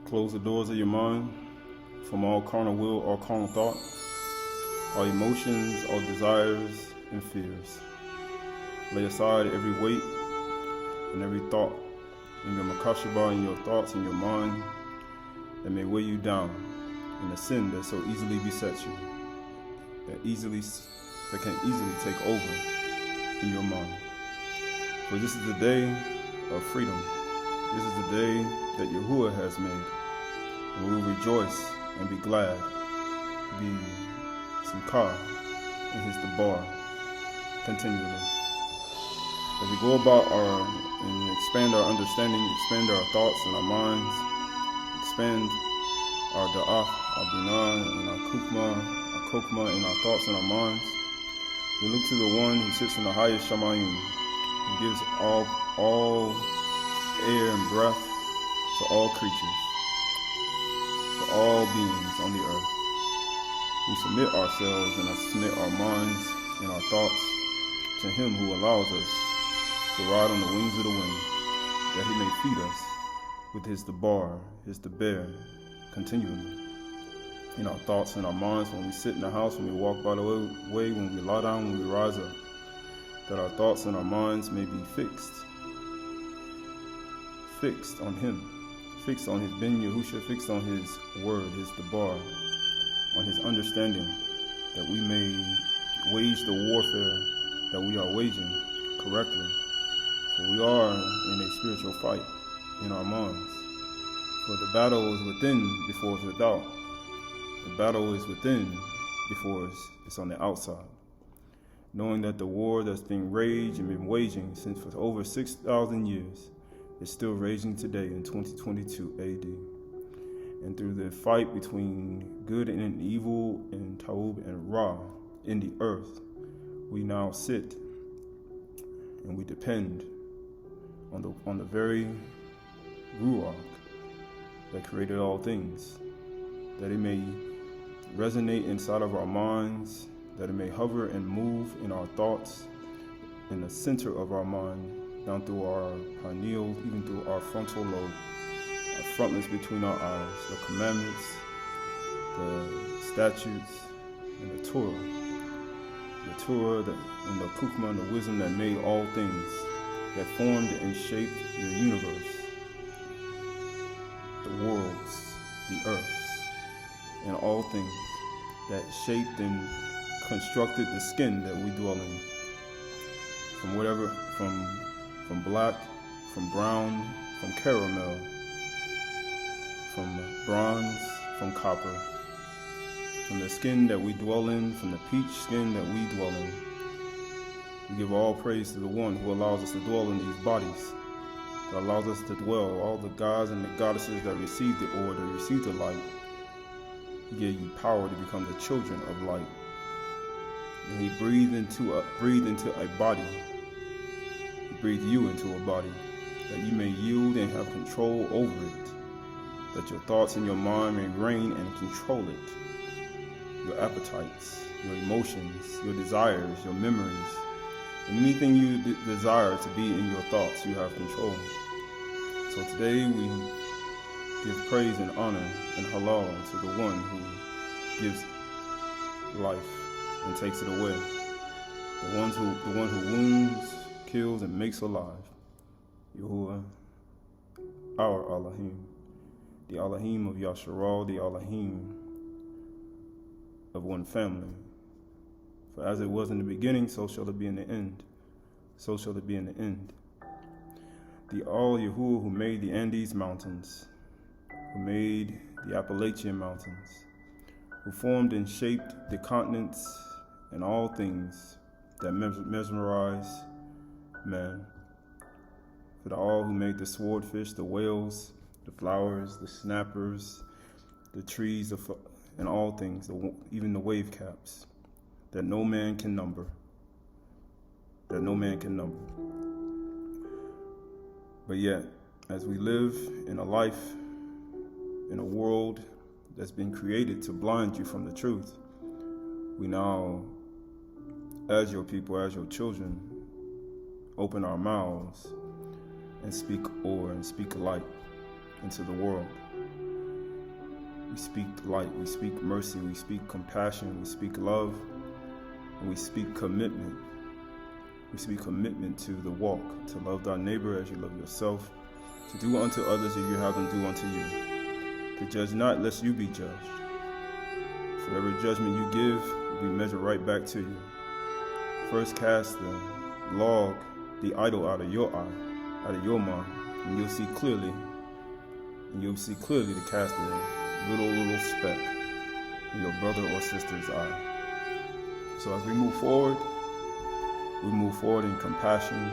Close the doors of your mind from all carnal will or carnal thought, all emotions, all desires, and fears. Lay aside every weight and every thought in your makashaba, in your thoughts, in your mind, that may weigh you down, and the sin that so easily besets you, that can easily take over in your mind. For this is the day of freedom. This is the day that Yahuwah has made, and we will rejoice and be glad, be simcha in his debar continually. As we go about and expand our understanding, expand our thoughts and our minds, expand our da'af, our binah, and our kokma, and our thoughts and our minds, we look to the one who sits in the highest Shamy'ny, who gives all air and breath to all creatures, to all beings on the earth. We submit ourselves and submit our minds and our thoughts to him who allows us to ride on the wings of the wind, that he may feed us with his debar, his deber, continually. In our thoughts and our minds, when we sit in the house, when we walk by the way, when we lie down, when we rise up, that our thoughts and our minds may be fixed on him, fixed on his Ben Yahusha, fixed on his word, his debar, on his understanding, that we may wage the warfare that we are waging correctly. For we are in a spiritual fight in our minds. For the battle is within before it's without. The battle is within before it's on the outside. Knowing that the war that's been raged and been waging since for over 6,000 years is still raging today in 2022 AD. And through the fight between good and evil and Taub and Ra in the earth, we now sit and we depend on the very Ruach that created all things, that it may resonate inside of our minds, that it may hover and move in our thoughts, in the center of our mind, down through our pineal, even through our frontal lobe, our frontlets between our eyes, the commandments, the statutes, and the Turah. The Turah and the Kukma and the wisdom that made all things, that formed and shaped the universe, the worlds, the earths, and all things, that shaped and constructed the skin that we dwell in. From black, from brown, from caramel, from bronze, from copper, from the skin that we dwell in, from the peach skin that we dwell in. We give all praise to the one who allows us to dwell in these bodies, that allows us to dwell, all the gods and the goddesses that received the order, received the light. He gave you power to become the children of light. And he breathed into a body. He breathed you into a body, that you may yield and have control over it, that your thoughts and your mind may reign and control it. Your appetites, your emotions, your desires, your memories, and anything you desire to be in your thoughts, you have control. So today we give praise and honor and halal to the one who gives life and takes it away. The one who wounds, kills, and makes alive. Yahuwah, our Elohim, the Elohim of Yasharal, the Elohim of one family. For as it was in the beginning, so shall it be in the end. So shall it be in the end. The All Yahuwah who made the Andes Mountains, who made the Appalachian Mountains, who formed and shaped the continents and all things that mesmerize man. For the All who made the swordfish, the whales, the flowers, the snappers, the trees, and all things, even the wave caps, that no man can number. That no man can number. But yet, as we live in a life, in a world that's been created to blind you from the truth, we now, as your people, as your children, open our mouths and speak light into the world. We speak light, we speak mercy, we speak compassion, we speak love, and we speak commitment. We speak commitment to the walk, to love thy neighbor as you love yourself, to do unto others as you have them do unto you, to judge not lest you be judged. For every judgment you give will be measured right back to you. First cast the log, the idol out of your eye, out of your mind, and you'll see clearly to cast the little speck in your brother or sister's eye. So as we move forward in compassion,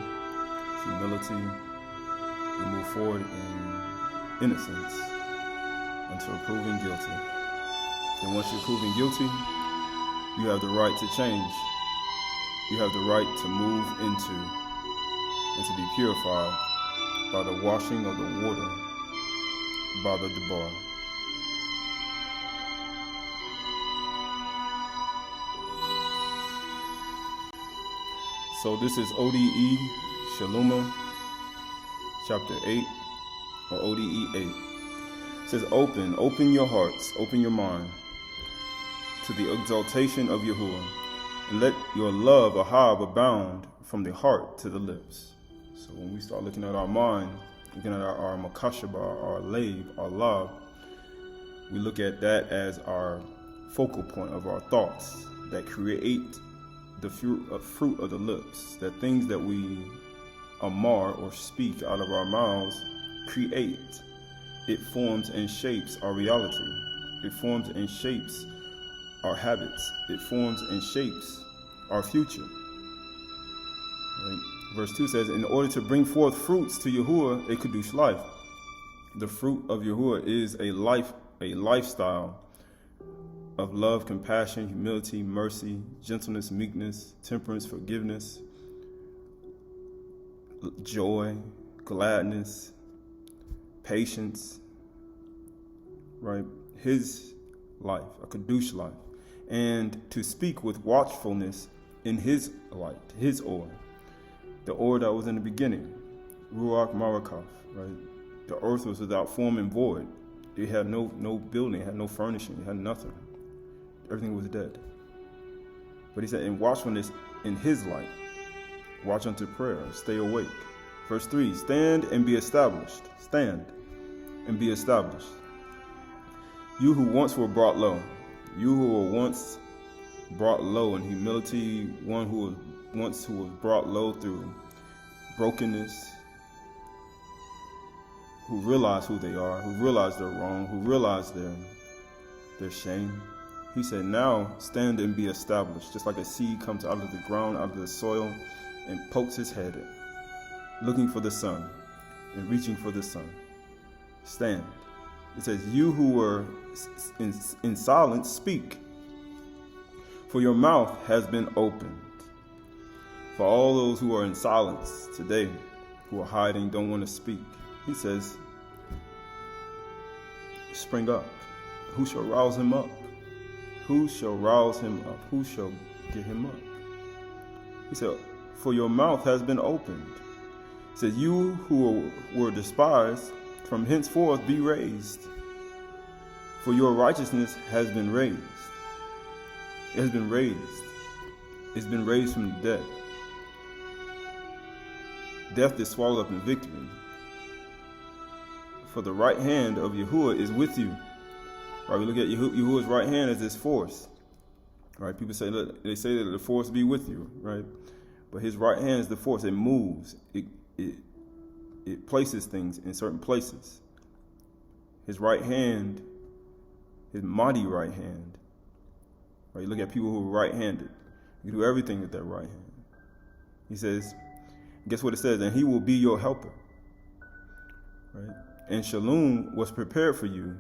humility. We move forward in innocence until proven guilty. And once you're proven guilty, you have the right to change. You have the right to move into and to be purified by the washing of the water, by the debar. So this is ODE Shaluma, chapter 8, or ODE 8. It says, open your hearts, open your mind to the exaltation of Yahuwah, and let your love, ahab, abound from the heart to the lips. So when we start looking at our mind, looking at our makashaba, our lave, our love, we look at that as our focal point of our thoughts that create the fruit of the lips, that things that we amar or speak out of our mouths create. It forms and shapes our reality. It forms and shapes our habits. It forms and shapes our future. Right? Verse 2 says, in order to bring forth fruits to Yahuwah, a Kadush life. The fruit of Yahuwah is a lifestyle of love, compassion, humility, mercy, gentleness, meekness, temperance, forgiveness, joy, gladness, patience, right? His life, a Kadush life. And to speak with watchfulness in his light, his or. The or that was in the beginning, Ruach Marakaf, right? The earth was without form and void. It had no building, it had no furnishing, it had nothing. Everything was dead. But he said, in watchfulness in his light, watch unto prayer, stay awake. Verse 3, stand and be established. Stand and be established. You who once were brought low, you who were once brought low in humility, one who was brought low through brokenness, who realize who they are, who realize they're wrong, who realize their shame. He said, now stand and be established, just like a seed comes out of the ground, out of the soil, and pokes his head in, looking for the sun and reaching for the sun. Stand. It says, you who were in silence, speak, for your mouth has been opened. For all those who are in silence today, who are hiding, don't want to speak, he says, spring up. Who shall rouse him up? Who shall rouse him up? Who shall get him up? He said, for your mouth has been opened. He said, you who were despised, from henceforth be raised. For your righteousness has been raised. It has been raised. It's been raised from the dead. Death is swallowed up in victory. For the right hand of Yahuwah is with you. Right, we look at Yahuwah's right hand as this force. Right, people say that the force be with you, right? But his right hand is the force. It moves. It places things in certain places. His right hand, his mighty right hand. Right, you look at people who are right-handed. You do everything with that right hand. He says, guess what it says? And he will be your helper. Right? And Shalom was prepared for you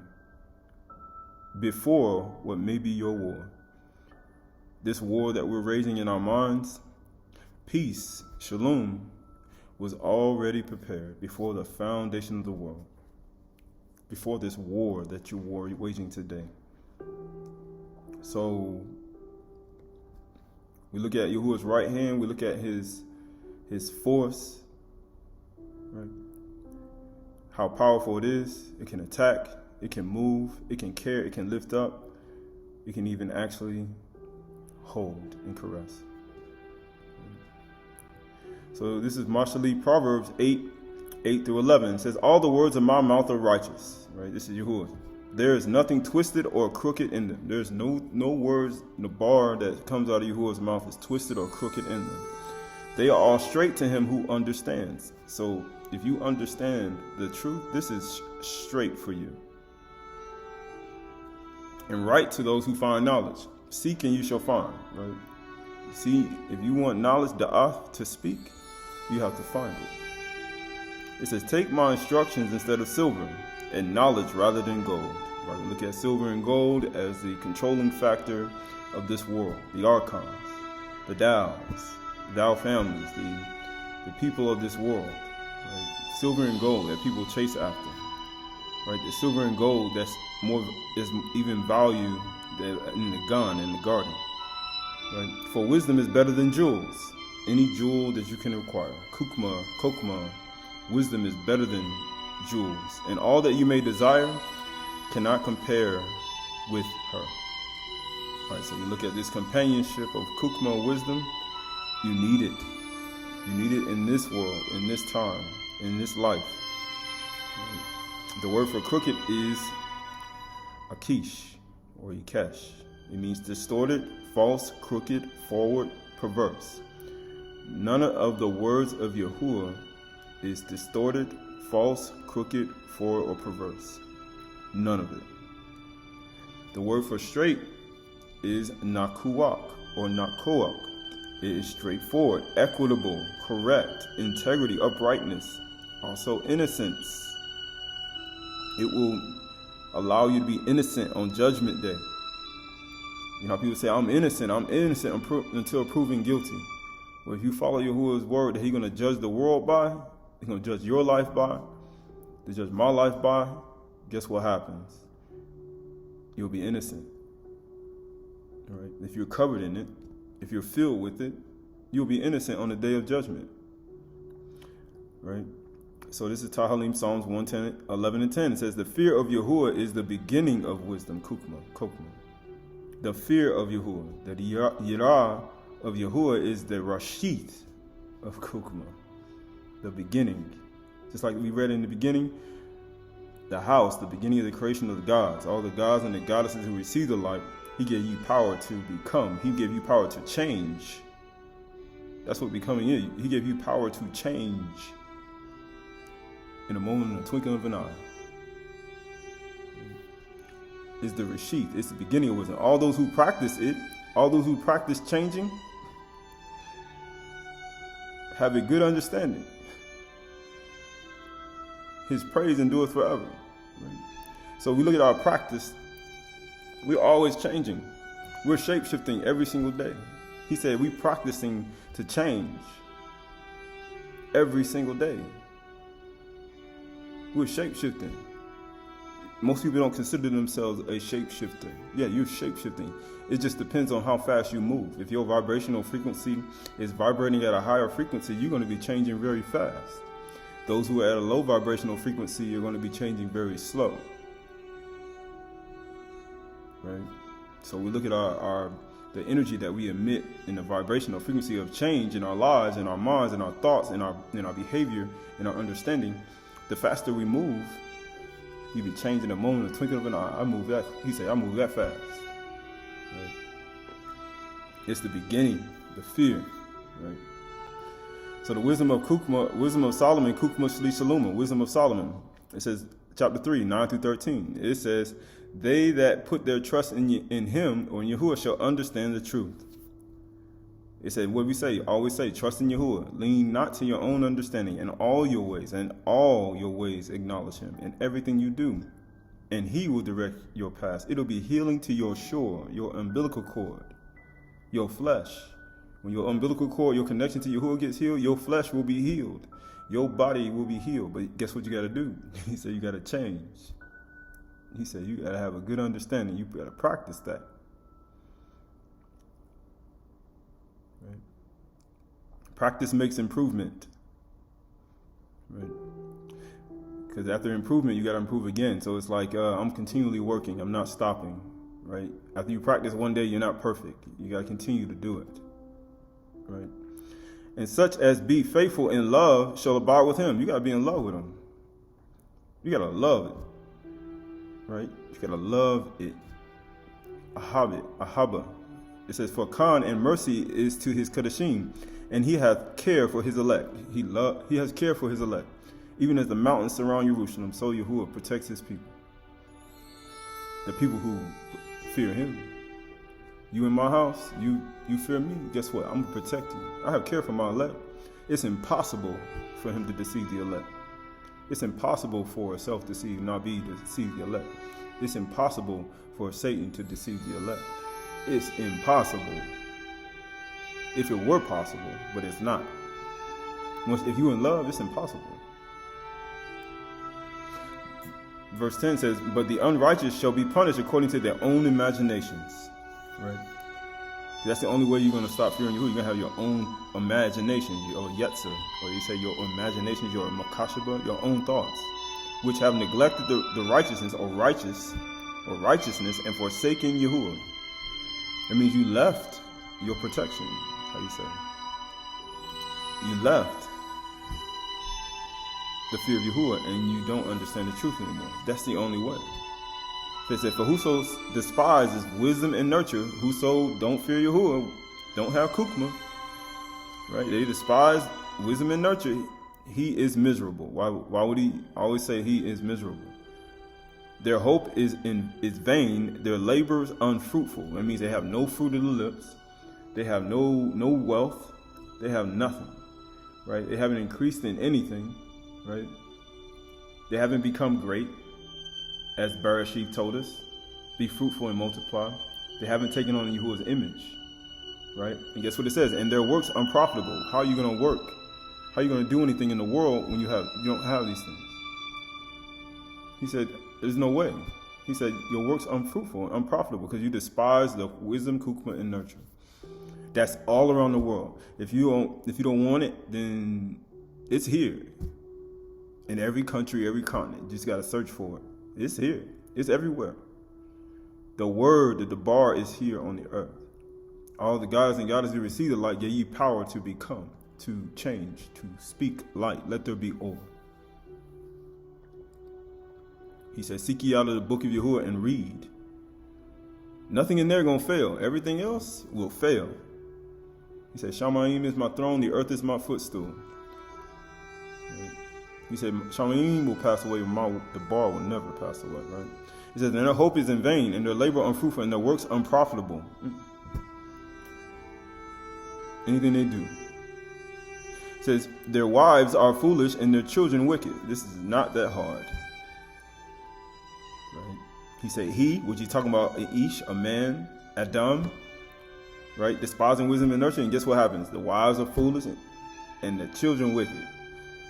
before what may be your war. This war that we're raising in our minds, peace, Shalom, was already prepared before the foundation of the world, before this war that you're waging today. So we look at Yahuwah's right hand, we look at his force, right? How powerful it is. It can attack, It can move, it can carry, it can lift up, it can even actually hold and caress. So this is Shaly'shy, Proverbs 8:8-11. It says, all the words of my mouth are righteous. Right? This is Yahuwah. There is nothing twisted or crooked in them. There's no words, the bar that comes out of Yahuwah's mouth is twisted or crooked in them. They are all straight to him who understands. So if you understand the truth, this is straight for you. And right to those who find knowledge. Seek and you shall find. Right? See, if you want knowledge, da'af, to speak, you have to find it. It says, take my instructions instead of silver, and knowledge rather than gold. Right? We look at silver and gold as the controlling factor of this world, the archons, the Thou families, the people of this world. Right? Silver and gold that people chase after. Right? The silver and gold that's is even value in the gun in the garden. Right? For wisdom is better than jewels, any jewel that you can acquire. Kokma, wisdom is better than jewels, and all that you may desire cannot compare with her. All right, so you look at this companionship of Kukma wisdom. You need it. You need it in this world, in this time, in this life. Right? The word for crooked is akish or ikesh. It means distorted, false, crooked, forward, perverse. None of the words of Yahuwah is distorted, false, crooked, forward, or perverse. None of it. The word for straight is nakuak or nakoak. It is straightforward, equitable, correct, integrity, uprightness, also innocence. It will allow you to be innocent on Judgment Day. You know how people say, I'm innocent until proven guilty. Well, if you follow Yahuwah's word that he's going to judge the world by, he's going to judge your life by, to judge my life by, guess what happens? You'll be innocent. All right? If you're covered in it, if you're filled with it, you'll be innocent on the day of judgment. Right? So this is Tahalim, Psalms 111 and 10. It says, the fear of Yahuwah is the beginning of wisdom. Kokma. The fear of Yahuwah. The Yirah of Yahuwah is the Rashid of Kokma. The beginning. Just like we read in the beginning, the house, the beginning of the creation of the gods. All the gods and the goddesses who receive the light, he gave you power to become. He gave you power to change. That's what becoming is. He gave you power to change in a moment, in a twinkling of an eye. It's the Rashid. It's the beginning of wisdom. All those who practice it, all those who practice changing, have a good understanding. His praise endures forever. Right? So we look at our practice. We're always changing. We're shape-shifting every single day. He said we're practicing to change every single day. We're shape-shifting. Most people don't consider themselves a shape-shifter. Yeah, you're shape-shifting. It just depends on how fast you move. If your vibrational frequency is vibrating at a higher frequency, you're going to be changing very fast. Those who are at a low vibrational frequency are going to be changing very slow. Right? So we look at the energy that we emit in the vibrational frequency of change in our lives, in our minds, in our thoughts, in our behavior, in our understanding. The faster we move, you be changing a moment, a twinkle of an eye. I move that. He said, I move that fast. Right? It's the beginning, the fear. Right? So the wisdom of Solomon, Kukma Shli Shaluma, wisdom of Solomon. It says, chapter 3, 9-13. It says, they that put their trust in him or in Yahuwah shall understand the truth. It said, what we say, always say, trust in Yahuwah. Lean not to your own understanding in all your ways, and all your ways acknowledge him in everything you do. And he will direct your paths. It'll be healing to your shore, your umbilical cord, your flesh. When your umbilical cord, your connection to Yahuwah gets healed, your flesh will be healed. Your body will be healed. But guess what you got to do? He said you got to change. He said you got to have a good understanding. You got to practice that. Right? Practice makes improvement. Right? Because after improvement, you got to improve again. So it's like I'm continually working. I'm not stopping, right? After you practice one day, you're not perfect. You got to continue to do it, right? And such as be faithful in love shall abide with him. You got to be in love with him. You got to love it, right? You got to love it. Ahaba. It says, for Khan and mercy is to his Kadashim, and he hath care for his elect. He has care for his elect. Even as the mountains surround Jerusalem, so Yahuwah protects his people. The people who fear him. You in my house, you fear me, guess what? I'm going to protect you. I have care for my elect. It's impossible for him to deceive the elect. It's impossible for a self-deceived Nabi to deceive the elect. It's impossible for Satan to deceive the elect. It's impossible. If it were possible, but it's not. If you're in love, it's impossible. Verse 10 says, but the unrighteous shall be punished according to their own imaginations. Right? That's the only way you're going to stop fearing Yahuwah. You're going to have your own imagination, your yetzer, or you say your imagination, your makashaba, your own thoughts, which have neglected the righteousness or righteousness and forsaken Yahuwah. That means you left your protection. How you say? You left the fear of Yahuwah, and you don't understand the truth anymore. That's the only way. It said, for whoso despises wisdom and nurture, whoso don't fear Yahuwah, don't have kukma, right? They despise wisdom and nurture. He is miserable. Why would he always say he is miserable? Their hope is vain. Their labors unfruitful. That means they have no fruit of the lips. They have no wealth. They have nothing, right? They haven't increased in anything. Right? They haven't become great, as Bereshit told us. Be fruitful and multiply. They haven't taken on Yahuwah's image. Right? And guess what it says? And their works unprofitable. How are you going to work? How are you going to do anything in the world when you don't have these things? He said, there's no way. He said, your works unfruitful and unprofitable because you despise the wisdom, kukma, and nurture. That's all around the world. If you don't want it, then it's here. In every country, every continent. You just got to search for it. It's here. It's everywhere. The word, the bar is here on the earth. All the gods and goddesses who receive the light gave you power to become, to change, to speak light. Let there be order. He said, seek ye out of the book of Yahuwah and read. Nothing in there going to fail. Everything else will fail. He said, Shamy'n is my throne, the earth is my footstool. He said, Shamy'n will pass away, the bar will never pass away, right? He says, and their hope is in vain, and their labor unfruitful, and their works unprofitable. Anything they do. He says, their wives are foolish, and their children wicked. This is not that hard. Right? He said, he, which he's talking about, Ish, a man, Adam, right? Despising wisdom and nurture, and guess what happens? The wives are foolish, and the children wicked.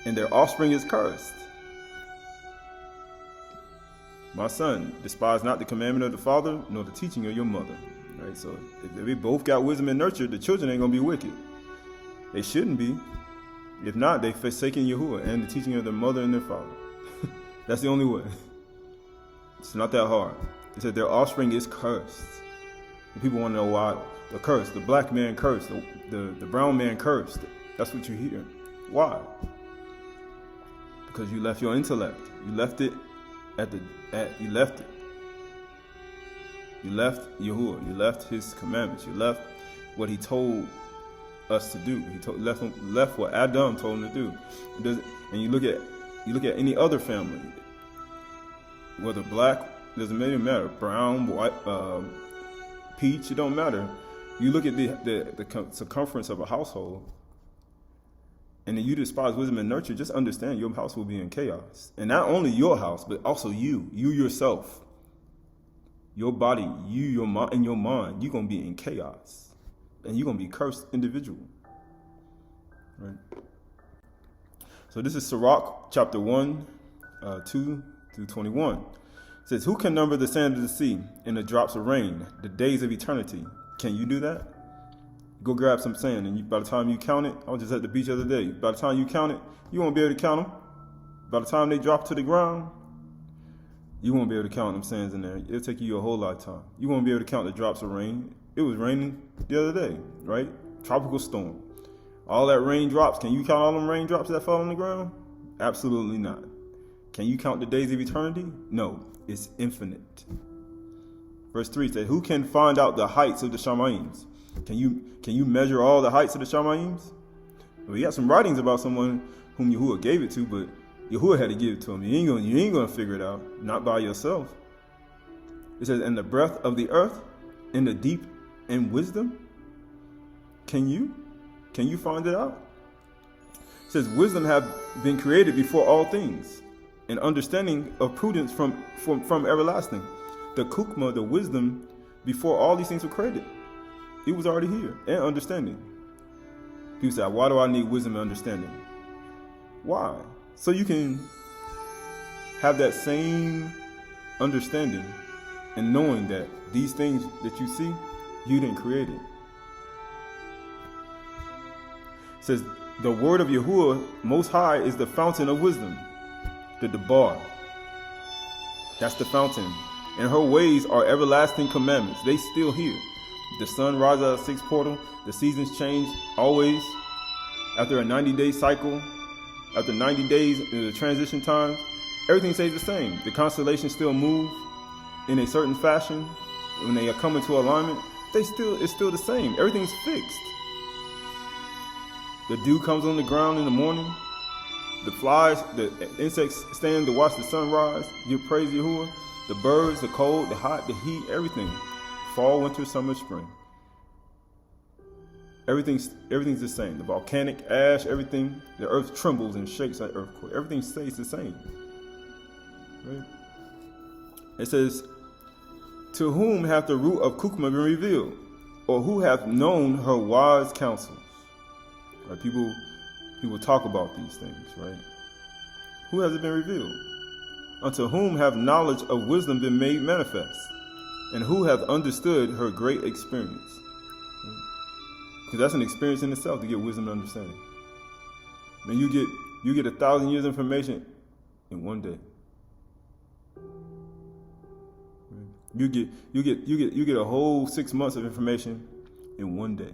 And their offspring is cursed. My son, despise not the commandment of the father, nor the teaching of your mother. Right? So if they both got wisdom and nurture, the children ain't going to be wicked. They shouldn't be. If not, they forsaken Yahuwah and the teaching of their mother and their father. That's the only way. It's not that hard. It said their offspring is cursed. And people want to know why. The curse, the black man cursed, the brown man cursed. That's what you hear. Why? Because you left your intellect. You left it you left it. You left Yahuwah. You left his commandments. You left what he told us to do. He left what Adam told him to do. And you look at any other family, whether black, doesn't really matter, brown, white, peach, it don't matter. You look at the circumference of a household, and then you despise wisdom and nurture, just understand your house will be in chaos. And not only your house, but also you yourself. Your body, your mind, and your mind, you're going to be in chaos. And you're going to be a cursed individual. Right? So this is Sirach chapter 1, 2 through 21. It says, who can number the sand of the sea and the drops of rain, the days of eternity? Can you do that? Go grab some sand, and by the time you count it, I was just at the beach the other day. By the time you count it, you won't be able to count them. By the time they drop to the ground, you won't be able to count them sands in there. It'll take you your whole lifetime. You won't be able to count the drops of rain. It was raining the other day, right? Tropical storm. All that raindrops, can you count all them raindrops that fall on the ground? Absolutely not. Can you count the days of eternity? No, it's infinite. Verse 3 says, who can find out the heights of the Shamy'ms? Can you measure all the heights of the Shamy'ms? Well, you got some writings about someone whom Yahuwah gave it to, but Yahuwah had to give it to him. You ain't gonna figure it out, not by yourself. It says, and the breadth of the earth, and the deep in wisdom. Can you find it out? It says, wisdom have been created before all things, and understanding of prudence from everlasting. The kukma, the wisdom, before all these things were created. It was already here, and understanding. People say, why do I need wisdom and understanding? Why? So you can have that same understanding and knowing that these things that you see, you didn't create it. It says, the word of Yahuwah Most High is the fountain of wisdom. The Debar. That's the fountain. And her ways are everlasting commandments. They still here. The sun rises out of the sixth portal. The seasons change always. After a 90-day cycle, after 90 days in the transition times, everything stays the same. The constellations still move in a certain fashion. When they come into alignment, it's still the same. Everything's fixed. The dew comes on the ground in the morning. The flies, the insects stand to watch the sunrise. You praise Yahuwah. The birds, the cold, the hot, the heat, everything. Fall, winter, summer, spring. Everything's the same. The volcanic ash, everything. The earth trembles and shakes like earthquake. Everything stays the same. Right? It says, to whom hath the root of Kukma been revealed? Or who hath known her wise counsels? Right? People talk about these things, right? Who has it been revealed? Unto whom have knowledge of wisdom been made manifest? And who have understood her great experience? Because that's an experience in itself to get wisdom and understanding. And you get 1,000 years of information in one day. You get a whole 6 months of information in one day.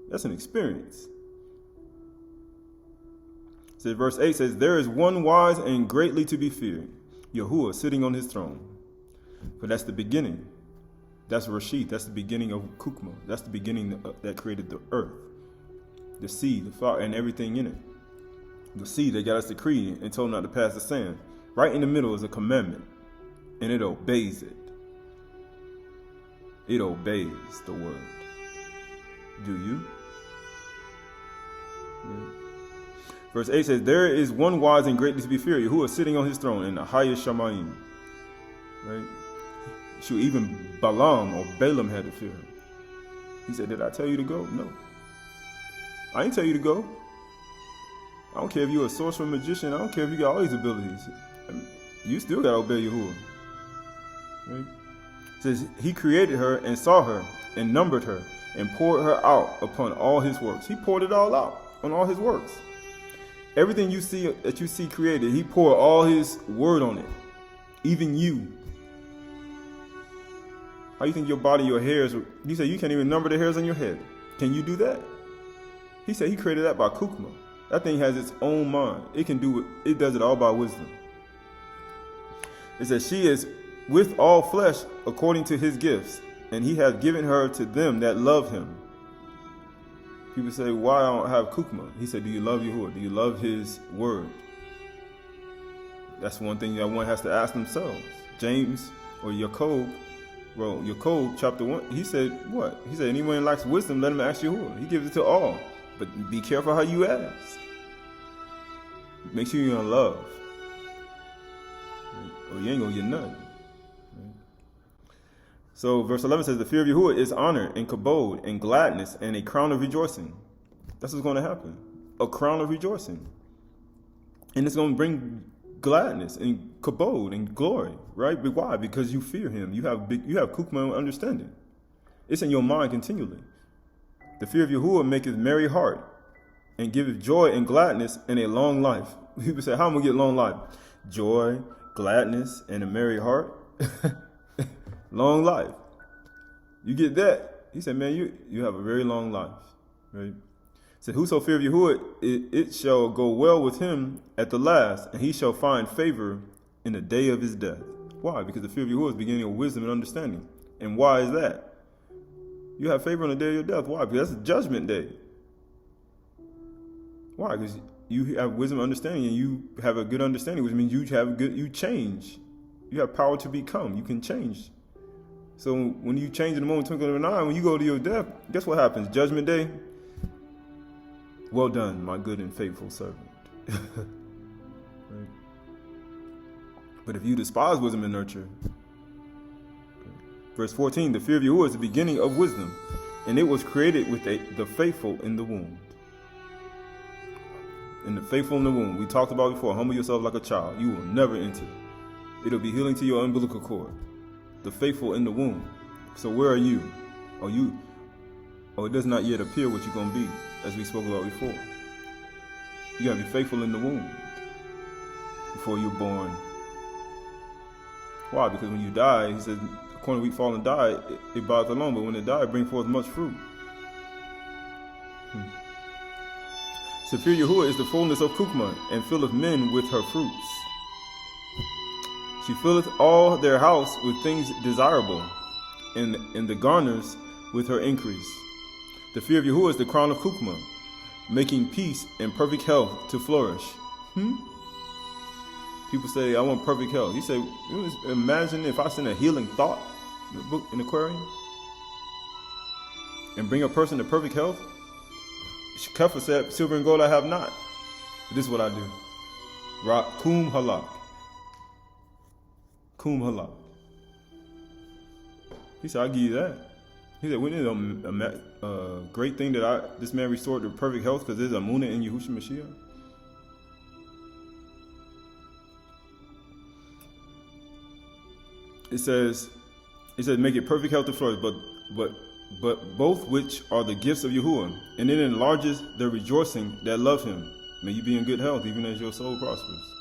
That's an experience. So verse 8 says, there is one wise and greatly to be feared, Yahuwah sitting on his throne. For that's the beginning. That's Rashid. That's the beginning of Kukma. That's the beginning that created the earth, the sea, the fire, and everything in it. The sea that got us decreed and told not to pass the sand. Right in the middle is a commandment, and it obeys it. It obeys the word. Do you? Yeah. Verse 8 says, there is one wise and greatly to be feared, who is sitting on his throne in the highest Shamy'm. Right? Shoot, even Balaam or Balaam had to fear him. He said, did I tell you to go? No. I didn't tell you to go. I don't care if you're a sorcerer, magician. I don't care if you got all these abilities. I mean, you still got to obey Yahuwah. Right? It says, he created her and saw her and numbered her and poured her out upon all his works. He poured it all out on all his works. Everything you see created, he poured all his word on it. Even you. How you think your body, your hairs, you say you can't even number the hairs on your head. Can you do that? He said he created that by Kukma. That thing has its own mind. It can do it. It does it all by wisdom. It says she is with all flesh according to his gifts, and he hath given her to them that love him. People say, why I don't have Kukma? He said, do you love Yahuwah? Do you love his word? That's one thing that one has to ask themselves. James or Yaakov, well, Yaakov chapter 1, he said what? He said, anyone lacks wisdom, let him ask Yahuwah. He gives it to all. But be careful how you ask. Make sure you're in love. Or you ain't going to get nothing. So verse 11 says, the fear of Yahuwah is honor and kabod and gladness and a crown of rejoicing. That's what's going to happen. A crown of rejoicing. And it's going to bring gladness and kabod and glory, right? But why? Because you fear him. You have Kukma understanding. It's in your mind continually. The fear of Yahuwah maketh merry heart, and giveth joy and gladness and a long life. People say, how am I going to get long life? Joy, gladness, and a merry heart. Long life. You get that. He said, man, you have a very long life. Right? He said, whoso fear of Yahuwah, it shall go well with him at the last, and he shall find favor in the day of his death. Why? Because the fear of Yahuwah is the beginning of wisdom and understanding. And why is that? You have favor on the day of your death. Why? Because that's a judgment day. Why? Because you have wisdom and understanding, and you have a good understanding, which means you change. You have power to become. You can change. So when you change in the moment, twinkling of an eye, when you go to your death, guess what happens? Judgment day. Well done, my good and faithful servant. Right? But if you despise wisdom and nurture, verse 14, the fear of Yahuwah is the beginning of wisdom, and it was created with the faithful in the womb. And the faithful in the womb, we talked about before, humble yourself like a child. You will never enter. It'll be healing to your umbilical cord. The faithful in the womb. So where are you? It does not yet appear what you're going to be, as we spoke about before. You got to be faithful in the womb before you're born. Why? Because when you die, he said, according to weak fall and die, it bides alone, but when it die, it brings forth much fruit. So fear Yahuwah is the fullness of Kukma, and filleth men with her fruits. She filleth all their house with things desirable, and the garners with her increase. The fear of Yahuwah is the crown of Kukma, making peace and perfect health to flourish. People say, I want perfect health. He said, imagine if I send a healing thought in the book in Aquarium and bring a person to perfect health. Kefa said, silver and gold I have not. But this is what I do. Kum halak. Kum halak. He said, I'll give you that. He said, wouldn't it a great thing that this man restored to perfect health because there's a Muna in Yahushua Mashiach? It says, make it perfect health to flourish, but both which are the gifts of Yahuwah, and it enlarges their rejoicing that love him. May you be in good health, even as your soul prospers.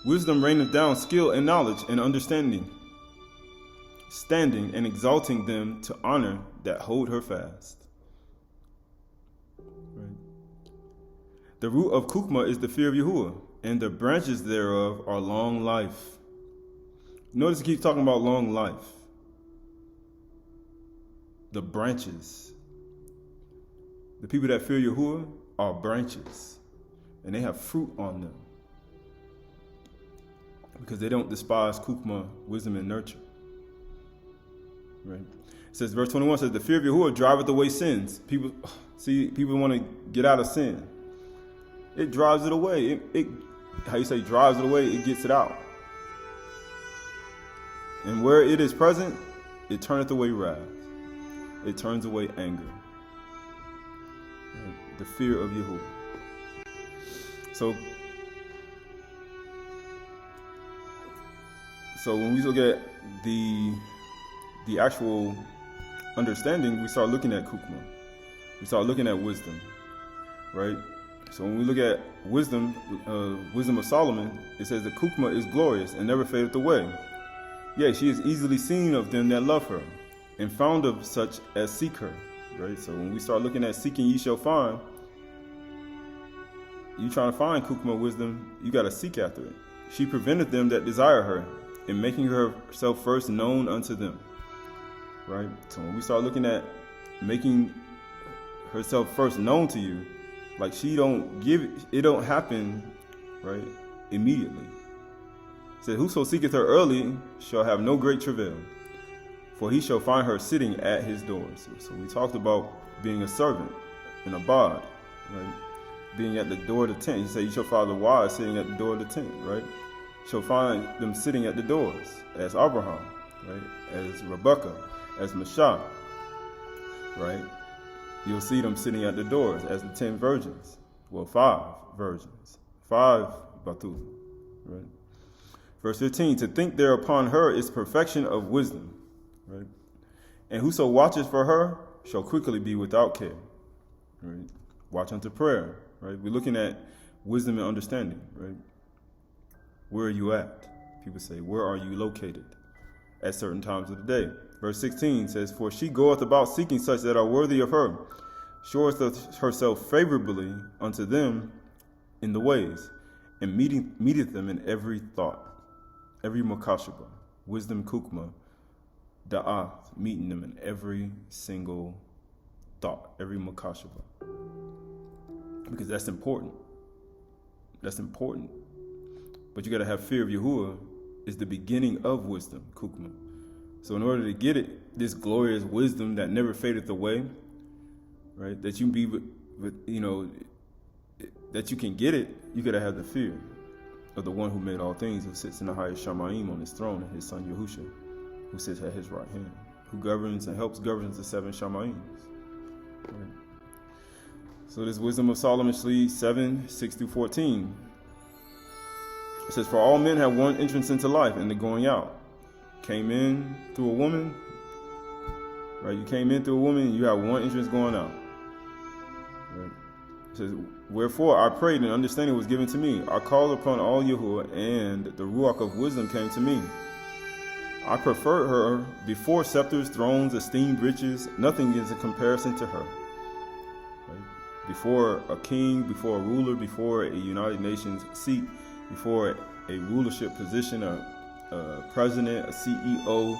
Wisdom raineth down skill and knowledge and understanding, standing and exalting them to honor that hold her fast. Right. The root of Kukma is the fear of Yahuwah, and the branches thereof are long life. Notice it keeps talking about long life. The branches. The people that fear Yahuwah are branches, and they have fruit on them because they don't despise Kukma, wisdom, and nurture. Right? It says, verse 21 says, the fear of Yahuwah driveth away sins. People want to get out of sin. It drives it away. How you say drives it away? It gets it out. And where it is present, it turneth away wrath. It turns away anger. Right? The fear of Yahuwah. So when we look at the actual understanding, we start looking at Kukma. We start looking at wisdom, right? So when we look at wisdom, wisdom of Solomon, it says that Kukma is glorious and never fadeth away. Yea, she is easily seen of them that love her, and found of such as seek her, right? So when we start looking at seeking ye shall find, you trying to find Kukma wisdom, you got to seek after it. She preventeth them that desire her, in making herself first known unto them. Right? So when we start looking at making herself first known to you, like it don't happen, right, immediately. It said, whoso seeketh her early shall have no great travail, for he shall find her sitting at his doors. So we talked about being a servant, an abad, right? Being at the door of the tent. He said, you shall find the wise sitting at the door of the tent, right? Shall find them sitting at the doors, as Abraham, right? As Rebekah, as Meshach, right? You'll see them sitting at the doors as the 10 virgins. Well, 5 virgins. 5 Batul, right? Verse 15, to think thereupon her is perfection of wisdom, right? And whoso watches for her shall quickly be without care. right? Watch unto prayer, right? We're looking at wisdom and understanding, right? Where are you at? People say, where are you located at certain times of the day? Verse 16 says, for she goeth about seeking such that are worthy of her, showeth herself favorably unto them in the ways, and meeteth them in every thought, every mokashaba, wisdom kukma, da'ath, meeting them in every single thought, every mokashaba. Because that's important. That's important. But you got to have fear of Yahuwah is the beginning of wisdom, kukma. So in order to get it, this glorious wisdom that never fadeth away, right? That you be, that you can get it, you got to have the fear of the one who made all things, who sits in the highest Shamy'n on his throne, and his son Yahusha, who sits at his right hand, who governs and helps govern the 7 Shamy'ns. Right? So this wisdom of Solomon, Shaly'shy 7, 6-14. It says, for all men have one entrance into life, and the going out. Came in through a woman, right? You came in through a woman, and you have one entrance going out. Right? It says, wherefore I prayed, and understanding was given to me. I called upon all Yahuwah, and the Ruach of wisdom came to me. I preferred her before scepters, thrones, esteemed riches. Nothing is a comparison to her. Right? Before a king, before a ruler, before a United Nations seat, before a rulership position, a president, a CEO,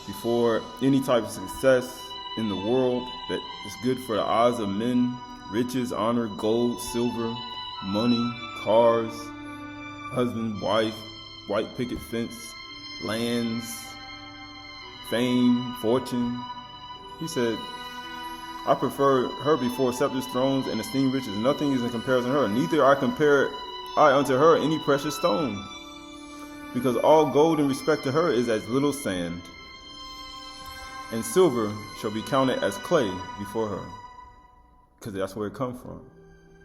before any type of success in the world that is good for the eyes of men, riches, honor, gold, silver, money, cars, husband, wife, white picket fence, lands, fame, fortune. He said, I prefer her before scepters, thrones, and esteemed riches. Nothing is in comparison to her. Neither I compare I unto her any precious stone, because all gold in respect to her is as little sand, and silver shall be counted as clay before her. Because that's where it comes from.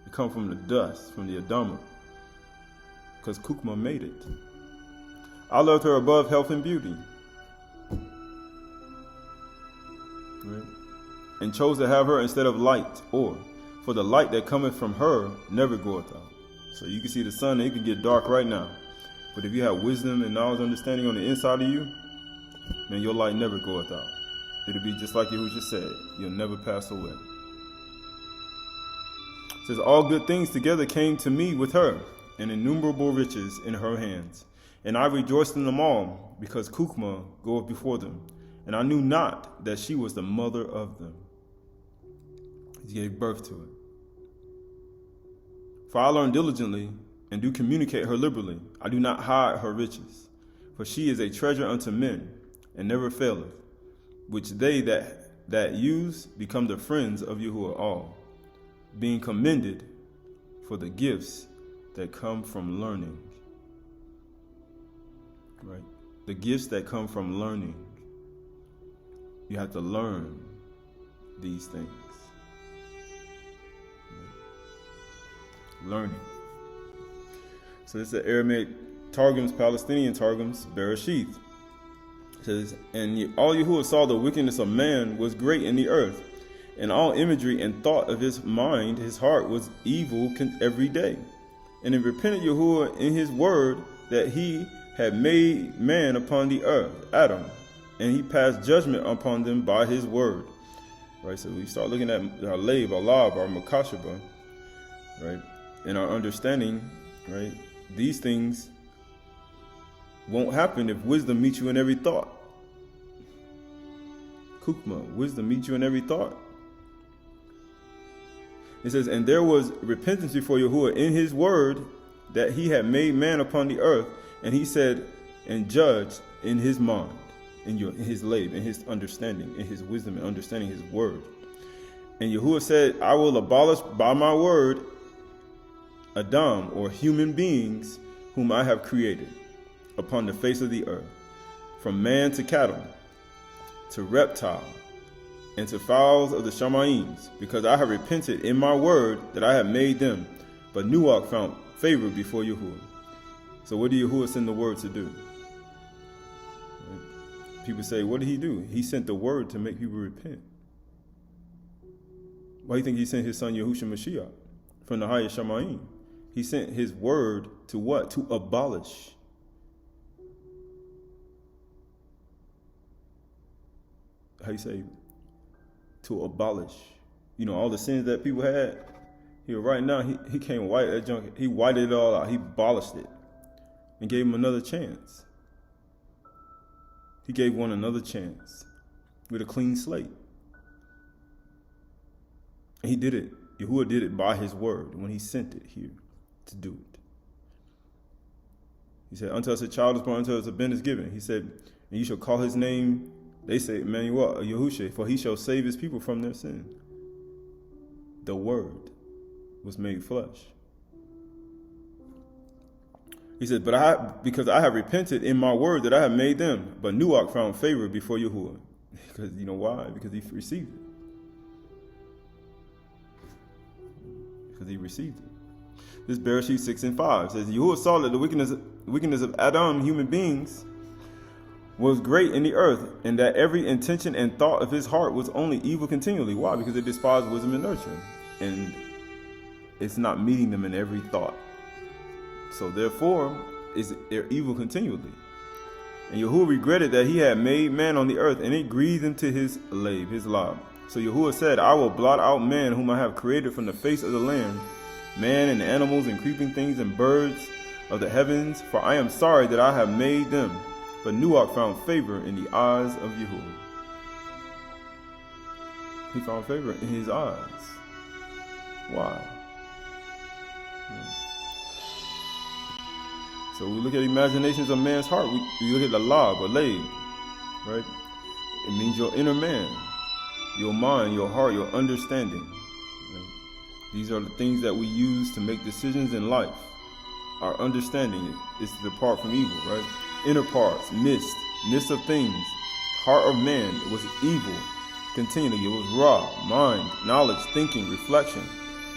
It comes from the dust, from the Adama, because Kukma made it. I loved her above health and beauty, right? And chose to have her instead of light, for the light that cometh from her never goeth out. So you can see the sun, it can get dark right now. But if you have wisdom and knowledge, understanding on the inside of you, man, your light never goeth out. It'll be just like Yahushua said, you'll never pass away. It says, all good things together came to me with her, and innumerable riches in her hands. And I rejoiced in them all, because Kukma goeth before them. And I knew not that she was the mother of them. He gave birth to it. For I learn diligently, and do communicate her liberally. I do not hide her riches. For she is a treasure unto men, and never faileth, which they that use become the friends of Yahuwah all, being commended for the gifts that come from learning. Right? The gifts that come from learning. You have to learn these things. Learning. So this is the Aramaic Targums, Palestinian Targums, Bereshith. It says, and all Yahuwah saw the wickedness of man was great in the earth, and all imagery and thought of his mind, his heart was evil every day. And it repented Yahuwah in his word that he had made man upon the earth, Adam, and he passed judgment upon them by his word. Right, so we start looking at our lab, our lab, our makashaba, right, and our understanding, right. These things won't happen if wisdom meets you in every thought. Kukma, wisdom meets you in every thought. It says, and there was repentance before Yahuwah in his word that he had made man upon the earth, and he said, and judged in his mind, in his lab, in his understanding, in his wisdom and understanding his word. And Yahuwah said, I will abolish by my word Adam, or human beings, whom I have created upon the face of the earth, from man to cattle, to reptile, and to fowls of the Shamy'ns, because I have repented in my word that I have made them. But Nuach found favor before Yahuwah. So what did Yahuwah send the word to do? Right? People say, what did he do? He sent the word to make people repent. Why do you think he sent his son Yahushua Mashiach from the highest Shamy'ny? He sent his word to what? To abolish. How you say? To abolish. You know, all the sins that people had. Here right now, he came white that junk. He whited it all out. He abolished it and gave him another chance. He gave one another chance with a clean slate. And he did it. Yahuwah did it by his word when he sent it here to do it. He said, unto us a child is born, unto us a ben is given. He said, and you shall call his name, they say, Emmanuel, Yahushua, for he shall save his people from their sin. The word was made flesh. He said, because I have repented in my word that I have made them. But Nuach found favor before Yahuwah. Because you know why? Because he received it. Because he received it. This Bereshit 6:5 says, Yahuwah saw that the wickedness of Adam, human beings, was great in the earth, and that every intention and thought of his heart was only evil continually. Why? Because they despised wisdom and nurture. And it's not meeting them in every thought. So therefore, they're evil continually. And Yahuwah regretted that he had made man on the earth, and it grieved him to his lab. So Yahuwah said, I will blot out man whom I have created from the face of the land, man and animals and creeping things and birds of the heavens, for I am sorry that I have made them. But Nuach found favor in the eyes of Yahuwah. He found favor in his eyes. Why? So we look at imaginations of man's heart. We look at the lab or lab, right? It means your inner man, your mind, your heart, your understanding. Right? These are the things that we use to make decisions in life. Our understanding is to depart from evil, right? Inner parts, mist of things. Heart of man, it was evil continually. It was raw, mind, knowledge, thinking, reflection,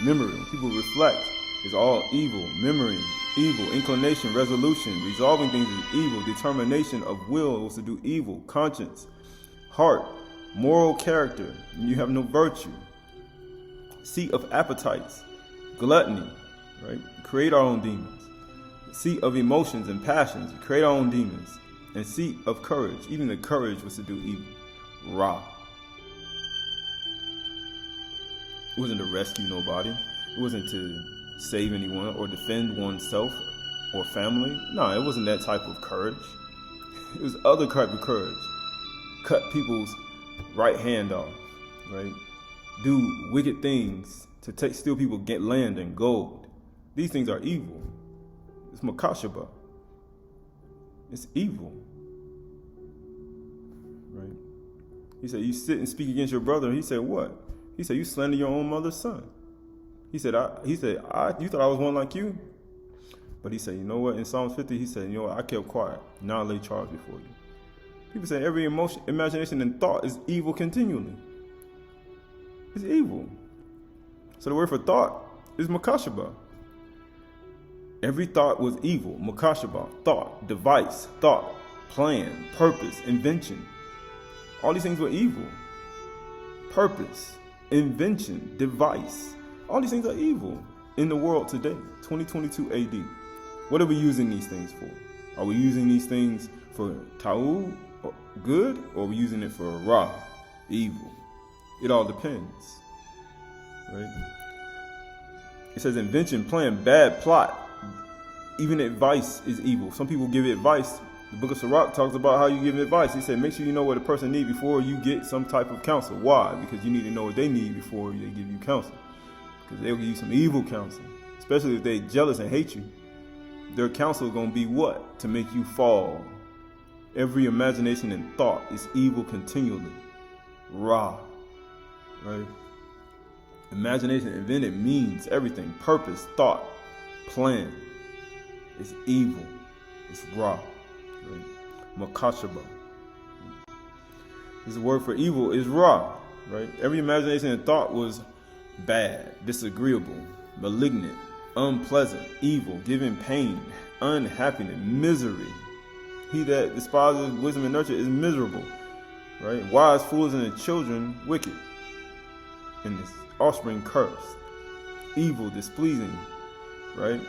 memory. When people reflect, it's all evil. Memory, evil. Inclination, resolution. Resolving things is evil. Determination of will was to do evil. Conscience, heart, moral character. You have no virtue. Seat of appetites, gluttony, right? Create our own demons. Seat of emotions and passions, create our own demons. And seat of courage, even the courage was to do evil. Ra. It wasn't to rescue nobody. It wasn't to save anyone or defend oneself or family. No, it wasn't that type of courage. It was other type of courage. Cut people's right hand off, right? Do wicked things to steal people, get land and gold. These things are evil. It's makashaba. It's evil. Right? He said, you sit and speak against your brother. He said, what? He said, you slander your own mother's son. He said, you thought I was one like you? But he said, you know what? In Psalms 50, he said, you know what? I kept quiet. Now I lay charge before you. People say every emotion, imagination, and thought is evil continually. It's evil. So the word for thought is makashaba. Every thought was evil. Makashaba, thought, device, thought, plan, purpose, invention. All these things were evil. Purpose, invention, device. All these things are evil in the world today, 2022 AD. What are we using these things for? Are we using these things for ta'u, good, or are we using it for ra, evil? It all depends, right? It says invention, plan, bad plot. Even advice is evil. Some people give advice. The book of Sirach talks about how you give advice. He said, make sure you know what a person needs before you get some type of counsel. Why? Because you need to know what they need before they give you counsel. Because they'll give you some evil counsel. Especially if they're jealous and hate you. Their counsel is going to be what? To make you fall. Every imagination and thought is evil continually. Ra. Right? Imagination, and then it means everything. Purpose, thought, plan. It's evil. It's ra. Right? Makashaba. This word for evil is ra. Right? Every imagination and thought was bad, disagreeable, malignant, unpleasant, evil, giving pain, unhappiness, misery. He that despises wisdom and nurture is miserable. Right? Wise, fools, and the children wicked. and his offspring cursed. Evil, displeasing, right?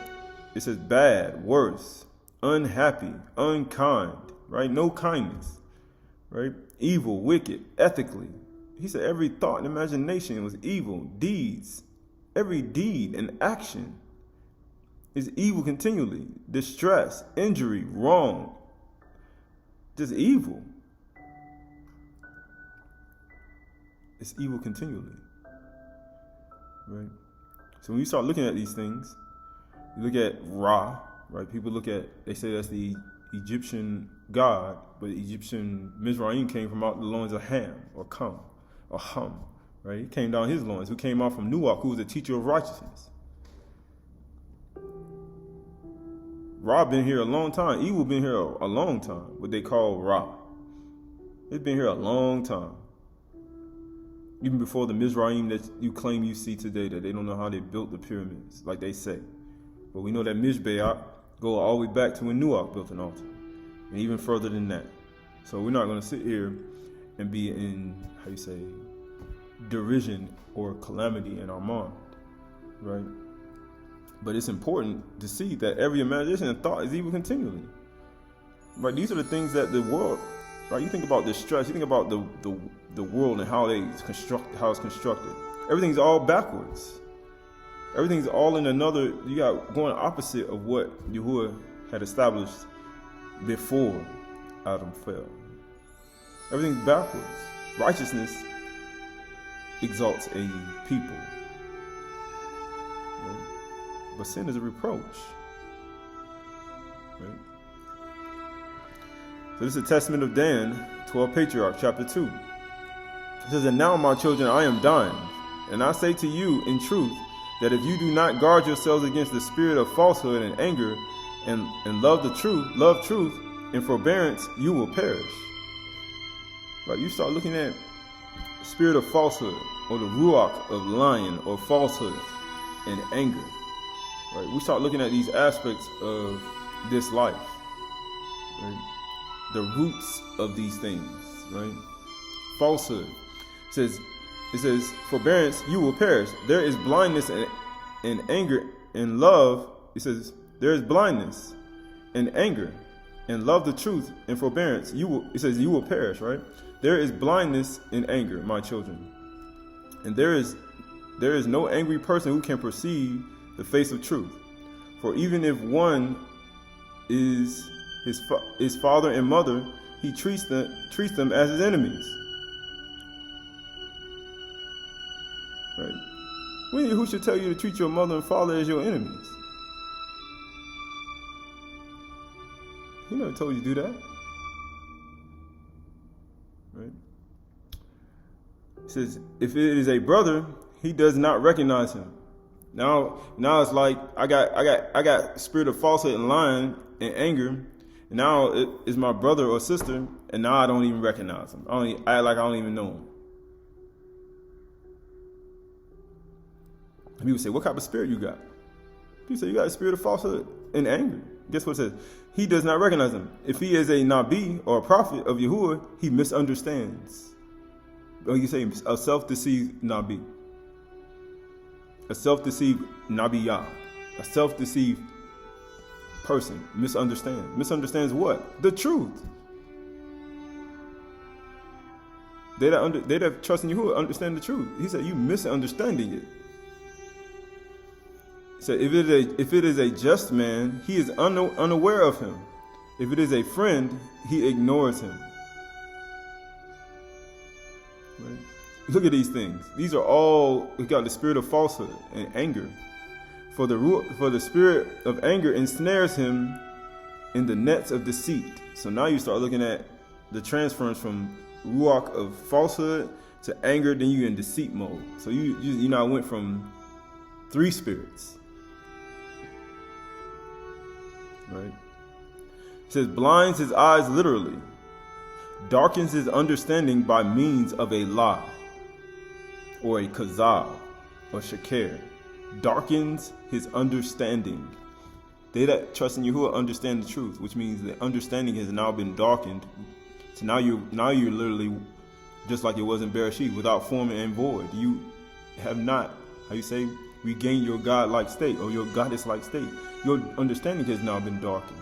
It says bad, worse, unhappy, unkind, right? No kindness, right? Evil, wicked, ethically. He said every thought and imagination was evil. Deeds, every deed and action is evil continually. Distress, injury, wrong, just evil. It's evil continually, right? So when you start looking at these things, you look at Ra, right? People they say that's the Egyptian god, but the Egyptian Mizraim came from out the loins of Ham or Cum or Hum, right? He came down his loins, who came out from Nuach, who was a teacher of righteousness. Ra been here a long time. Evil been here a long time, what they call Ra. It's been here a long time. Even before the Mizraim that you claim you see today, that they don't know how they built the pyramids, like they say. But we know that Mizbeach go all the way back to when Nuach built an altar, and even further than that. So we're not going to sit here and be in, derision or calamity in our mind, right? But it's important to see that every imagination and thought is evil continually, right? These are the things that the world, right? You think about distress, you think about the world and how it's constructed. Everything's all backwards. Everything's all in another. You got going opposite of what Yahuwah had established before Adam fell. Everything's backwards. Righteousness exalts a people, right? But sin is a reproach, right? So this is a testament of Dan, 12 Patriarch, chapter 2. It says, "And now, my children, I am dying, and I say to you in truth, that if you do not guard yourselves against the spirit of falsehood and anger, and love truth and forbearance, you will perish." Right? You start looking at the spirit of falsehood, or the ruach of lying or falsehood and anger. Right? We start looking at these aspects of this life, right? The roots of these things, right? Falsehood. It says, forbearance, you will perish. There is blindness and anger and love. It says, there is blindness and anger and love the truth and forbearance. You will perish, right? There is blindness and anger, my children. And there is no angry person who can perceive the face of truth. For even if one is his father and mother, he treats them as his enemies. Right? Who should tell you to treat your mother and father as your enemies? He never told you to do that. Right? It says, if it is a brother, he does not recognize him. Now it's like I got spirit of falsehood and lying and anger, and now it is my brother or sister, and now I don't even recognize him. I act like I don't even know him. And people say, what type of spirit you got? People say, you got a spirit of falsehood and anger. Guess what it says? He does not recognize him. If he is a Nabi or a prophet of Yahuwah, he misunderstands. Or you say a self-deceived Nabi. A self-deceived Nabiyah. A self-deceived person misunderstands. Misunderstands what? The truth. They that trust in Yahuwah understand the truth. He said, you misunderstanding it. So if it is a just man, he is unaware of him. If it is a friend, he ignores him. Right? Look at these things. These are all, we got the spirit of falsehood and anger. For the spirit of anger ensnares him in the nets of deceit. So now you start looking at the transference from ruach of falsehood to anger, then you're in deceit mode. So you now went from 3 spirits. Right? It says, blinds his eyes literally, darkens his understanding by means of a lie, or a kazab, or shaker, darkens his understanding. They that trust in Yahuwah understand the truth, which means the understanding has now been darkened. So now you're literally just like it was in Bereshit, without form and void. have not, how you say, regained your God-like state or your goddess-like state. Your understanding has now been darkened.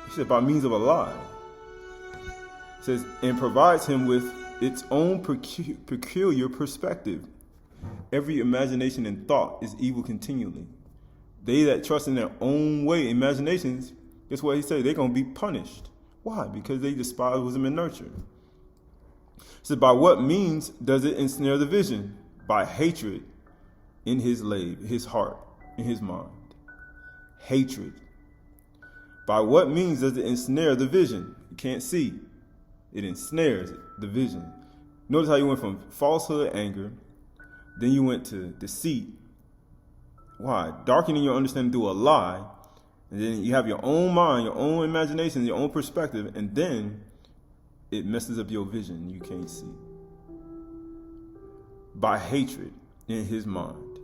He said, by means of a lie. It says, and provides him with its own peculiar perspective. Every imagination and thought is evil continually. They that trust in their own way, imaginations, guess what he said? They're going to be punished. Why? Because they despise wisdom and nurture. So by what means does it ensnare the vision? By hatred in his heart, in his mind. Hatred. By what means does it ensnare the vision? You can't see. It ensnares the vision. Notice how you went from falsehood, anger, then you went to deceit. Why? Darkening your understanding through a lie, and then you have your own mind, your own imagination, your own perspective, and then it messes up your vision. You can't see. By hatred in his mind.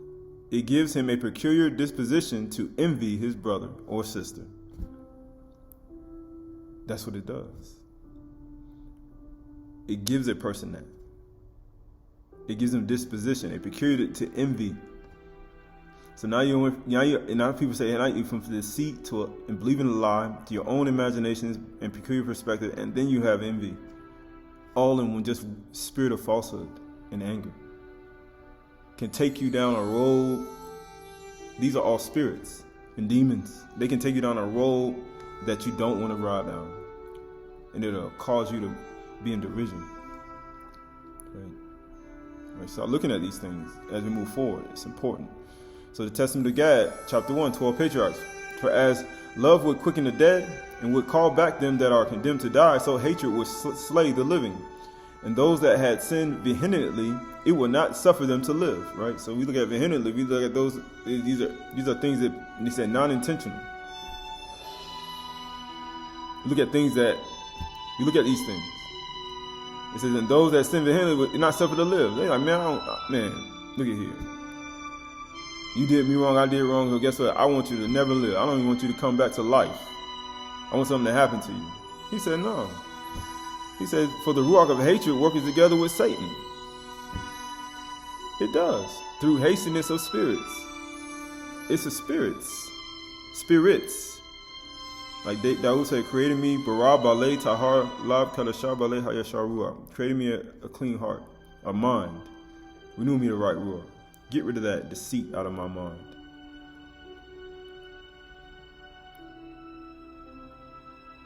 It gives him a peculiar disposition to envy his brother or sister. That's what it does. It gives a person that. It gives them disposition, a peculiar to envy. So now now people say, now you from deceit to and believing a lie to your own imaginations and peculiar perspective, and then you have envy, all in one just spirit of falsehood and anger. Can take you down a road. These are all spirits and demons. They can take you down a road that you don't want to ride down, and it'll cause you to be in derision. Right. So looking at these things as we move forward, it's important. So the Testament of Gad, chapter 1, 12 patriarchs. For as love would quicken the dead and would call back them that are condemned to die, so hatred would slay the living. And those that had sinned vehemently, it would not suffer them to live. Right. So we look at vehemently. We look at those. These are things that they said non-intentional. Look at things that you look at these things. It says, and those that sin vehemently would not suffer to live. They're like, man, look at here. You did me wrong, I did wrong, so guess what? I want you to never live. I don't even want you to come back to life. I want something to happen to you. He said, no. He said, for the ruach of hatred working together with Satan. It does. Through hastiness of spirits. It's the spirits. Spirits. Like Dawood said, created me, bara balei tahar lab kadashah balei hayashar ruach. Created me a clean heart, a mind. Renew me the right ruach. Get rid of that deceit out of my mind.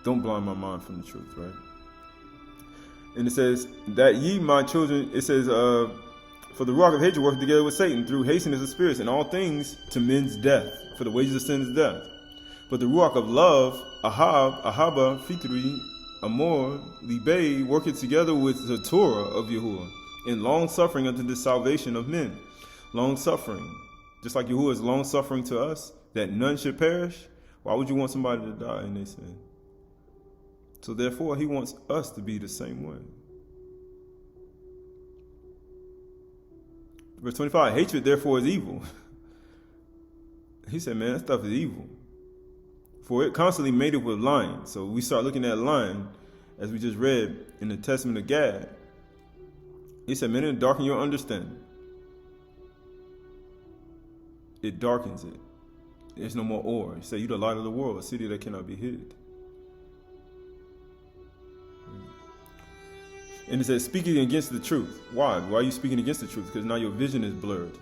Don't blind my mind from the truth, right? And it says, that ye, my children, it says, for the ruach of hatred working together with Satan through hastiness of spirits and all things to men's death. For the wages of sin is death. But the ruach of love, ahaba, fitri, amor, libe, working together with the Turah of Yahuwah in long suffering unto the salvation of men. Long suffering. Just like Yahuwah is long suffering to us, that none should perish. Why would you want somebody to die in their sin? So therefore, he wants us to be the same way. Verse 25, hatred therefore is evil. He said, man, that stuff is evil. For it constantly mated with lying. So we start looking at lying, as we just read in the Testament of Gad. He said, man, it darken your understanding. It darkens it. There's no more ore. He said, you're the light of the world, a city that cannot be hid. And it says, speaking against the truth. Why? Why are you speaking against the truth? Because now your vision is blurred.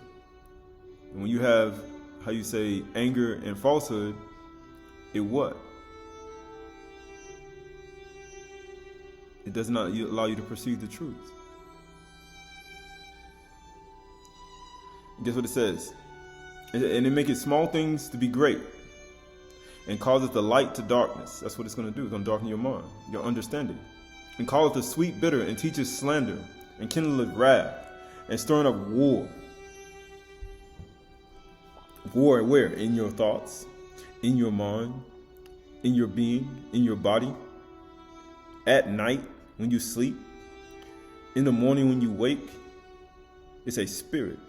And when you have, how you say, anger and falsehood, it what? It does not allow you to perceive the truth. Guess what it says? And it makes small things to be great and causes the light to darkness. That's what it's going to do. It's going to darken your mind, your understanding. And call it the sweet bitter and teaches slander and kindleth wrath and stirring up war. War where? In your thoughts, in your mind, in your being, in your body, at night when you sleep, in the morning when you wake. It's a spirit.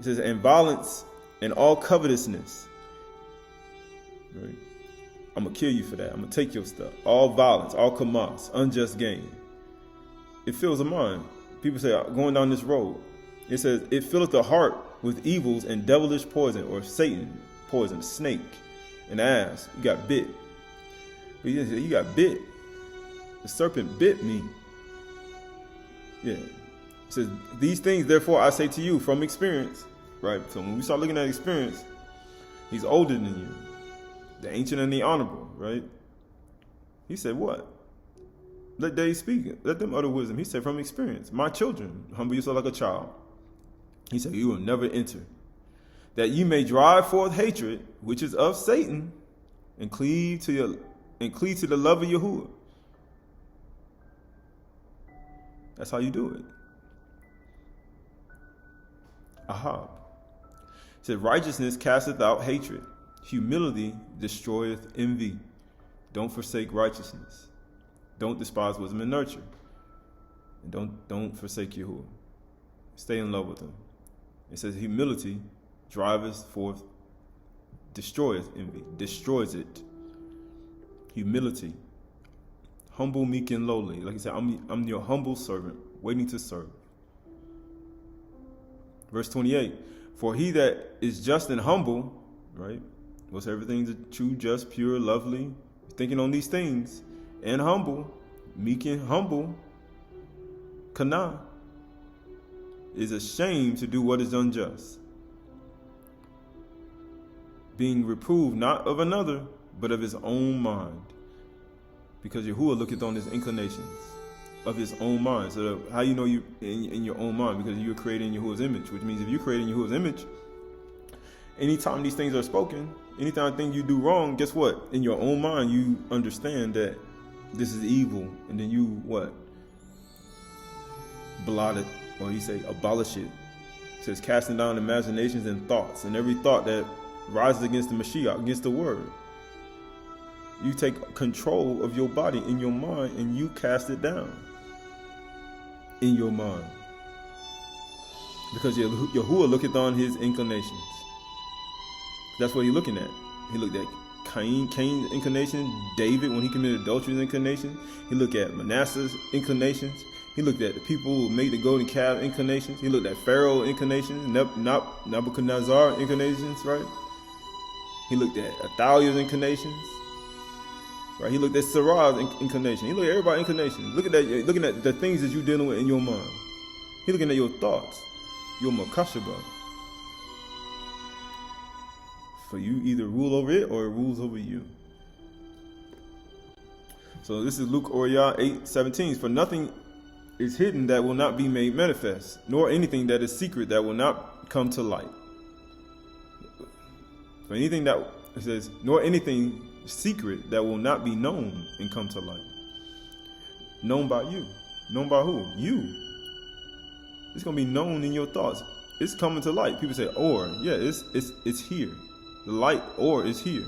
It says, and violence and all covetousness. Right? I'm going to kill you for that. I'm going to take your stuff. All violence, all kamas, unjust gain. It fills the mind. people say, going down this road, it says, it filleth the heart with evils and devilish poison, or Satan poison, snake, an ass. You got bit. But you got bit. The serpent bit me. Yeah. It says, these things, therefore, I say to you from experience. Right? So when we start looking at experience, he's older than you. The ancient and the honorable, right? He said, what? Let they speak. Let them utter wisdom. He said, from experience. My children, humble yourself like a child. He said, you will never enter. That you may drive forth hatred, which is of Satan, and cleave to the love of Yahuwah. That's how you do it. Aha. It said, righteousness casteth out hatred. Humility destroyeth envy. Don't forsake righteousness. Don't despise wisdom and nurture. And don't forsake Yahuwah. Stay in love with him. It says humility driveth forth, destroyeth envy, destroys it. Humility. Humble, meek, and lowly. Like I said, I'm your humble servant, waiting to serve. Verse 28, for he that is just and humble, right? What's everything's true, just, pure, lovely, thinking on these things, and humble, meek and humble, kana, is ashamed to do what is unjust, being reproved not of another, but of his own mind. Because Yahuwah looketh on his inclinations of his own mind. So how you know you in your own mind? Because you're creating Yahuwah's image, which means if you're creating Yahuwah's image, anytime these things are spoken, anytime thing you do wrong, guess what? In your own mind, you understand that this is evil, and then you what? Blot it, or you say abolish it. It says casting down imaginations and thoughts, and every thought that rises against the Mashiach, against the word. You take control of your body in your mind, and you cast it down in your mind. Because Yahuwah looketh on his inclinations. That's what he's looking at. He looked at Cain's inclination, David when he committed adultery's inclination. He looked at Manasseh's inclinations. He looked at the people who made the golden calf inclinations. He looked at Pharaoh's inclinations, Nebuchadnezzar's inclinations, right? He looked at Athaliah's inclinations. Right? He looked at Sarah's inclination. He looked at everybody's inclination. Looking at the things that you're dealing with in your mind. He's looking at your thoughts, your makashaba. For you either rule over it or it rules over you. So this is Luke Oriyah 8:17. For nothing is hidden that will not be made manifest, nor anything that is secret that will not come to light. For anything that, it says, nor anything secret that will not be known and come to light. Known by you. Known by who? You. It's going to be known in your thoughts. It's coming to light. People say, or. Yeah, it's here. The light, or, is here.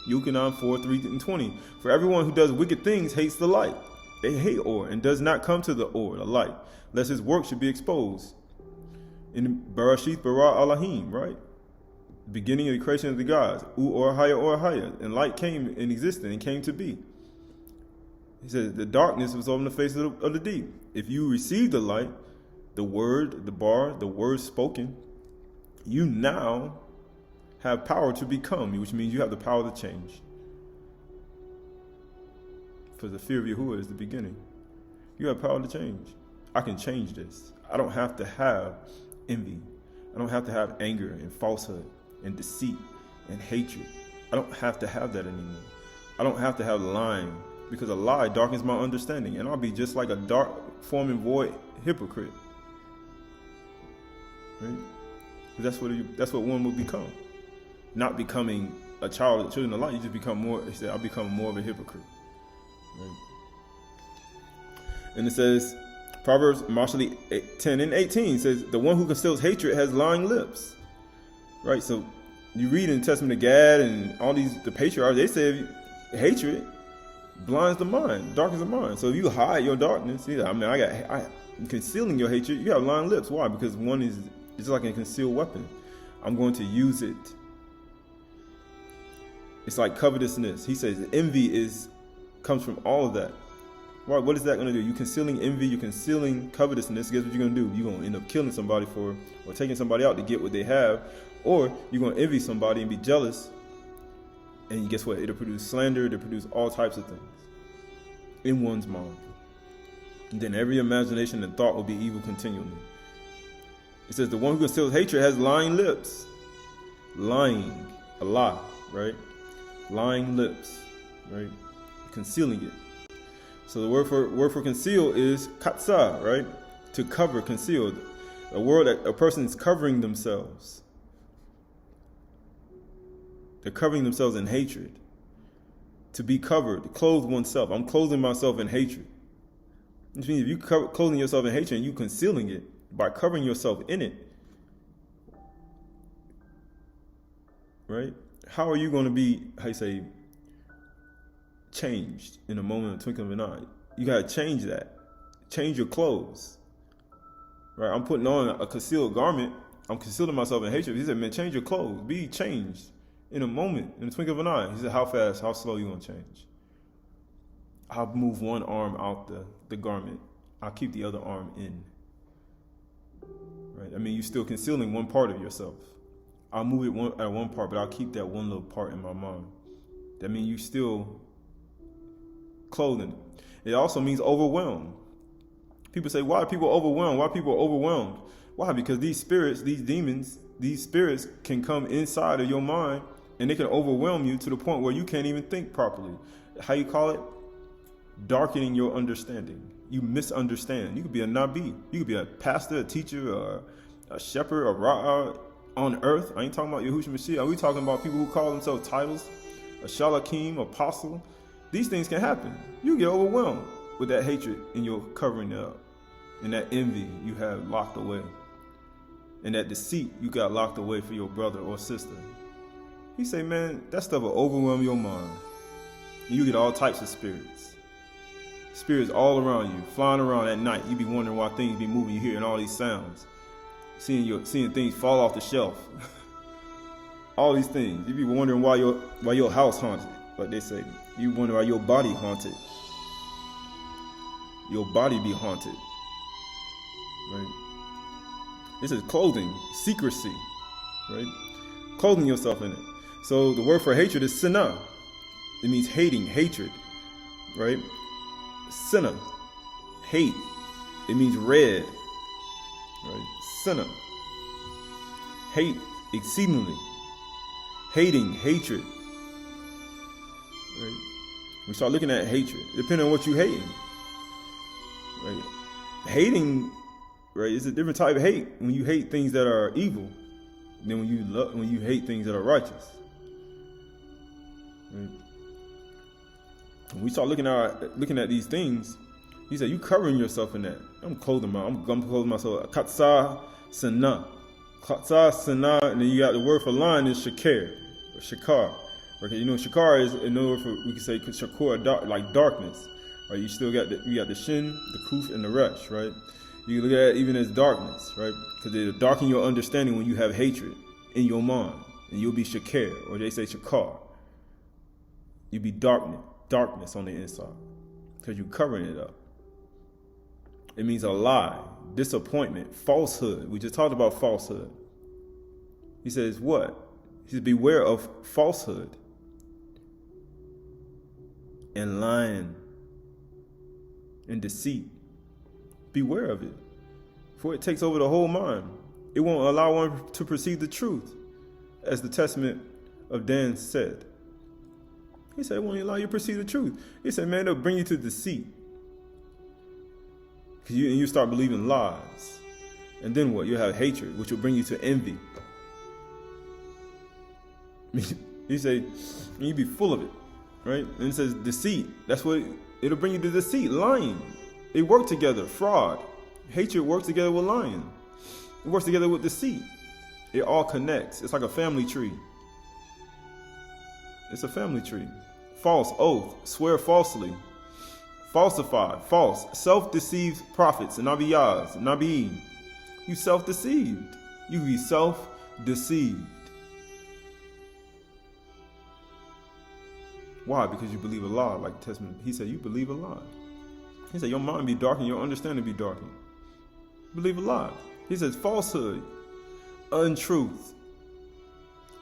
Yuchanan 4:3-20. For everyone who does wicked things hates the light. They hate or, and does not come to the or, the light, lest his work should be exposed. In Bereshith bara Elohim, right? Beginning of the creation of the gods, or higher, and light came in existence and came to be. He says the darkness was on the face of the deep. If you receive the light, the word, the word spoken, you now have power to become, which means you have the power to change. For the fear of Yahuwah is the beginning. You have power to change. I can change this. I don't have to have envy. I don't have to have anger and falsehood and deceit and hatred. I don't have to have that anymore. I don't have to have lying, because a lie darkens my understanding, and I'll be just like a dark form and void hypocrite. Right? That's what one will become. Not becoming a child of the children of light, you just become more. He said, I'll become more of a hypocrite. Right? And it says, Proverbs 10:18 says, the one who conceals hatred has lying lips. Right? So you read in the Testament of Gad and all the patriarchs, they say hatred blinds the mind, darkens the mind. So if you hide your darkness, concealing your hatred, you have lying lips. Why? Because one is just like a concealed weapon. I'm going to use it. It's like covetousness. He says envy comes from all of that. Why? What is that going to do? You're concealing envy, you're concealing covetousness. Guess what you're going to do? You're going to end up killing somebody or taking somebody out to get what they have. Or you're going to envy somebody and be jealous. And guess what? It'll produce slander, it'll produce all types of things in one's mind. And then every imagination and thought will be evil continually. It says the one who conceals hatred has lying lips. Lying, a lie, right? Lying lips, right? Concealing it. So the word for conceal is katsa, right? To cover, conceal. A word that a person is covering themselves. They're covering themselves in hatred. To be covered, to clothe oneself. I'm clothing myself in hatred. Which means if you clothing yourself in hatred and you concealing it by covering yourself in it, right? How are you going to be, changed in a moment of twinkling of an eye? You got to change that. Change your clothes. Right? I'm putting on a concealed garment. I'm concealing myself in hatred. He said, man, change your clothes. Be changed in a moment, in the twinkling of an eye. He said, how fast, how slow you going to change? I'll move one arm out the garment. I'll keep the other arm in. Right? I mean, you're still concealing one part of yourself. I'll move it at one part, but I'll keep that one little part in my mind. That means you still clothing. It also means overwhelmed. People say, why are people overwhelmed? Why are people overwhelmed? Why? Because these spirits, these demons, these spirits can come inside of your mind and they can overwhelm you to the point where you can't even think properly. How you call it? Darkening your understanding. You misunderstand. You could be a Nabi. You could be a pastor, a teacher, a shepherd, a Ra'ah on earth. I ain't talking about Yahushua Mashiach. We talking about people who call themselves titles, a Shalakim, apostle. These things can happen. You get overwhelmed with that hatred and you're covering it up. And that envy you have locked away. And that deceit you got locked away for your brother or sister. He say, man, that stuff will overwhelm your mind. And you get all types of spirits. Spirits all around you, flying around at night. You be wondering why things be moving. You hearing all these sounds. Seeing things fall off the shelf. All these things. You be wondering why your house haunted. Like they say. You wonder why your body haunted. Your body be haunted. Right? This is clothing, secrecy. Right? Clothing yourself in it. So the word for hatred is sinah. It means hating, hatred. Right? Sinah. Hate. It means red. Right? Sinah. Hate exceedingly. Hating, hatred. Right? We start looking at hatred, depending on what you hating. Right? Hating, right, is a different type of hate when you hate things that are evil than when you hate things that are righteous. Right? When we start looking at these things, he said, you covering yourself in that. I'm clothing myself. Katsa sana. Katsa sana, and then you got the word for lion is shakar, or shakar. Okay, you know shakar is another word for, we can say shakur, like darkness. Right? You still got the shin, the kuf, and the resh, right? You look at it even as darkness, right? Because it'll darken your understanding when you have hatred in your mind, and you'll be shakar, or they say shakar. You'll be darkness on the inside, because you're covering it up. It means a lie, disappointment, falsehood. We just talked about falsehood. He says what? He says beware of falsehood and lying and deceit. Beware of it, for it takes over the whole mind. It won't allow one to perceive the truth, as the Testament of Dan said. He said it won't allow you to perceive the truth. He said, man, it'll bring you to deceit. And you start believing lies. And then what? You'll have hatred, which will bring you to envy. He said, and you be full of it, right? And it says deceit. That's what it'll bring you to deceit, lying. They work together, fraud. Hatred works together with lying. It works together with deceit. It all connects. It's like a family tree. It's a family tree. False oath, swear falsely. Falsify, false, self-deceived prophets and nabiyahs, nabiyin. You self-deceived. You be self-deceived. Why? Because you believe a lie, like the Testament. He said you believe a lie. He said, your mind be darkened, your understanding be darkened. Believe a lie. He says, falsehood, untruth,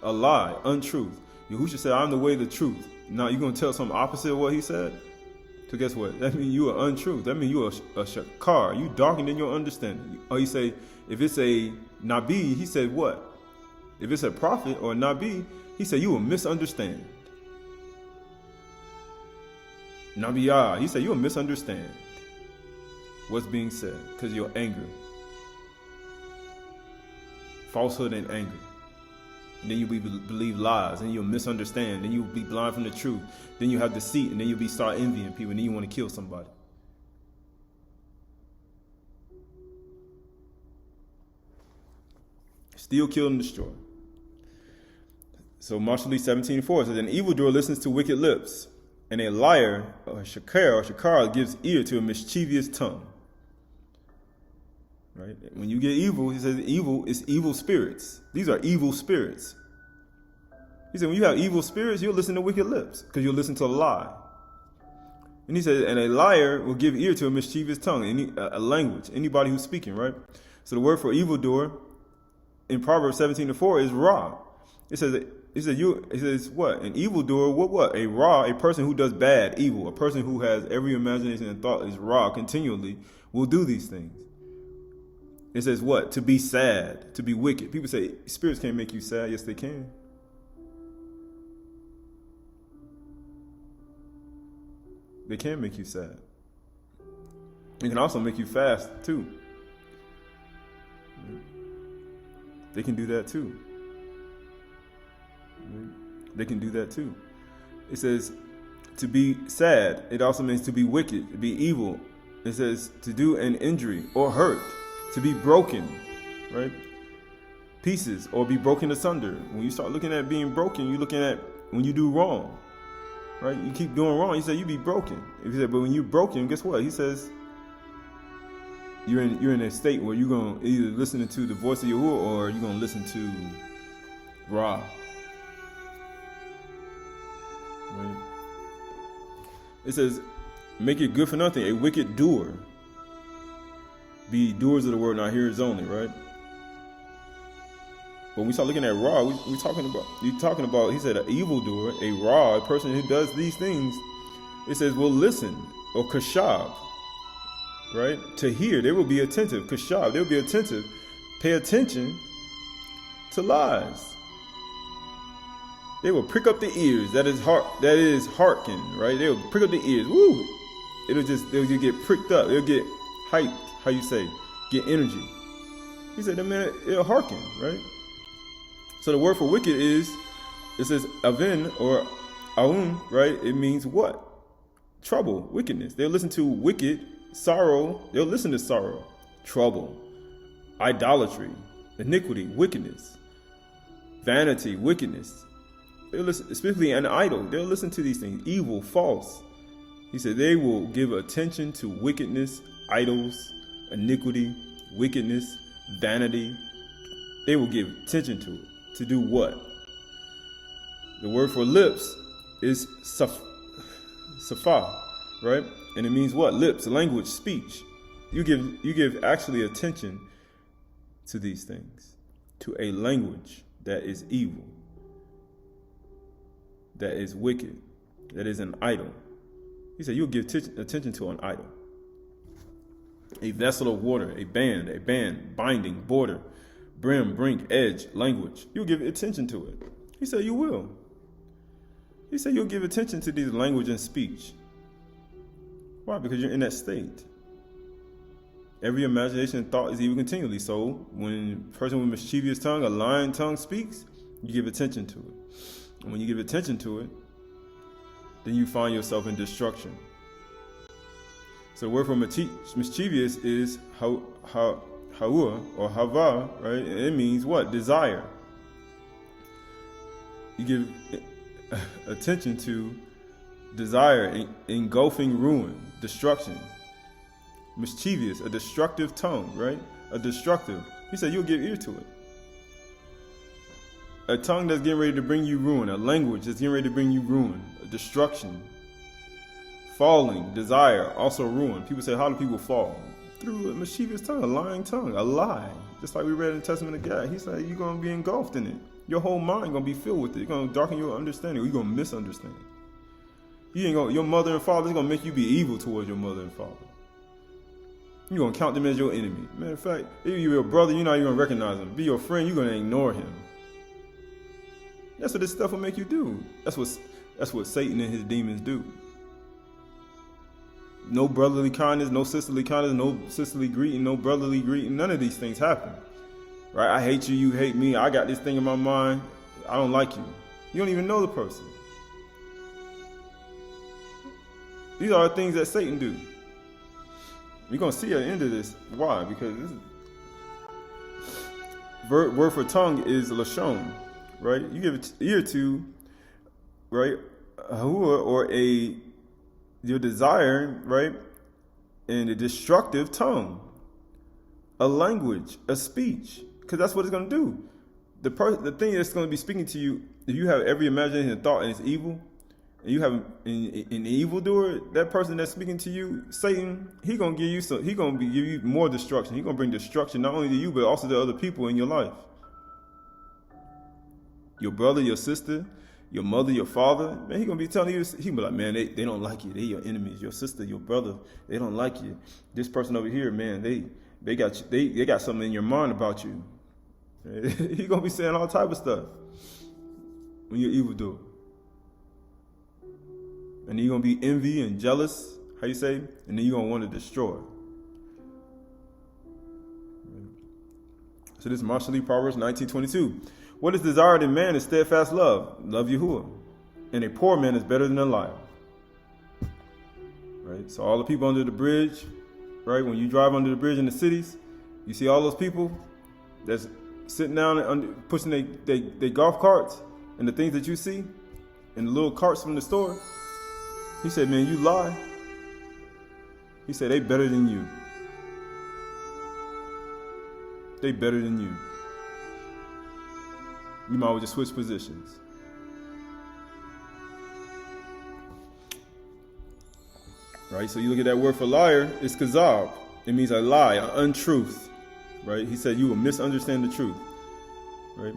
a lie, untruth. Yahushua said, I'm the way, the truth. Now you're going to tell something opposite of what he said? So guess what? That means you are untruth. That means you are a shakar. You darkened in your understanding. Or he say, if it's a nabi, he said what? If it's a prophet or a nabi, he said you will misunderstand. Nabiyah, he said you will misunderstand what's being said because you're angry. Falsehood and anger. And then you believe lies, and you'll misunderstand, then you'll be blind from the truth. Then you have deceit, and then you'll start envying people, and then you want to kill somebody. Steal, kill, and destroy. So Shaly'shy 17:4 says, an evildoer listens to wicked lips, and a liar, or shakar, gives ear to a mischievous tongue. Right? When you get evil, he says evil is evil spirits. These are evil spirits. He said when you have evil spirits, you'll listen to wicked lips because you'll listen to a lie. And he said, and a liar will give ear to a mischievous tongue, a language, anybody who's speaking, right? So the word for evildoer in Proverbs 17:4 is ra. It says what? An evildoer, what? A ra, a person who does bad, evil, a person who has every imagination and thought is ra continually, will do these things. It says what? To be sad, to be wicked. People say spirits can't make you sad. Yes, they can. They can make you sad. They can also make you fast too. They can do that too. They can do that too. It says to be sad. It also means to be wicked, to be evil. It says to do an injury or hurt. To be broken, right? Pieces or be broken asunder. When you start looking at being broken, you're looking at when you do wrong, right? You keep doing wrong. He said you be broken. If he said, but when you're broken, guess what? He says you're in a state where you're gonna either listen to the voice of Yahuwah or you're gonna listen to Ra. Right? It says, make it good for nothing. A wicked doer. Be doers of the word, not hearers only, right? When we start looking at Ra, we're talking about, he said, an evildoer, a Ra, a person who does these things. It says, will listen, or kashab, right? To hear, they will be attentive. Kashab, they will be attentive. Pay attention to lies. They will prick up the ears. That is hearken, right? They will prick up the ears. Woo! They'll just get pricked up. They'll get hyped. How you say, get energy. He said, man, it'll hearken, right? So the word for wicked it says avin or aun, right? It means what? Trouble, wickedness. They'll listen to wicked, sorrow. They'll listen to sorrow, trouble, idolatry, iniquity, wickedness, vanity, wickedness. They'll listen, especially an idol. They'll listen to these things, evil, false. He said they will give attention to wickedness, idols, iniquity, wickedness, vanity. They will give attention to it. To do what? The word for lips is safa, right? And it means what? Lips, language, speech. You give actually attention to these things, to a language that is evil, that is wicked, that is an idol. He said you'll give attention to an idol. A vessel of water, a band, binding, border, brim, brink, edge, language. You'll give attention to it. He said you will. He said you'll give attention to these language and speech. Why? Because you're in that state. Every imagination and thought is evil continually. So when a person with mischievous tongue, a lying tongue speaks, you give attention to it. And when you give attention to it, then you find yourself in destruction. So the word for mischievous is hawa or hava, right? And it means what? Desire. You give attention to desire, engulfing ruin, destruction. Mischievous, a destructive tongue, right? A destructive. He said you'll give ear to it. A tongue that's getting ready to bring you ruin, a language that's getting ready to bring you ruin, a destruction, Falling, desire, also ruin. People say, how do people fall? Through a mischievous tongue, a lying tongue, a lie. Just like we read in the Testament of God. He said, you're going to be engulfed in it. Your whole mind going to be filled with it. You're going to darken your understanding, or you're going to misunderstand. Your mother and father is going to make you be evil towards your mother and father. You're going to count them as your enemy. Matter of fact, if you're your brother, you're not even going to recognize him. Be your friend, you're going to ignore him. That's what this stuff will make you do. That's what Satan and his demons do. No brotherly kindness, no sisterly kindness, no sisterly greeting, no brotherly greeting. None of these things happen. Right? I hate you, you hate me. I got this thing in my mind. I don't like you. You don't even know the person. These are the things that Satan do. You're going to see at the end of this. Why? Because this word for tongue is lashon. Right? You give an ear to, right, or your desire, right, and a destructive tongue, a language, a speech, because that's what it's going to do. The thing that's going to be speaking to you, if you have every imagination and thought and it's evil, and you have an evildoer, that person that's speaking to you, Satan, he's going to give you more destruction. He's going to bring destruction not only to you but also to other people in your life. Your brother, your sister, your mother, your father, man, he gonna be telling you, he be like, man, they don't like you. They your enemies. Your sister, your brother, they don't like you. This person over here, man, they got something in your mind about you. He gonna be saying all type of stuff when you're evildoer. And then you're gonna be envy and jealous, how you say, and then you're gonna want to destroy. So this is Shaly'shy, Proverbs 19:22. What is desired in man is steadfast love. Love Yahuwah. And a poor man is better than a liar. Right? So all the people under the bridge, right? When you drive under the bridge in the cities, you see all those people that's sitting down and pushing their golf carts and the things that you see and the little carts from the store. He said, man, you lie. He said, they better than you. They better than you. You might well just switch positions. Right? So you look at that word for liar, it's kazab. It means a lie, an untruth. Right? He said you will misunderstand the truth. Right?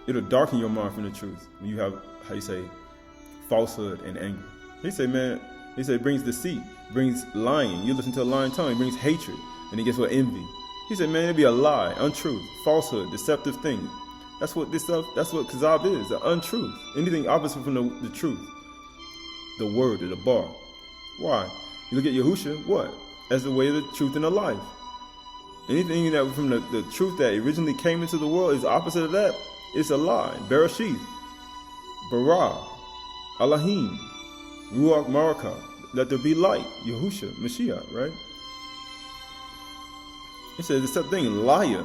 It'll darken your mind from the truth when you have, how you say, falsehood and anger. He said, man, it brings deceit, brings lying. You listen to a lying tongue, it brings hatred. And it gets with envy. He said, man, it'll be a lie, untruth, falsehood, deceptive thing. That's what Kazab is, the untruth. Anything opposite from the truth. The word or the bar. Why? You look at Yahusha, what? As the way of the truth and the life. Anything that from the truth that originally came into the world is opposite of that, it's a lie. Bereshith, Bara, Elohim, Ruach Maraka. Let there be light. Yahusha, Mashiach, right? It says the same thing, liar,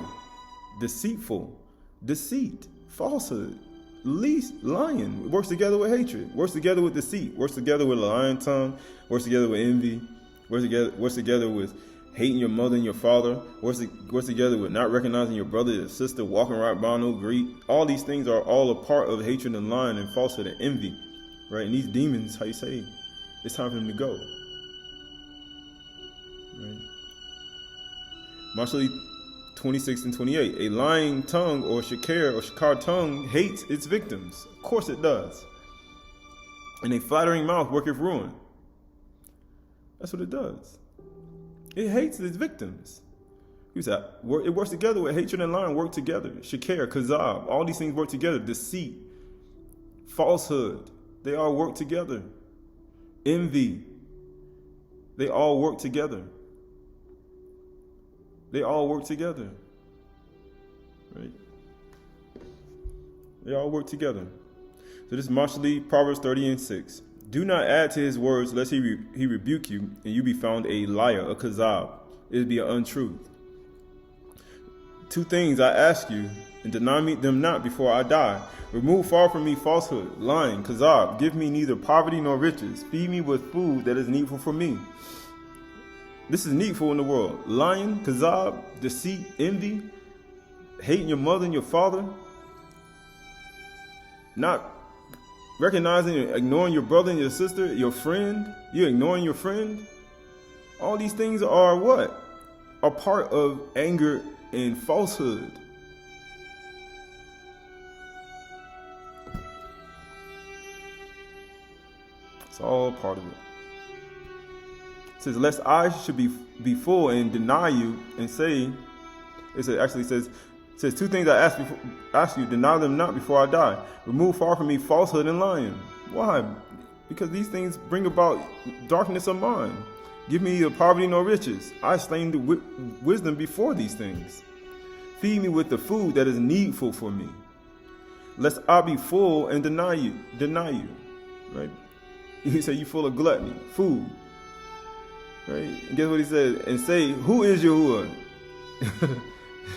deceitful, deceit, falsehood, lying, works together with hatred, works together with deceit, works together with a lying tongue, works together with envy, works together with hating your mother and your father, works together with not recognizing your brother and sister, walking right by no greet. All these things are all a part of hatred and lying and falsehood and envy, right? And these demons, how you say, it's time for them to go. Right? Shaly'shy 26 and 28. A lying tongue or shakar tongue hates its victims. Of course it does. And a flattering mouth worketh ruin. That's what it does. It hates its victims. He said, it works together with hatred and lying work together. Shakar, kazab, all these things work together. Deceit, falsehood, they all work together. Envy, they all work together. They all work together. Right? They all work together. So this is Shaly'shy, Proverbs 30 and 6. Do not add to his words, lest he rebuke you, and you be found a liar, a kazab. It would be an untruth. 2 things I ask you, and deny me them not before I die. Remove far from me falsehood, lying, kazab. Give me neither poverty nor riches. Feed me with food that is needful for me. This is needful in the world. Lying, kazab, deceit, envy, hating your mother and your father, not recognizing and ignoring your brother and your sister, your friend. You're ignoring your friend. All these things are what? Are part of anger and falsehood. It's all part of it. It says, lest I should be full and deny you and say, it says two things I ask you, deny them not before I die. Remove far from me falsehood and lying. Why? Because these things bring about darkness of mind. Give me neither poverty nor riches. I slain the wisdom before these things. Feed me with the food that is needful for me, lest I be full and deny you. Right? He said, you full of gluttony, food. Right? And guess what he said? And say, who is Yahuwah?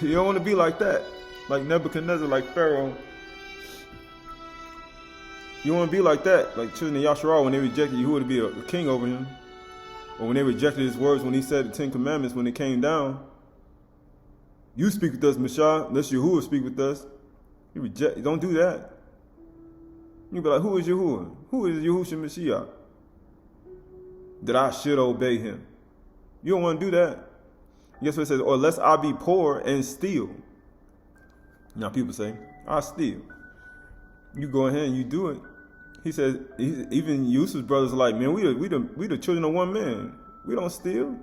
You don't want to be like that. Like Nebuchadnezzar, like Pharaoh. You don't want to be like that. Like children of Yasharal when they rejected Yahuwah to be a king over him. Or when they rejected his words when he said the 10 Commandments when they came down. You speak with us, Messiah. Let Yahuwah speak with us. You don't do that. You be like, who is Yahuwah? Who is Yahushua Mashiach? That I should obey him. You don't want to do that. Guess what it says? Or lest I be poor and steal. Now people say, I steal. You go ahead and you do it. He says, even Yusuf's brothers are like, man, we the children of one man. We don't steal.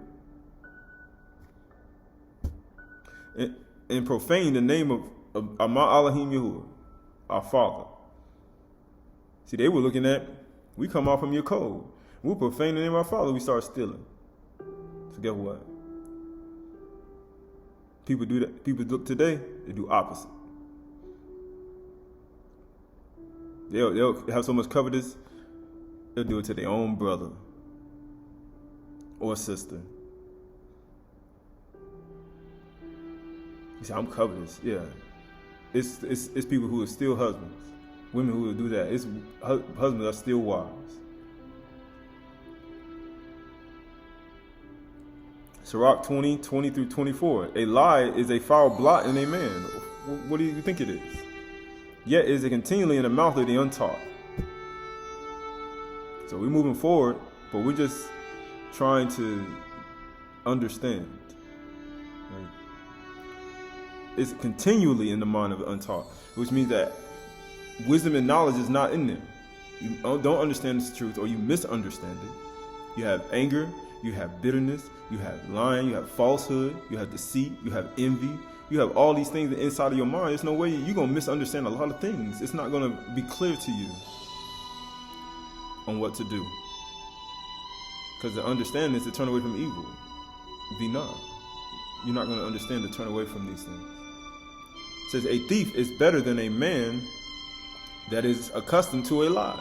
And profane the name of Ama Elohim Yahuwah, our Father. See, they were looking at, we come out from your code. We profane the name of our Father, we start stealing. So guess what? People do that. People look today, they do opposite. They'll have so much covetous, they'll do it to their own brother or sister. You say, I'm covetous. Yeah. It's people who are still husbands. Women who will do that. It's husbands are still wives. Sirach 20 through 24. A lie is a foul blot in a man. What do you think it is? Yet is it continually in the mouth of the untaught. So we're moving forward, but we're just trying to understand. Right? It's continually in the mind of the untaught, which means that wisdom and knowledge is not in them. You don't understand this truth, or you misunderstand it. You have anger, you have bitterness, you have lying, you have falsehood, you have deceit, you have envy. You have all these things inside of your mind. There's no way you're going to misunderstand a lot of things. It's not going to be clear to you on what to do. Because the understanding is to turn away from evil. Be not. You're not going to understand to turn away from these things. It says, a thief is better than a man that is accustomed to a lie.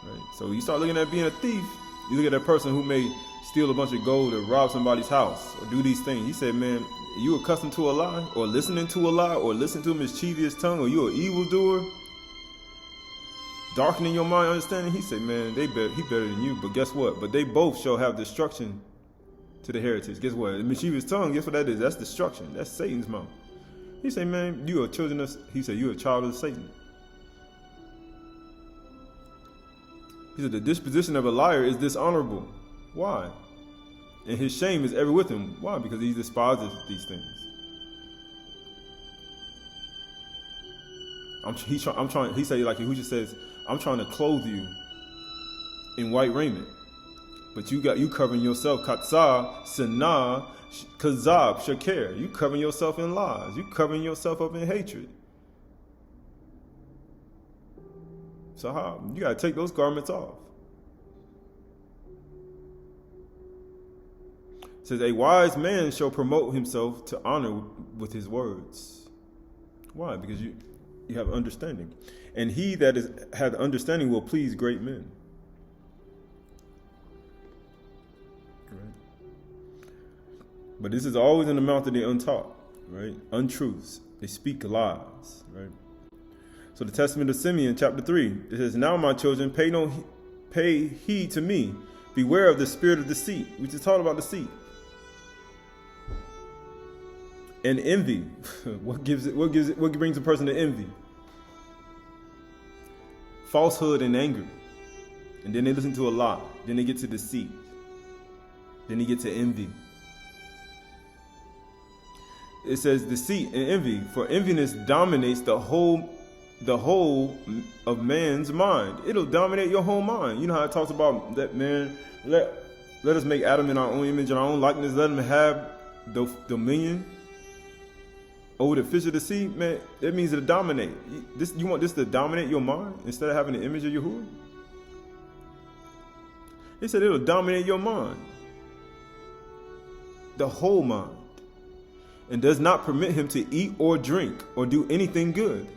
Right? So you start looking at being a thief, you look at that person who may steal a bunch of gold or rob somebody's house or do these things. He said, man, you accustomed to a lie or listening to a lie or listening to a mischievous tongue, or you an evildoer, darkening your mind understanding. He said, man, he better than you. But guess what? But they both shall have destruction to the heritage. Guess what? The mischievous tongue, guess what that is? That's destruction. That's Satan's mouth. He said, man, you are children of, he said, you're a child of Satan. He said, the disposition of a liar is dishonorable. Why? And his shame is ever with him. Why? Because he despises these things. He said, like Yahushua says, I'm trying to clothe you in white raiment. But you covering yourself, katzah, sinah, kazab, shakir. You covering yourself in lies. You covering yourself up in hatred. So how? You got to take those garments off. It says, a wise man shall promote himself to honor with his words. Why? Because you have understanding. And he that had understanding will please great men. Right? But this is always in the mouth of the untaught, right? Untruths. They speak lies, right? So the Testament of Simeon, chapter 3, it says, now my children, pay heed to me. Beware of the spirit of deceit. We just talked about deceit. And envy. What brings a person to envy? falsehood and anger. And then they listen to a lie. Then they get to deceit. Then they get to envy. It says deceit and envy, for enviness dominates the whole of man's mind. It'll dominate your whole mind. You know how it talks about that, man, let us make Adam in our own image and our own likeness, let him have the dominion over the fish of the sea. Man, that means it'll dominate. You want this to dominate your mind instead of having the image of Yahuwah? He said it'll dominate your mind, the whole mind, and does not permit him to eat or drink or do anything good.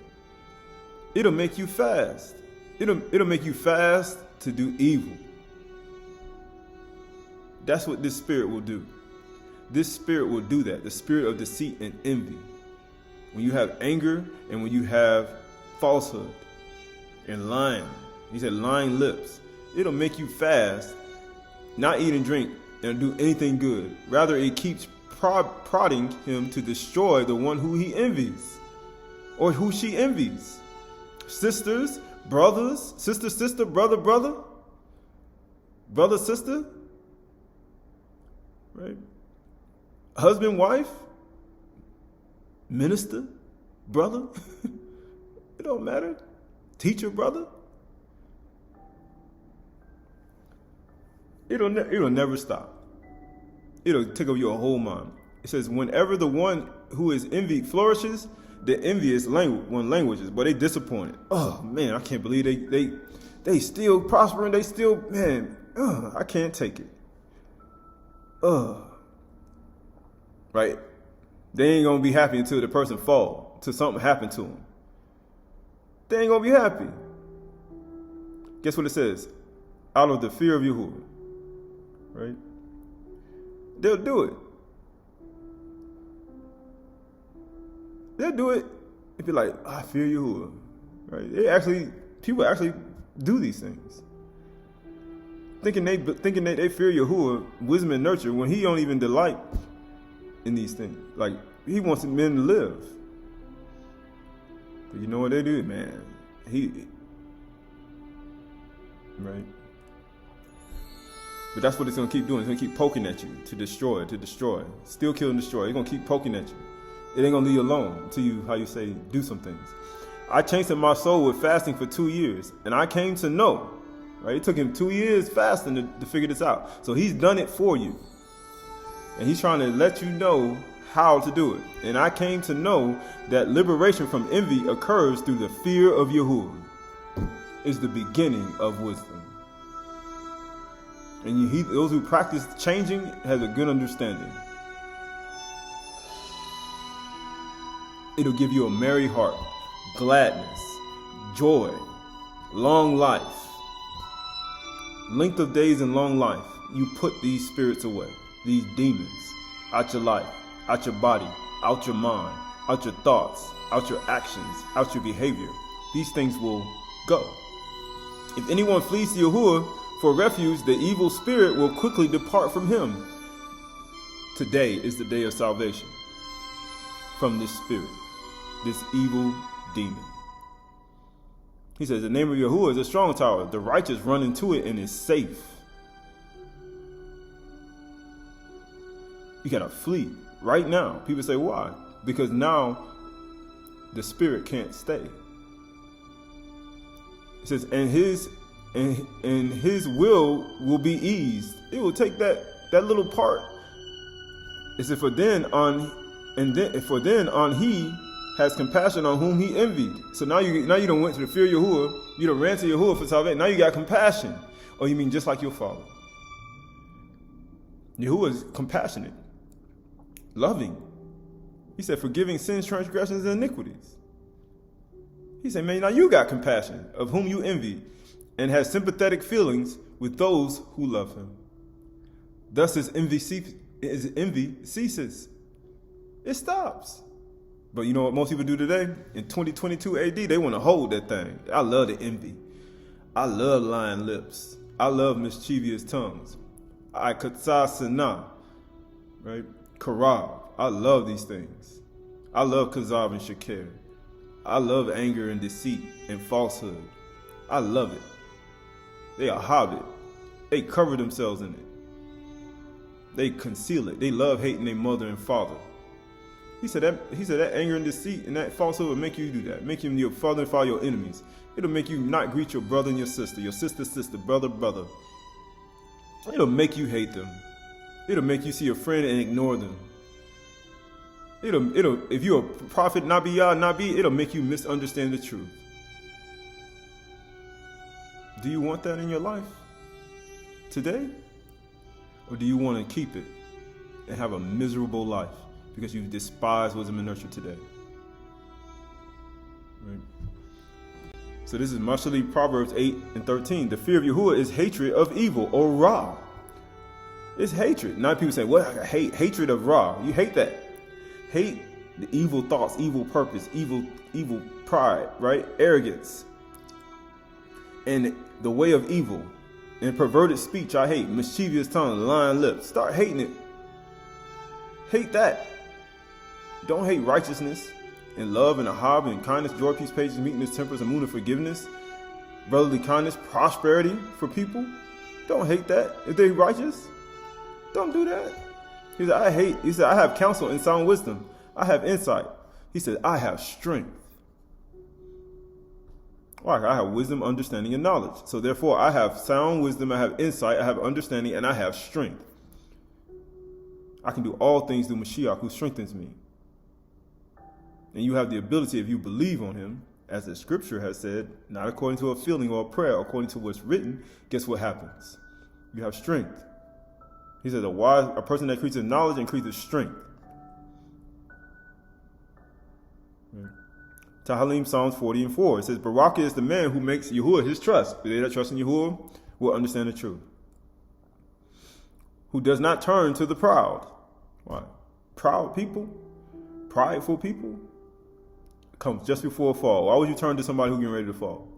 It'll make you fast. It'll make you fast to do evil. That's what this spirit will do. This spirit will do that. The spirit of deceit and envy. When you have anger and when you have falsehood and lying. He said lying lips. It'll make you fast, not eat and drink, and do anything good. Rather, it keeps prodding him to destroy the one who he envies or who she envies. Sisters, brothers, sister, brother, sister, right? Husband, wife, minister, brother, it don't matter. Teacher, brother. It'll never stop. It'll take over your whole mind. It says, whenever the one who is envied flourishes, the envious languages, but they disappointed. Oh man, I can't believe they still prospering. They still, man, I can't take it. Right? They ain't gonna be happy until the person fall, till something happened to them. They ain't gonna be happy. Guess what it says? Out of the fear of Yahuwah. Right? They'll do it. They'll do it if you're like, I fear Yahuwah. Right? People actually do these things. Thinking they fear Yahuwah, wisdom and nurture, when he don't even delight in these things. Like, he wants men to live. But you know what they do, man? Right? But that's what it's going to keep doing. It's going to keep poking at you to destroy. Still kill and destroy. It's going to keep poking at you. It ain't going to leave you alone until you, how you say, do some things. I chastened my soul with fasting for 2 years, and I came to know, right? It took him 2 years fasting to figure this out. So he's done it for you. And he's trying to let you know how to do it. And I came to know that liberation from envy occurs through the fear of Yahuwah. It's the beginning of wisdom. And those who practice changing has a good understanding. It'll give you a merry heart, gladness, joy, long life, length of days and long life. You put these spirits away, these demons, out your life, out your body, out your mind, out your thoughts, out your actions, out your behavior. These things will go. If anyone flees to Yahuwah for refuge, the evil spirit will quickly depart from him. Today is the day of salvation from this spirit, this evil demon. He says, the name of Yahuwah is a strong tower. The righteous run into it and is safe. You gotta flee right now. People say, why? Because now the spirit can't stay. It says, and his will be eased. It will take that little part. It says, for then on he has compassion on whom he envied. So now you don't went to the fear of Yahuwah. You don't ran to Yahuwah for salvation. Now you got compassion. Or you mean just like your father? Yahuwah is compassionate, loving. He said, forgiving sins, transgressions, and iniquities. He said, man, now you got compassion of whom you envy, and has sympathetic feelings with those who love him. Thus his envy ceases. It stops. But you know what most people do today? In 2022 AD, they want to hold that thing. I love the envy. I love lying lips. I love mischievous tongues. Kazab, right? Karab. I love these things. I love Kazab and Shakir. I love anger and deceit and falsehood. I love it. They are hobbit. They cover themselves in it. They conceal it. They love hating their mother and father. He said that anger and deceit and that falsehood will make you do that. Make him your father and father your enemies. It'll make you not greet your brother and your sister, sister, brother, brother. It'll make you hate them. It'll make you see a friend and ignore them. It'll if you're a prophet, Nabi, it'll make you misunderstand the truth. Do you want that in your life today? Or do you want to keep it and have a miserable life because you despise wisdom and nurture today? Right. So this is Shaly'shy, Proverbs 8:13. The fear of Yahuwah is hatred of evil, or Ra. It's hatred. Now people say, well, I hate hatred of Ra. You hate that. Hate the evil thoughts, evil purpose, evil pride, right? Arrogance. And the way of evil. And perverted speech I hate. Mischievous tongue, lying lips. Start hating it. Hate that. Don't hate righteousness and love and ahab and kindness, joy, peace, patience, meekness, temperance, and moon of forgiveness. Brotherly kindness, prosperity for people. Don't hate that. If they're righteous, don't do that. He said, I have counsel and sound wisdom. I have insight. He said, I have strength. Why? I have wisdom, understanding, and knowledge. So therefore, I have sound wisdom, I have insight, I have understanding, and I have strength. I can do all things through Mashiach who strengthens me. And you have the ability, if you believe on him, as the scripture has said, not according to a feeling or a prayer, according to what's written, guess what happens? You have strength. He said, a person that increases knowledge increases strength. Tahalim, Psalms 40:4. It says, Barak is the man who makes Yahuwah his trust. They that trust in Yahuwah will understand the truth. Who does not turn to the proud. Why? Proud people, prideful people, comes just before a fall. Why would you turn to somebody who's getting ready to fall?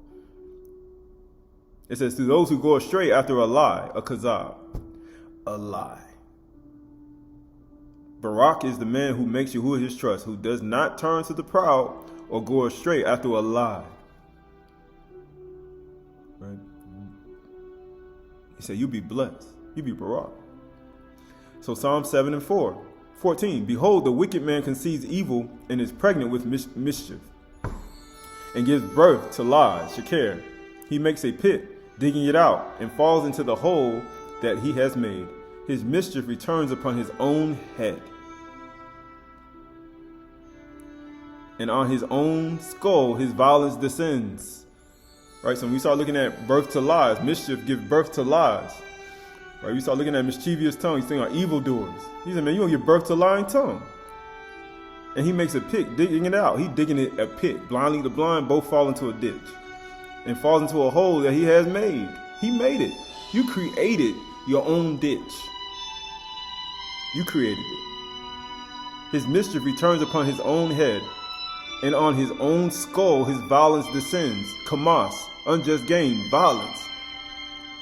It says, to those who go astray after a lie, a kazab, a lie. Barak is the man who makes Yahuwah his trust, who does not turn to the proud or go astray after a lie. Right? He said, you be blessed. You be Barak. So Psalm 7:14. Behold, the wicked man conceives evil and is pregnant with mischief, and gives birth to lies, Shakir. He makes a pit, digging it out, and falls into the hole that he has made. His mischief returns upon his own head. And on his own skull his violence descends. Right, so when we start looking at birth to lies, mischief gives birth to lies. Right, we start looking at mischievous tongue, he's thinking about evildoers. He said, man, you're going to give birth to a lying tongue. And he makes a pit, digging it out. He's digging it a pit. Blindly the blind both fall into a ditch. And falls into a hole that he has made. He made it. You created your own ditch. You created it. His mischief returns upon his own head. And on his own skull his violence descends. Kamas, unjust gain, violence.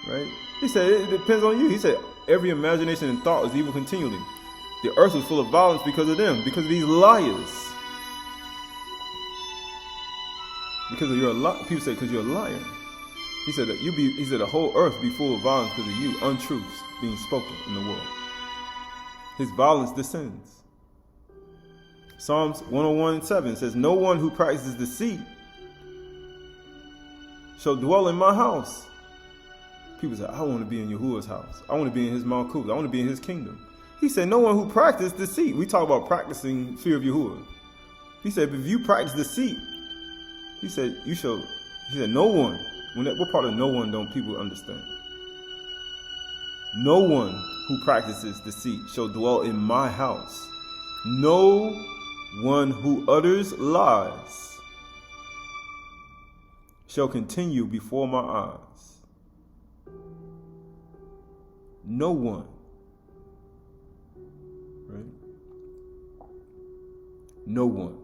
Right? He said, it depends on you. He said, every imagination and thought is evil continually. The earth was full of violence because of them, because of these liars. Because of your people say, because you're a liar. He said that he said the whole earth be full of violence because of you, untruths being spoken in the world. His violence descends. Psalms 101:7 says, no one who practices deceit shall dwell in my house. People say, I want to be in Yahuwah's house. I want to be in his Malkut. I want to be in his kingdom. He said, no one who practices deceit. We talk about practicing fear of Yahuwah. He said, if you practice deceit, he said, he said, no one. What part of no one don't people understand? No one who practices deceit shall dwell in my house. No one who utters lies shall continue before my eyes. No one. Right? No one.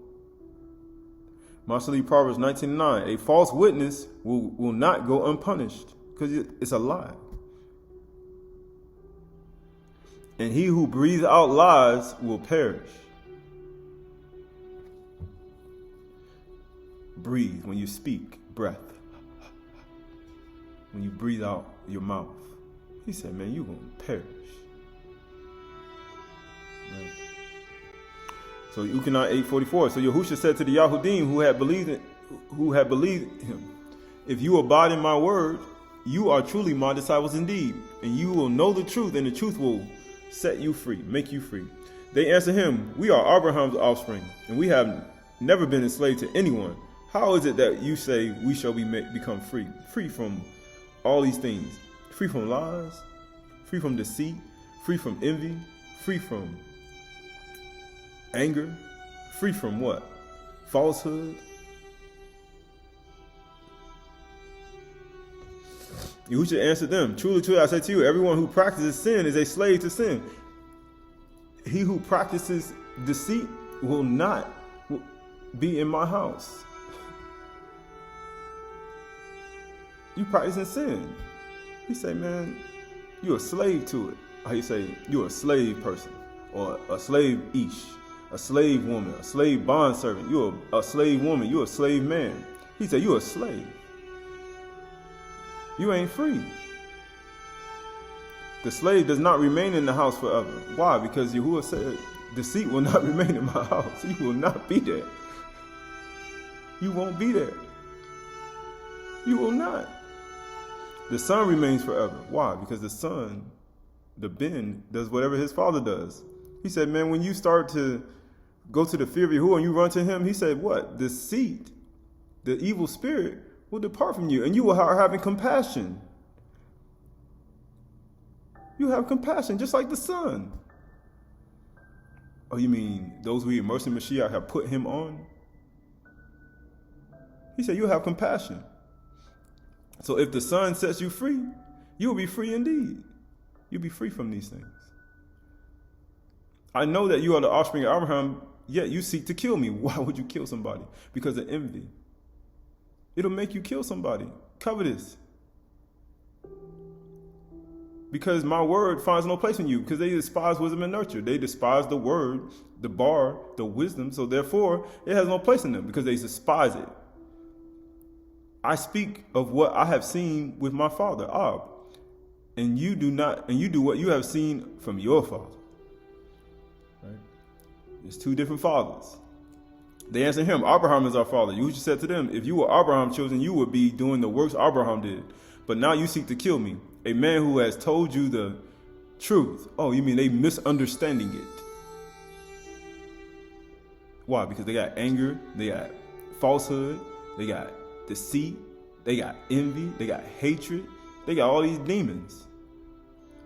Shaly'shy, Proverbs 19:9. A false witness will not go unpunished because it's a lie. And he who breathes out lies will perish. Breathe when you speak, breath. when you breathe out your mouth. He said, man, you're going to perish. Right. So Yukonot 8:44. So Yahusha said to the Yahudim who had believed him, if you abide in my word, you are truly my disciples indeed, and you will know the truth, and the truth will set you free, make you free. They answered him, we are Abraham's offspring, and we have never been enslaved to anyone. How is it that you say we shall become free? Free from all these things. Free from lies, free from deceit, free from envy, free from anger, free from what? Falsehood. Yahushua answered them, truly, truly, I say to you, everyone who practices sin is a slave to sin. He who practices deceit will not be in my house. You practicing sin. He say, man, you're a slave to it. How you say, you're a slave person, or a slave ish, a slave woman, a slave bondservant. You're a slave woman, you're a slave man. He said, you're a slave. You ain't free. The slave does not remain in the house forever. Why? Because Yahuwah said, deceit will not remain in my house. You will not be there. You won't be there. You will not. The son remains forever. Why? Because the son, the Ben, does whatever his father does. He said, man, when you start to go to the fear of Yahuwah and you run to him, he said, what? Deceit, the evil spirit, will depart from you, and you will have having compassion. You have compassion, just like the Son. Oh, you mean those who immerse in Mashiach have put him on? He said, you'll have compassion. So if the Son sets you free, you will be free indeed. You'll be free from these things. I know that you are the offspring of Abraham, yet you seek to kill me. Why would you kill somebody? Because of envy. It'll make you kill somebody. Covetous. Because my word finds no place in you. Because they despise wisdom and nurture. They despise the word, the bar, the wisdom. So therefore, it has no place in them because they despise it. I speak of what I have seen with my father, Ab. And you do what you have seen from your father. Right? There's two different fathers. They answered him, Abraham is our father. Yahushua said to them, if you were Abraham's children, you would be doing the works Abraham did. But now you seek to kill me, a man who has told you the truth. Oh, you mean they misunderstanding it. Why? Because they got anger, they got falsehood, they got deceit, they got envy, they got hatred, they got all these demons.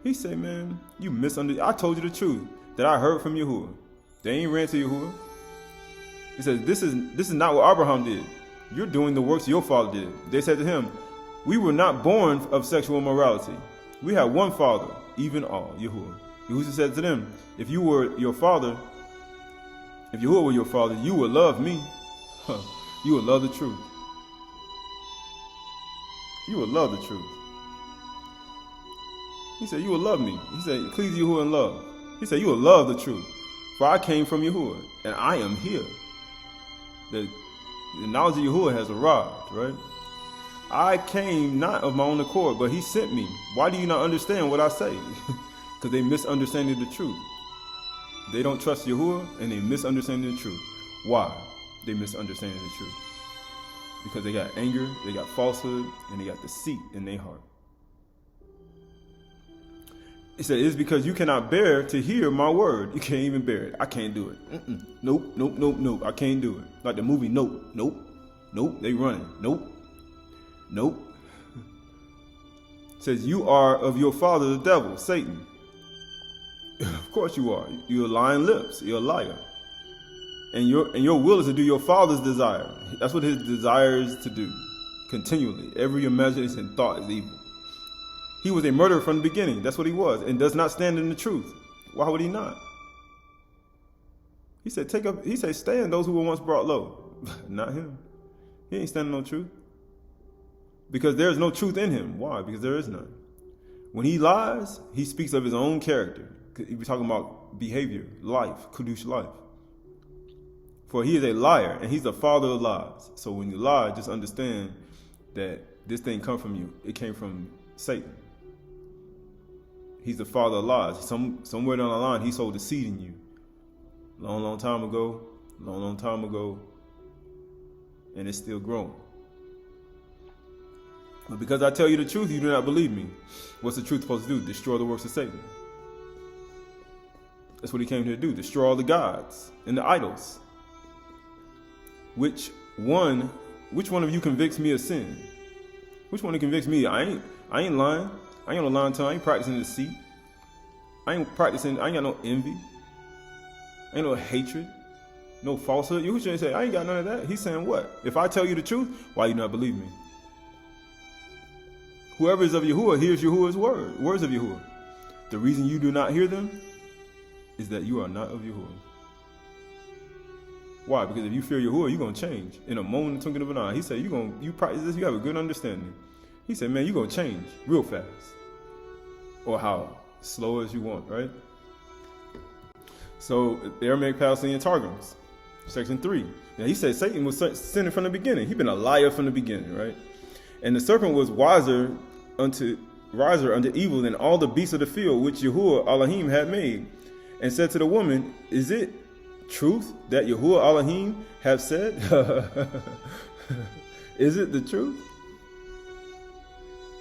He said, man, you misunderstood. I told you the truth that I heard from Yahuwah. They ain't ran to Yahuwah. He says, this is not what Abraham did. You're doing the works your father did. They said to him, we were not born of sexual immorality. We have one father, even all, Yahuwah. Yahuwah said to them, if Yahuwah were your father, you would love me. You would love the truth. You would love the truth. He said, you would love me. He said, please Yahuwah in love. He said, you will love the truth. For I came from Yahuwah, and I am here. The knowledge of Yahuwah has arrived, right? I came not of my own accord, but he sent me. Why do you not understand what I say? Because they misunderstanding the truth. They don't trust Yahuwah, and they misunderstanding the truth. Why? They misunderstanding the truth. Because they got anger, they got falsehood, and they got deceit in their heart. He said, it's because you cannot bear to hear my word. You can't even bear it. I can't do it. Nope. I can't do it. Like the movie Nope. They running. Nope. It says, you are of your father, the devil, Satan. Of course you are. You're lying lips. You're a liar. And your will is to do your father's desire. That's what his desire is to do. Continually. Every imagination and thought is evil. He was a murderer from the beginning. That's what he was, and does not stand in the truth. Why would he not? He said, stand those who were once brought low. Not him. He ain't standing on truth. Because there is no truth in him. Why? Because there is none. When he lies, he speaks of his own character. He's talking about behavior, life, Chudash life. For he is a liar, and he's the father of lies. So when you lie, just understand that this thing come from you. It came from Satan. He's the father of lies. Somewhere down the line, he sowed the seed in you. Long time ago, and it's still growing. But because I tell you the truth, you do not believe me. What's the truth supposed to do? Destroy the works of Satan. That's what he came here to do. Destroy all the gods and the idols. Which one of you convicts me of sin? Which one convicts me? I ain't lying. I ain't on a lying tongue. I ain't practicing deceit. I ain't got no envy. I ain't no hatred. No falsehood. You shouldn't say, I ain't got none of that. He's saying what? If I tell you the truth, why you not believe me? Whoever is of Yahuwah hears Yahuwah's words of Yahuwah. The reason you do not hear them is that you are not of Yahuwah. Why? Because if you fear Yahuwah, you're going to change. In a moment, the twinkling of an eye. He said, you practice this, you have a good understanding. He said, man, you're going to change real fast. Or how slow as you want, right? So, the Aramaic Palestinian Targums, section 3. Now, he said Satan was sinning from the beginning. He'd been a liar from the beginning, right? And the serpent was wiser unto evil than all the beasts of the field which Yahuwah Elohim had made, and said to the woman, is it truth that Yahuwah Elohim have said? Is it the truth?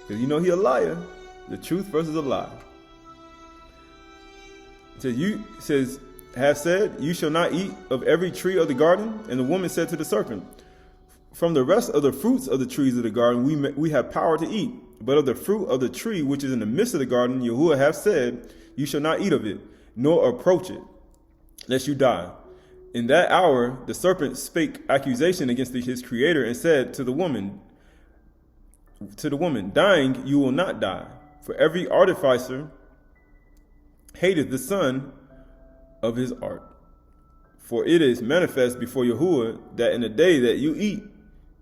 Because you know he a liar. The truth versus a lie. It says, have said, you shall not eat of every tree of the garden. And the woman said to the serpent, from the rest of the fruits of the trees of the garden we have power to eat. But of the fruit of the tree which is in the midst of the garden, Yahuwah hath said, you shall not eat of it, nor approach it, lest you die. In that hour the serpent spake accusation against his creator, and said to the woman, dying you will not die. For every artificer hateth the son of his art. For it is manifest before Yahuwah that in the day that you eat,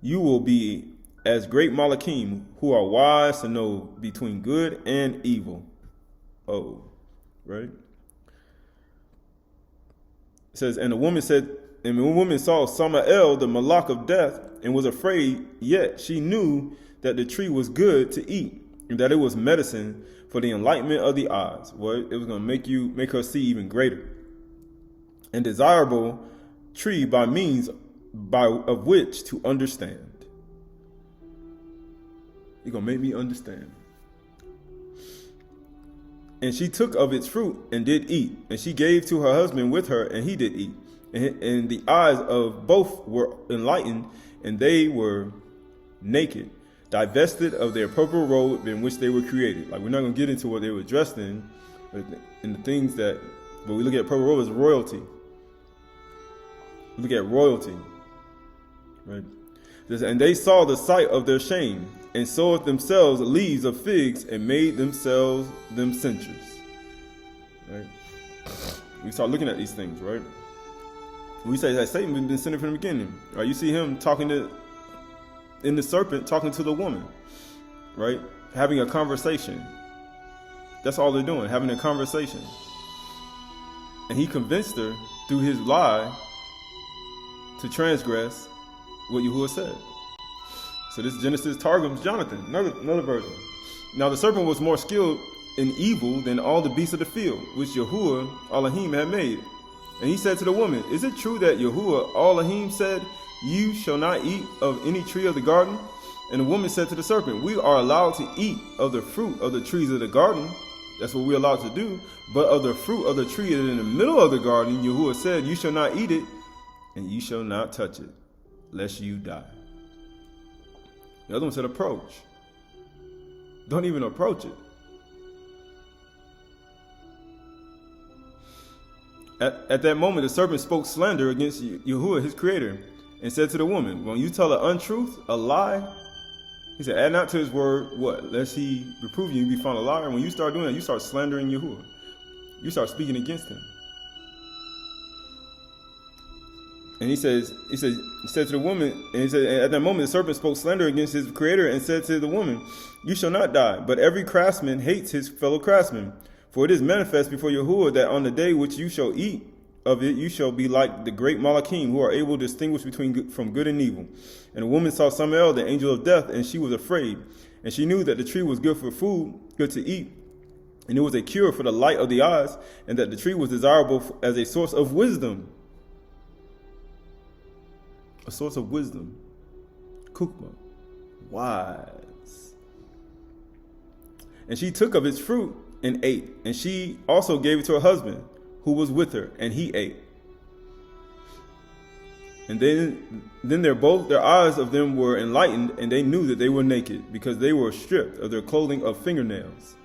you will be as great Malachim, who are wise to know between good and evil. Oh, right? It says, and the woman saw Samael, the Malach of death, and was afraid, yet she knew that the tree was good to eat, and that it was medicine for the enlightenment of the eyes. Well, it was going to make her see even greater. And desirable tree by means of which to understand. You're going to make me understand. And she took of its fruit and did eat. And she gave to her husband with her, and he did eat. And the eyes of both were enlightened, and they were naked, divested of their purple robe in which they were created. Like, we're not going to get into what they were dressed in the things that, but we look at purple robe as royalty. We look at royalty, right? And they saw the sight of their shame, and sewed themselves leaves of figs, and made themselves them censers. Right? We start looking at these things, right? We say that Satan been sinning from the beginning, right? You see him in the serpent talking to the woman, right? Having a conversation. That's all they're doing, having a conversation. And he convinced her through his lie to transgress what Yahuwah said. So this Genesis Targums Jonathan, another version. Now the serpent was more skilled in evil than all the beasts of the field, which Yahuwah Elohim had made. And he said to the woman, is it true that Yahuwah Elohim said, you shall not eat of any tree of the garden? And the woman said to the serpent, we are allowed to eat of the fruit of the trees of the garden. That's what we're allowed to do. But of the fruit of the tree that is in the middle of the garden, Yahuwah said, you shall not eat it, and you shall not touch it, lest you die. The other one said, approach. Don't even approach it. At that moment, the serpent spoke slander against Yahuwah, his creator, and said to the woman, when you tell an untruth, a lie, he said, add not to his word, what? Lest he reprove you, you be found a liar. When you start doing that, you start slandering Yahuwah. You start speaking against him. And he said to the woman, and he said, at that moment the serpent spoke slander against his creator and said to the woman, you shall not die, but every craftsman hates his fellow craftsman. For it is manifest before Yahuwah that on the day which you shall eat of it, you shall be like the great Malachim, who are able to distinguish from good and evil. And the woman saw Samael, the angel of death, and she was afraid. And she knew that the tree was good for food, good to eat, and it was a cure for the light of the eyes, and that the tree was desirable as a source of wisdom. A source of wisdom. Kukma. Wise. And she took of its fruit and ate, and she also gave it to her husband, who was with her, and he ate. And then their eyes of them were enlightened, and they knew that they were naked, because they were stripped of their clothing of fingernails.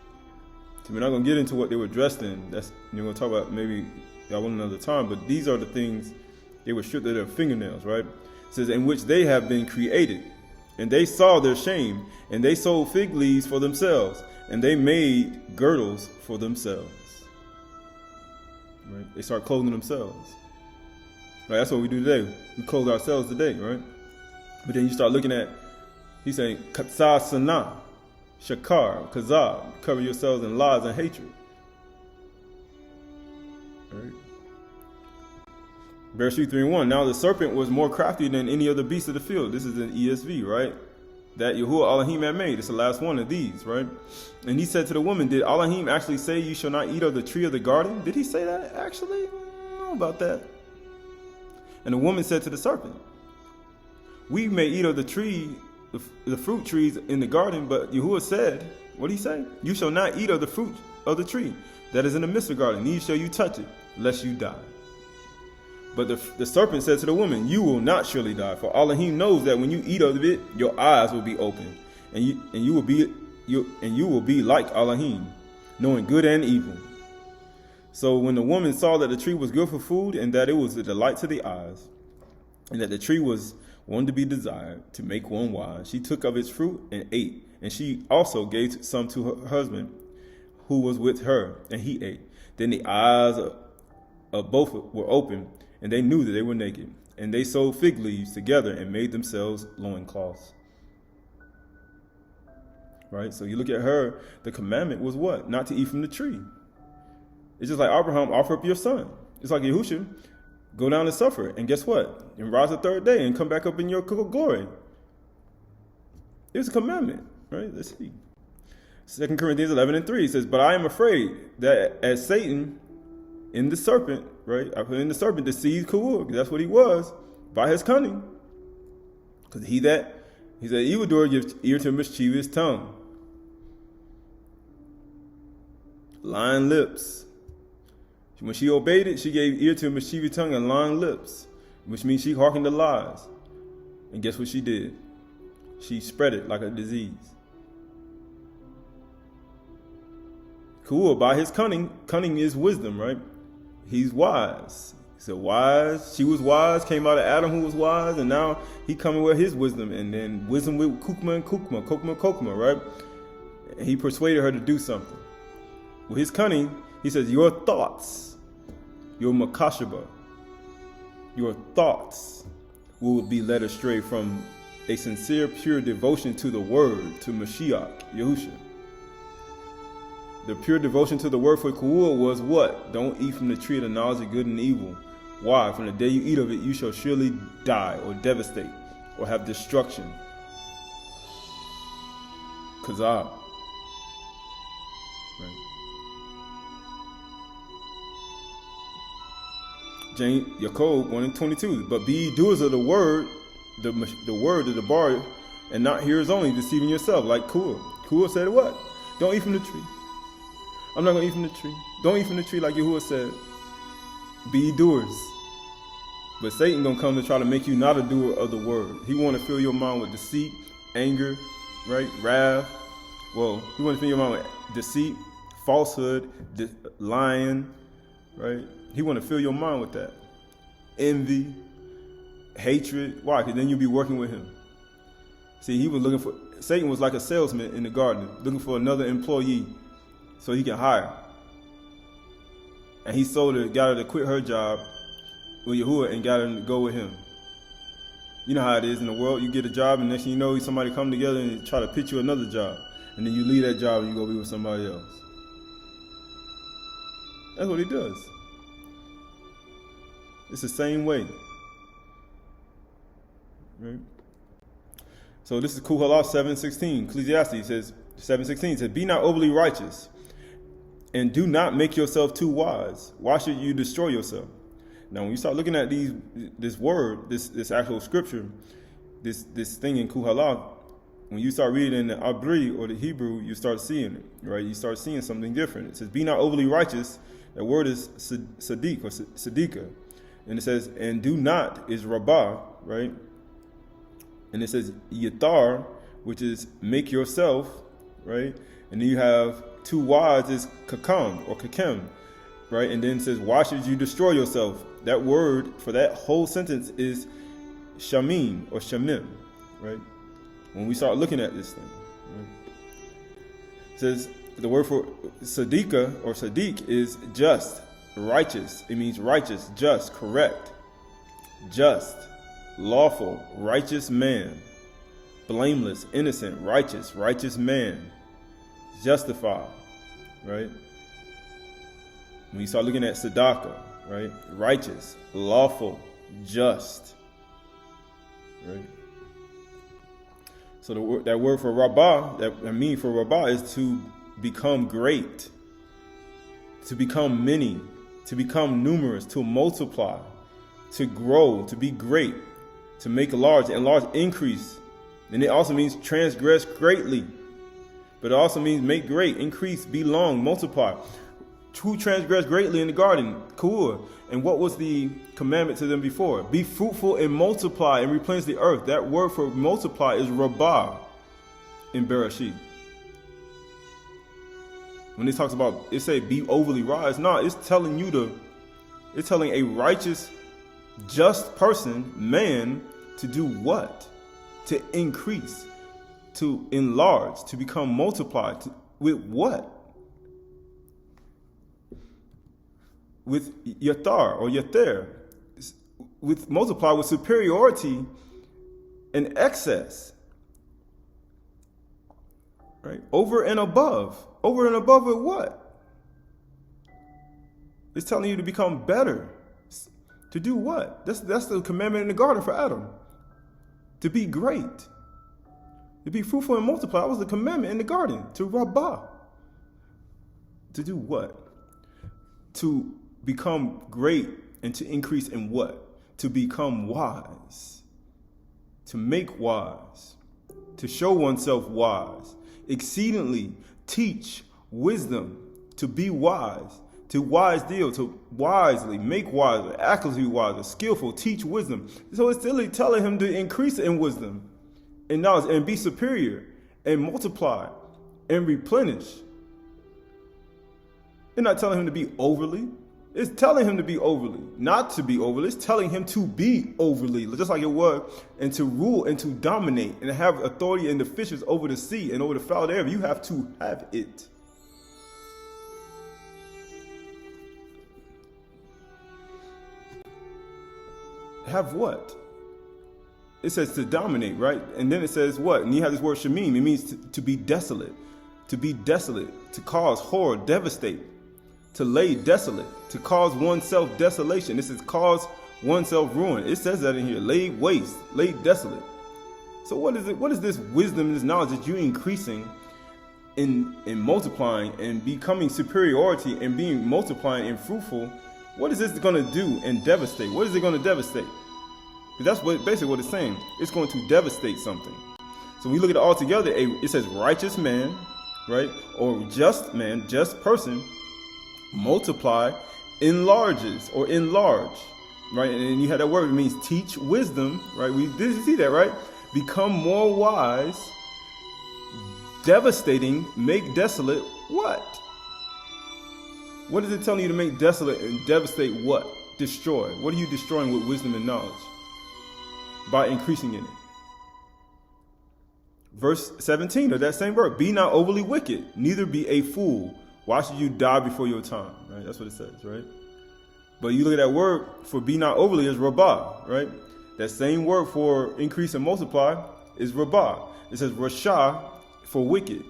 So we're not going to get into what they were dressed in. That's, you're going to talk about maybe that one another time, but these are the things they were stripped of their fingernails, right? It says, in which they have been created. And they saw their shame, and they sewed fig leaves for themselves, and they made girdles for themselves. Right? They start clothing themselves. Right? That's what we do today. We clothe ourselves today, right? But then you start looking at, he's saying, Katsah Sana, Shakar, Kazab, cover yourselves in lies and hatred. Right? Verse 3:1. Now the serpent was more crafty than any other beast of the field. This is in ESV, right? That Yahuwah Elohim had made. It's the last one of these, right? And he said to the woman, did Elohim actually say you shall not eat of the tree of the garden? Did he say that actually? I don't know about that. And the woman said to the serpent, we may eat of the tree, the fruit trees in the garden, but Yahuwah said, what did he say? You shall not eat of the fruit of the tree that is in the midst of the garden, neither shall you touch it, lest you die. But the serpent said to the woman, you will not surely die, for Elohim knows that when you eat of it, your eyes will be open, and you will be like Elohim, knowing good and evil. So when the woman saw that the tree was good for food, and that it was a delight to the eyes, and that the tree was one to be desired, to make one wise, she took of its fruit and ate, and she also gave some to her husband, who was with her, and he ate. Then the eyes of both were open, and they knew that they were naked. And they sewed fig leaves together and made themselves loincloths. Right? So you look at her, the commandment was what? Not to eat from the tree. It's just like Abraham, offer up your son. It's like Yahushua, go down and suffer. And guess what? And rise the third day and come back up in your glory. It was a commandment. Right? Let's see. 2 Corinthians 11:3 says, but I am afraid that as Satan in the serpent, right? I put in the serpent deceived Kawur, because that's what he was, by his cunning. Because he said, evildoer gives ear to mischievous tongue. Lying lips. When she obeyed it, she gave ear to mischievous tongue and lying lips, which means she hearkened to lies. And guess what she did? She spread it like a disease. Kawur, by his cunning is wisdom, right? He's wise. So wise, she was wise, came out of Adam who was wise, and now he coming with his wisdom, and then wisdom with Kukma and Kokma, right? And he persuaded her to do something. With his cunning, he says, your thoughts, your makashaba, your thoughts will be led astray from a sincere, pure devotion to the word, to Mashiach, Yahushua. The pure devotion to the word for Kawur was what? Don't eat from the tree of the knowledge of good and evil. Why? From the day you eat of it, you shall surely die or devastate or have destruction. Kazab. Right. Yaakov 1:22. But be ye doers of the word, the word of the bar, and not hearers only, deceiving yourself, like Kawur. Kawur said what? Don't eat from the tree. I'm not going to eat from the tree. Don't eat from the tree like Yahuwah said. Be ye doers. But Satan going to come to try to make you not a doer of the word. He want to fill your mind with deceit, anger, right? Wrath. Well, he want to fill your mind with deceit, falsehood, lying, right? He want to fill your mind with that. Envy, hatred. Why? Because then you'll be working with him. See, he was looking for, Satan was like a salesman in the garden, looking for another employee so he can hire. And he got her to quit her job with Yahuwah and got her to go with him. You know how it is in the world. You get a job and next thing you know, somebody come together and try to pitch you another job. And then you leave that job and you go be with somebody else. That's what he does. It's the same way. Right? So this is Kuhalah 7:16. Ecclesiastes says 7:16 says, "Be not overly righteous, and do not make yourself too wise. Why should you destroy yourself?" Now, when you start looking at this word, this actual scripture, this thing in Kuhalah, when you start reading in the Abri or the Hebrew, you start seeing it, right? You start seeing something different. It says, "Be not overly righteous." That word is sadiq or sadika, and it says, "And do not" is rabah, right? And it says yatar, which is make yourself, right? And then you have too wise is kakam or kakem, right? And then it says, "Why should you destroy yourself?" That word for that whole sentence is Shamy'n or Shamy'n, right? When we start looking at this thing, right? It says the word for Sadiqa or Sadiq is just, righteous. It means righteous, just, correct, just, lawful, righteous man, blameless, innocent, righteous man, justified, right? When you start looking at Sadaka, right? Righteous, lawful, just, right? So that word for Rabbah, that mean for Rabbah is to become great, to become many, to become numerous, to multiply, to grow, to be great, to make large, increase. And it also means transgress greatly. But it also means make great, increase, be long, multiply. Who transgressed greatly in the garden? Ka'ur. And what was the commandment to them before? Be fruitful and multiply and replenish the earth. That word for multiply is rabah in Bereshit. When it talks about, it say be overly wise. No, it's telling a righteous, just person, man, to do what? To increase, to enlarge, to become multiplied. With what? With yatar or yater, with multiply with superiority and excess, right? Over and above with what? It's telling you to become better. To do what? That's the commandment in the garden for Adam. To be great, to be fruitful and multiply. That was the commandment in the garden to Rabbah. To do what? To become great and to increase in what? To become wise, to make wise, to show oneself wise, exceedingly teach wisdom, to be wise, to wise deal, to wisely make wise, accurately wise, skillful, teach wisdom. So it's still telling him to increase in wisdom and knowledge and be superior and multiply and replenish. It's not telling him to be overly. It's telling him to be overly, not to be overly. It's telling him to be overly, just like it was, and to rule and to dominate and have authority in the fishes over the sea and over the fowl of the air. You have to have it. Have what? It says to dominate, right? And then it says what? And you have this word Shamy'n. It means to be desolate, to cause horror, devastate, to lay desolate, to cause oneself desolation. This is cause oneself ruin. It says that in here. Lay waste, lay desolate. So what is it? What is this wisdom, this knowledge that you're increasing in multiplying and becoming superiority and being multiplying and fruitful? What is this going to do and devastate? What is it going to devastate? Because that's basically what it's saying. It's going to devastate something. So when we look at it all together, it says righteous man, right? Or just man, just person, multiply, enlarges or enlarge, right? And then you have that word, it means teach wisdom, right? We did see that, right? Become more wise, devastating, make desolate, what? What is it telling you to make desolate and devastate what? Destroy. What are you destroying with wisdom and knowledge? By increasing in it. Verse 17 of that same verse, be not overly wicked, neither be a fool. Why should you die before your time? Right? That's what it says, right? But you look at that word for be not overly is rabah, right? That same word for increase and multiply is rabah. It says rasha for wicked,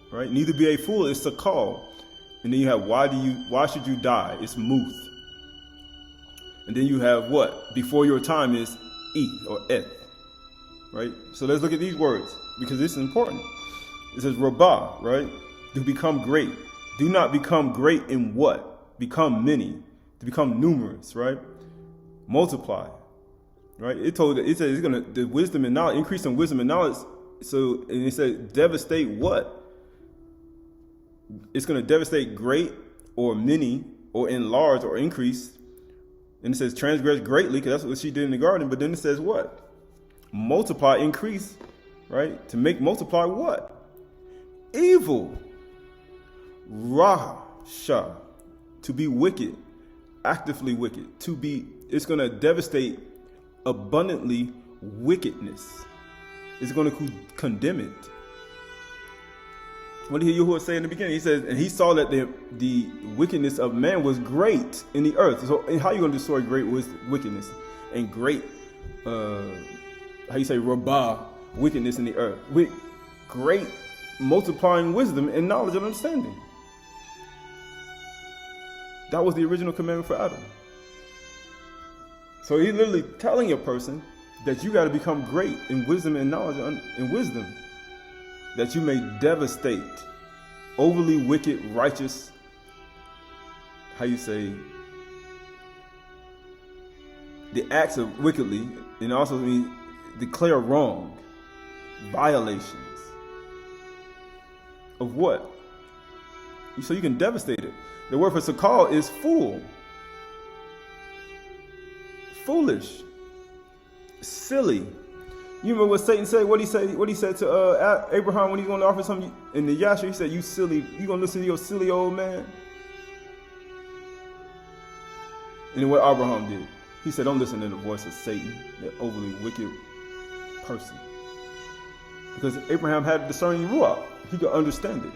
right? Neither be a fool is sakal. And then you have why should you die? It's muth. And then you have what? Before your time is eth or eth. Right? So let's look at these words because this is important. It says rabah, right? To become great. Do not become great in what? Become many. To become numerous, right? Multiply. Right? It says it's gonna the wisdom and knowledge, increase in wisdom and knowledge. So and it says devastate what? It's gonna devastate great or many or enlarge or increase. And it says transgress greatly, because that's what she did in the garden. But then it says what? Multiply, increase, right? To make multiply what? Evil. Rasha. To be wicked. Actively wicked. To be, it's going to devastate abundantly wickedness. It's going to condemn it. What did Yahuwah say in the beginning? He says, and he saw that the wickedness of man was great in the earth. So how are you going to destroy great wickedness and great, how you say, rabah, wickedness in the earth? With great multiplying wisdom and knowledge and understanding. That was the original commandment for Adam. So he's literally telling a person that you got to become great in wisdom and knowledge and wisdom, that you may devastate overly wicked, righteous, how you say, the acts of wickedly, and also means declare wrong, violations of what? So you can devastate it. The word for sakal is fool, foolish, silly. You remember what Satan said? What he said to Abraham when he's going to offer something in the Yasha? He said, "You silly, you gonna listen to your silly old man?" And then what Abraham did? He said, "Don't listen to the voice of Satan, that overly wicked person." Because Abraham had discerning ruach. He could understand it.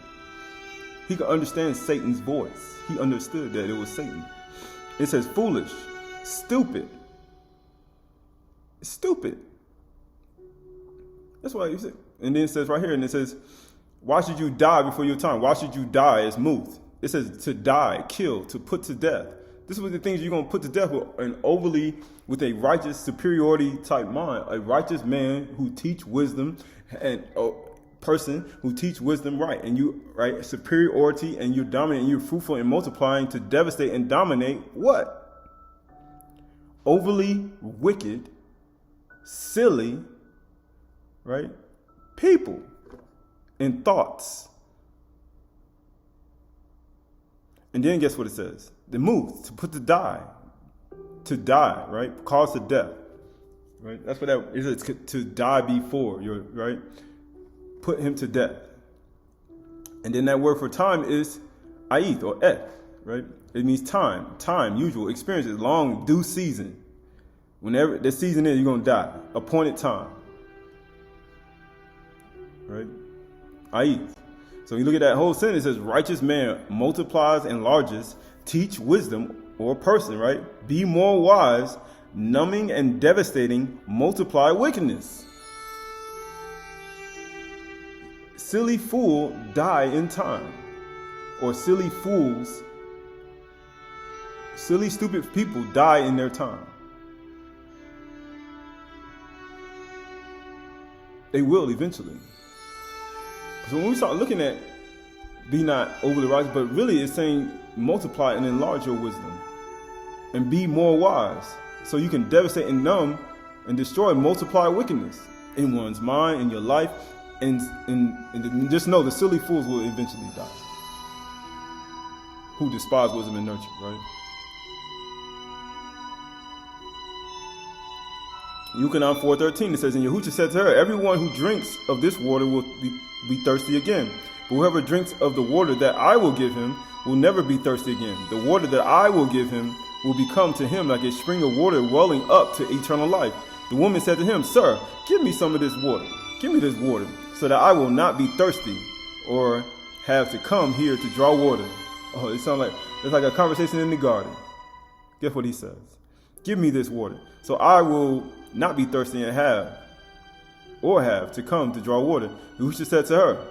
He could understand Satan's voice. He understood that it was Satan. It says foolish, stupid. Stupid. That's why you say. And then it says right here, and it says, why should you die before your time? Why should you die as muth? It says to die, kill, to put to death. This was the things you're going to put to death with a righteous superiority type mind. A righteous man who teach wisdom and a person who teach wisdom right. And you, right, superiority, and you're dominant and you're fruitful and multiplying to devastate and dominate what? Overly wicked, silly, right? People and thoughts. And then guess what it says? The move, to put to die, right? Cause to death, right? That's what that is. It's to die before you're right. Put him to death. And then that word for time is ayith or eth, right? It means time, usual, experiences, long, due season. Whenever the season is, you're going to die. Appointed time. Right? Ayith. So you look at that whole sentence, it says, righteous man multiplies, enlarges, teach wisdom, or person, right? Be more wise, numbing and devastating, multiply wickedness. Silly fool die in time. Or silly fools, silly stupid people die in their time. They will eventually. So when we start looking at be not overly righteous, but really it's saying multiply and enlarge your wisdom and be more wise, so you can devastate and numb and destroy, multiply wickedness in one's mind, in your life, and just know the silly fools will eventually die, who despise wisdom and nurture, right? Yukanan 4:13, it says, and Yahushua said to her, everyone who drinks of this water will be thirsty again. But whoever drinks of the water that I will give him will never be thirsty again. The water that I will give him will become to him like a spring of water welling up to eternal life. The woman said to him, Sir, give me some of this water. Give me this water, so that I will not be thirsty or have to come here to draw water. Oh, it sounds like it's like a conversation in the garden. Guess what he says? Give me this water, so I will not be thirsty and have to come to draw water. Yahushua said to her,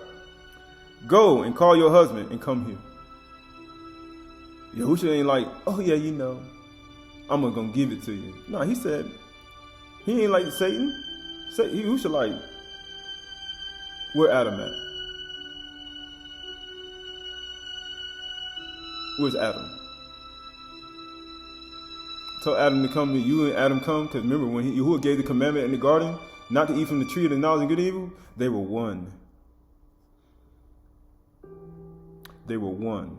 Go and call your husband and come here. Yahushua ain't like, oh yeah, I'm gonna give it to you. No, he said, he ain't like Satan. Yahusha like, where Adam at? Where's Adam? Tell Adam to come to you and Adam come, because remember when Yahuwah gave the commandment in the garden not to eat from the tree of the knowledge of good and evil, they were one. They were one.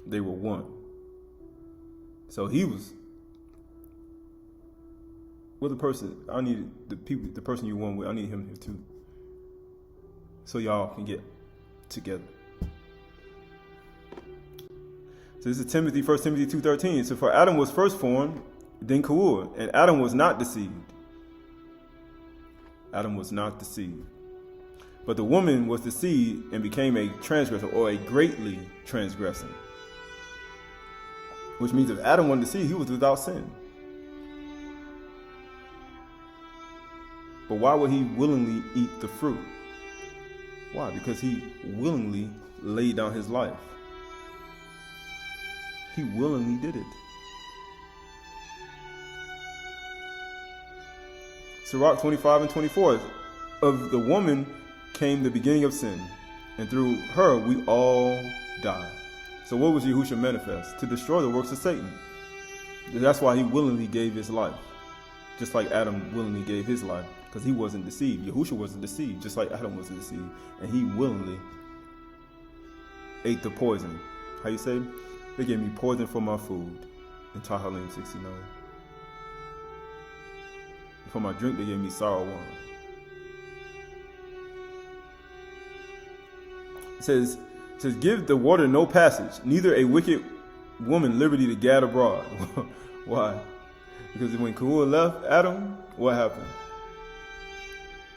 They were one. So he was. Well, the person I needed, the person you won with, I need him here too. So y'all can get together. So this is Timothy, 1 Timothy 2:13. So for Adam was first formed, then Ka'ur, and Adam was not deceived. Adam was not deceived. But the woman was deceived and became a transgressor, or a greatly transgressing. Which means if Adam wasn't deceived, he was without sin. But why would he willingly eat the fruit? Why? Because he willingly laid down his life. He willingly did it. Sirach 25 and 24. Of the woman came the beginning of sin, and through her we all die. So what was Yahusha manifest? To destroy the works of Satan. That's why he willingly gave his life. Just like Adam willingly gave his life. Because he wasn't deceived. Yahusha wasn't deceived, just like Adam wasn't deceived. And he willingly ate the poison. How you say? They gave me poison for my food. In Tahalim 69. For my drink, they gave me sour wine. It says, give the water no passage, neither a wicked woman liberty to gad abroad. Why? Because when Ka'ur left Adam, what happened?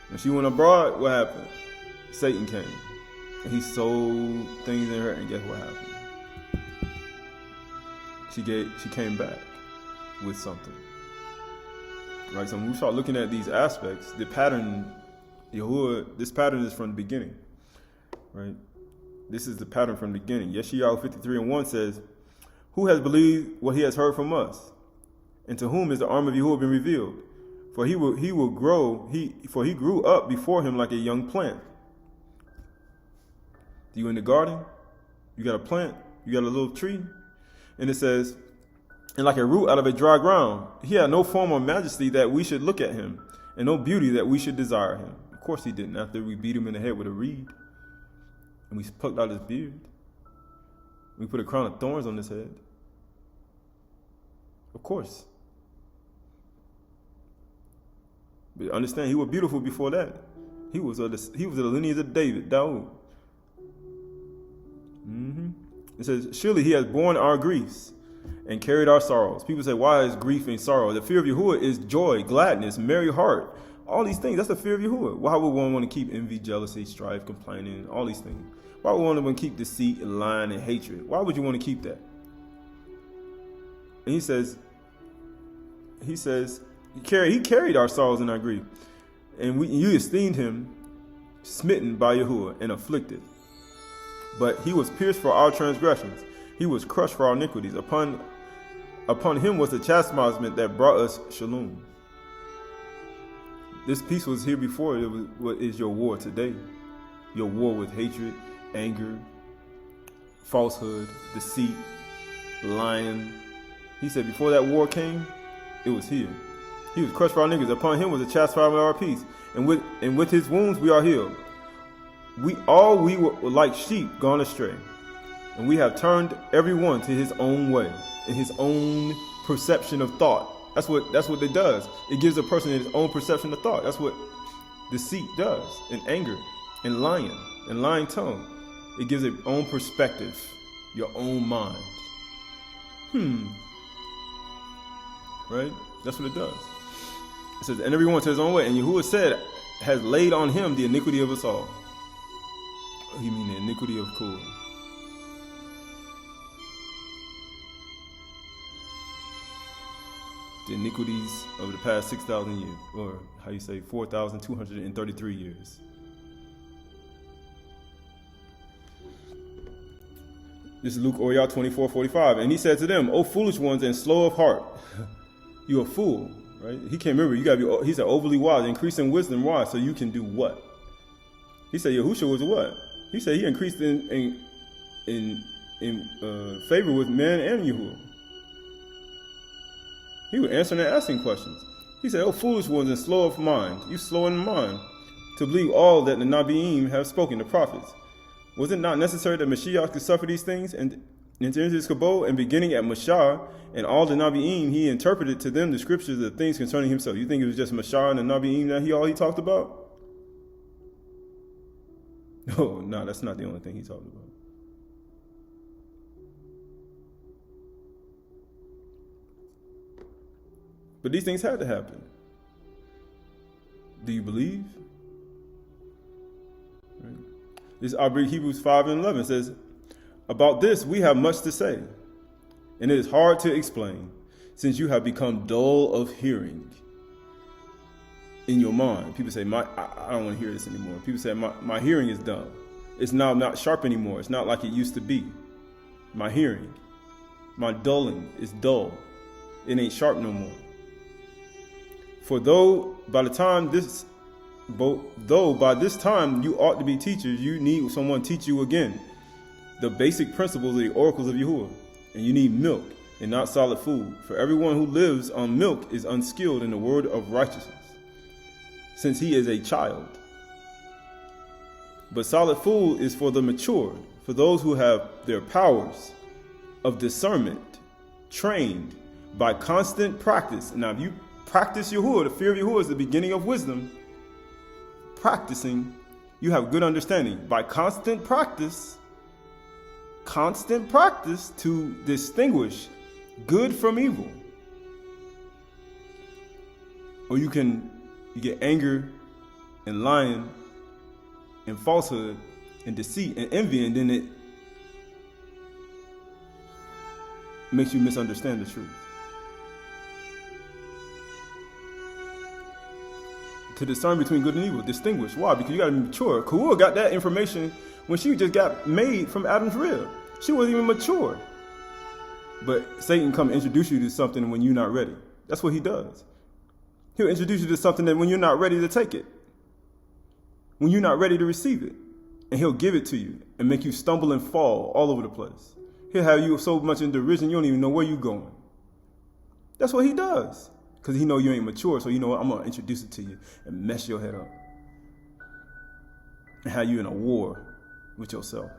When she went abroad, what happened? Satan came. And he sold things in her, and guess what happened? She came back with something. Right? So when we start looking at these aspects, the pattern, Yahuwah, this pattern is from the beginning. Right? This is the pattern from the beginning. Yeshayahu 53 and 1 says, who has believed what he has heard from us? And to whom is the arm of Yahuwah been revealed? For he grew up before him like a young plant. You in the garden? You got a plant? You got a little tree? And it says, and like a root out of a dry ground, he had no form or majesty that we should look at him, and no beauty that we should desire him. Of course he didn't, after we beat him in the head with a reed, and we plucked out his beard. We put a crown of thorns on his head. Of course. But understand, he was beautiful before that. He was of the lineage of David, Dawood. It says, surely he has borne our griefs and carried our sorrows. People say, why is grief and sorrow? The fear of Yahuwah is joy, gladness, merry heart. All these things, that's the fear of Yahuwah. Why would one want to keep envy, jealousy, strife, complaining, all these things? Why would one want to keep deceit and lying and hatred? Why would you want to keep that? And he says, he carried our sorrows and our grief. And you esteemed him smitten by Yahuwah and afflicted. But he was pierced for our transgressions. He was crushed for our iniquities. Upon him was the chastisement that brought us shalom. This peace was here before. It was what is your war today. Your war with hatred, anger, falsehood, deceit, lying. He said before that war came, it was here. He was crushed for our iniquities. Upon him was the chastisement of our peace. And with his wounds we are healed. We were like sheep gone astray, and we have turned every one to his own way, in his own perception of thought. That's what it does. It gives a person his own perception of thought. That's what deceit does, and anger, and lying tongue. It gives its own perspective, your own mind. Right? That's what it does. It says, and everyone to his own way. And Yahuwah said, has laid on him the iniquity of us all. You mean the iniquity of Ka'ur. The iniquities of the past 6,000 years, or how you say 4,233 years. This is Luke Oyah 24:45. And he said to them, O foolish ones and slow of heart. You a fool, right? He can't remember. You gotta be. He said overly wise, increase in wisdom. Why? So you can do what? He said Yahushua was what? He said he increased in favor with man and Yahuwah. He was answering and asking questions. He said, "O foolish ones and slow of mind, you slow in mind, to believe all that the Nabiim have spoken, the prophets. Was it not necessary that Mashiach could suffer these things and enter into his kabod? And beginning at Mashah and all the Nabiim, he interpreted to them the scriptures, the things concerning himself." You think it was just Mashah and the Nabiim that he talked about? No, that's not the only thing he talked about. But these things had to happen. Do you believe? Right. This I'll read Hebrews 5:11 says, "About this we have much to say, and it is hard to explain, since you have become dull of hearing in your mind." People say, I don't want to hear this anymore. People say, my hearing is dull. It's now not sharp anymore. It's not like it used to be. My hearing, my dulling is dull. It ain't sharp no more. For though by this time you ought to be teachers, you need someone to teach you again the basic principles of the oracles of Yahuwah. And you need milk and not solid food. For everyone who lives on milk is unskilled in the word of righteousness, since he is a child. But solid food is for the mature, for those who have their powers of discernment trained by constant practice. Now, if you practice Yahuwah, the fear of Yahuwah is the beginning of wisdom. Practicing, you have good understanding. By constant practice to distinguish good from evil. Or you get anger and lying and falsehood and deceit and envy, and then it makes you misunderstand the truth. To discern between good and evil, distinguish. Why? Because you got to be mature. Kawua got that information when she just got made from Adam's rib. She wasn't even mature. But Satan come introduce you to something when you're not ready. That's what he does. He'll introduce you to something that when you're not ready to take it, when you're not ready to receive it, and he'll give it to you and make you stumble and fall all over the place. He'll have you so much in derision you don't even know where you're going. That's what he does. Because he know you ain't mature, so you know what? I'm going to introduce it to you and mess your head up. And have you in a war with yourself.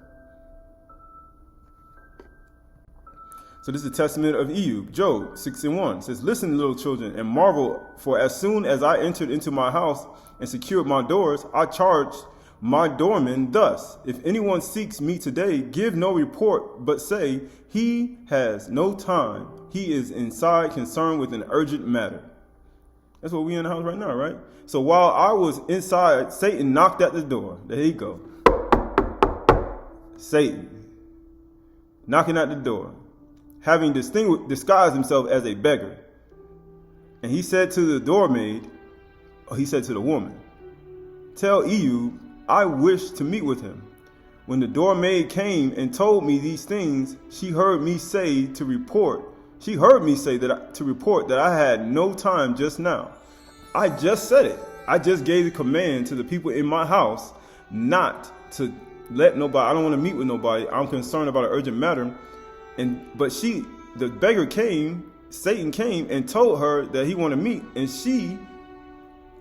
So this is a testament of Ehud. Job 6:1 says, "Listen, little children, and marvel, for as soon as I entered into my house and secured my doors, I charged my doorman thus: If anyone seeks me today, give no report, but say, he has no time. He is inside, concerned with an urgent matter." That's what we in the house right now, right? So while I was inside, Satan knocked at the door. There you go. Satan knocking at the door, having disguised himself as a beggar. And he said to the woman, "Tell Ehud, I wish to meet with him." When the doormaid came and told me these things, she heard me say to report that I had no time just now. I just said it. I just gave the command to the people in my house not to let nobody. I don't want to meet with nobody. I'm concerned about an urgent matter. But the beggar came, Satan came and told her that he wanted to meet, and she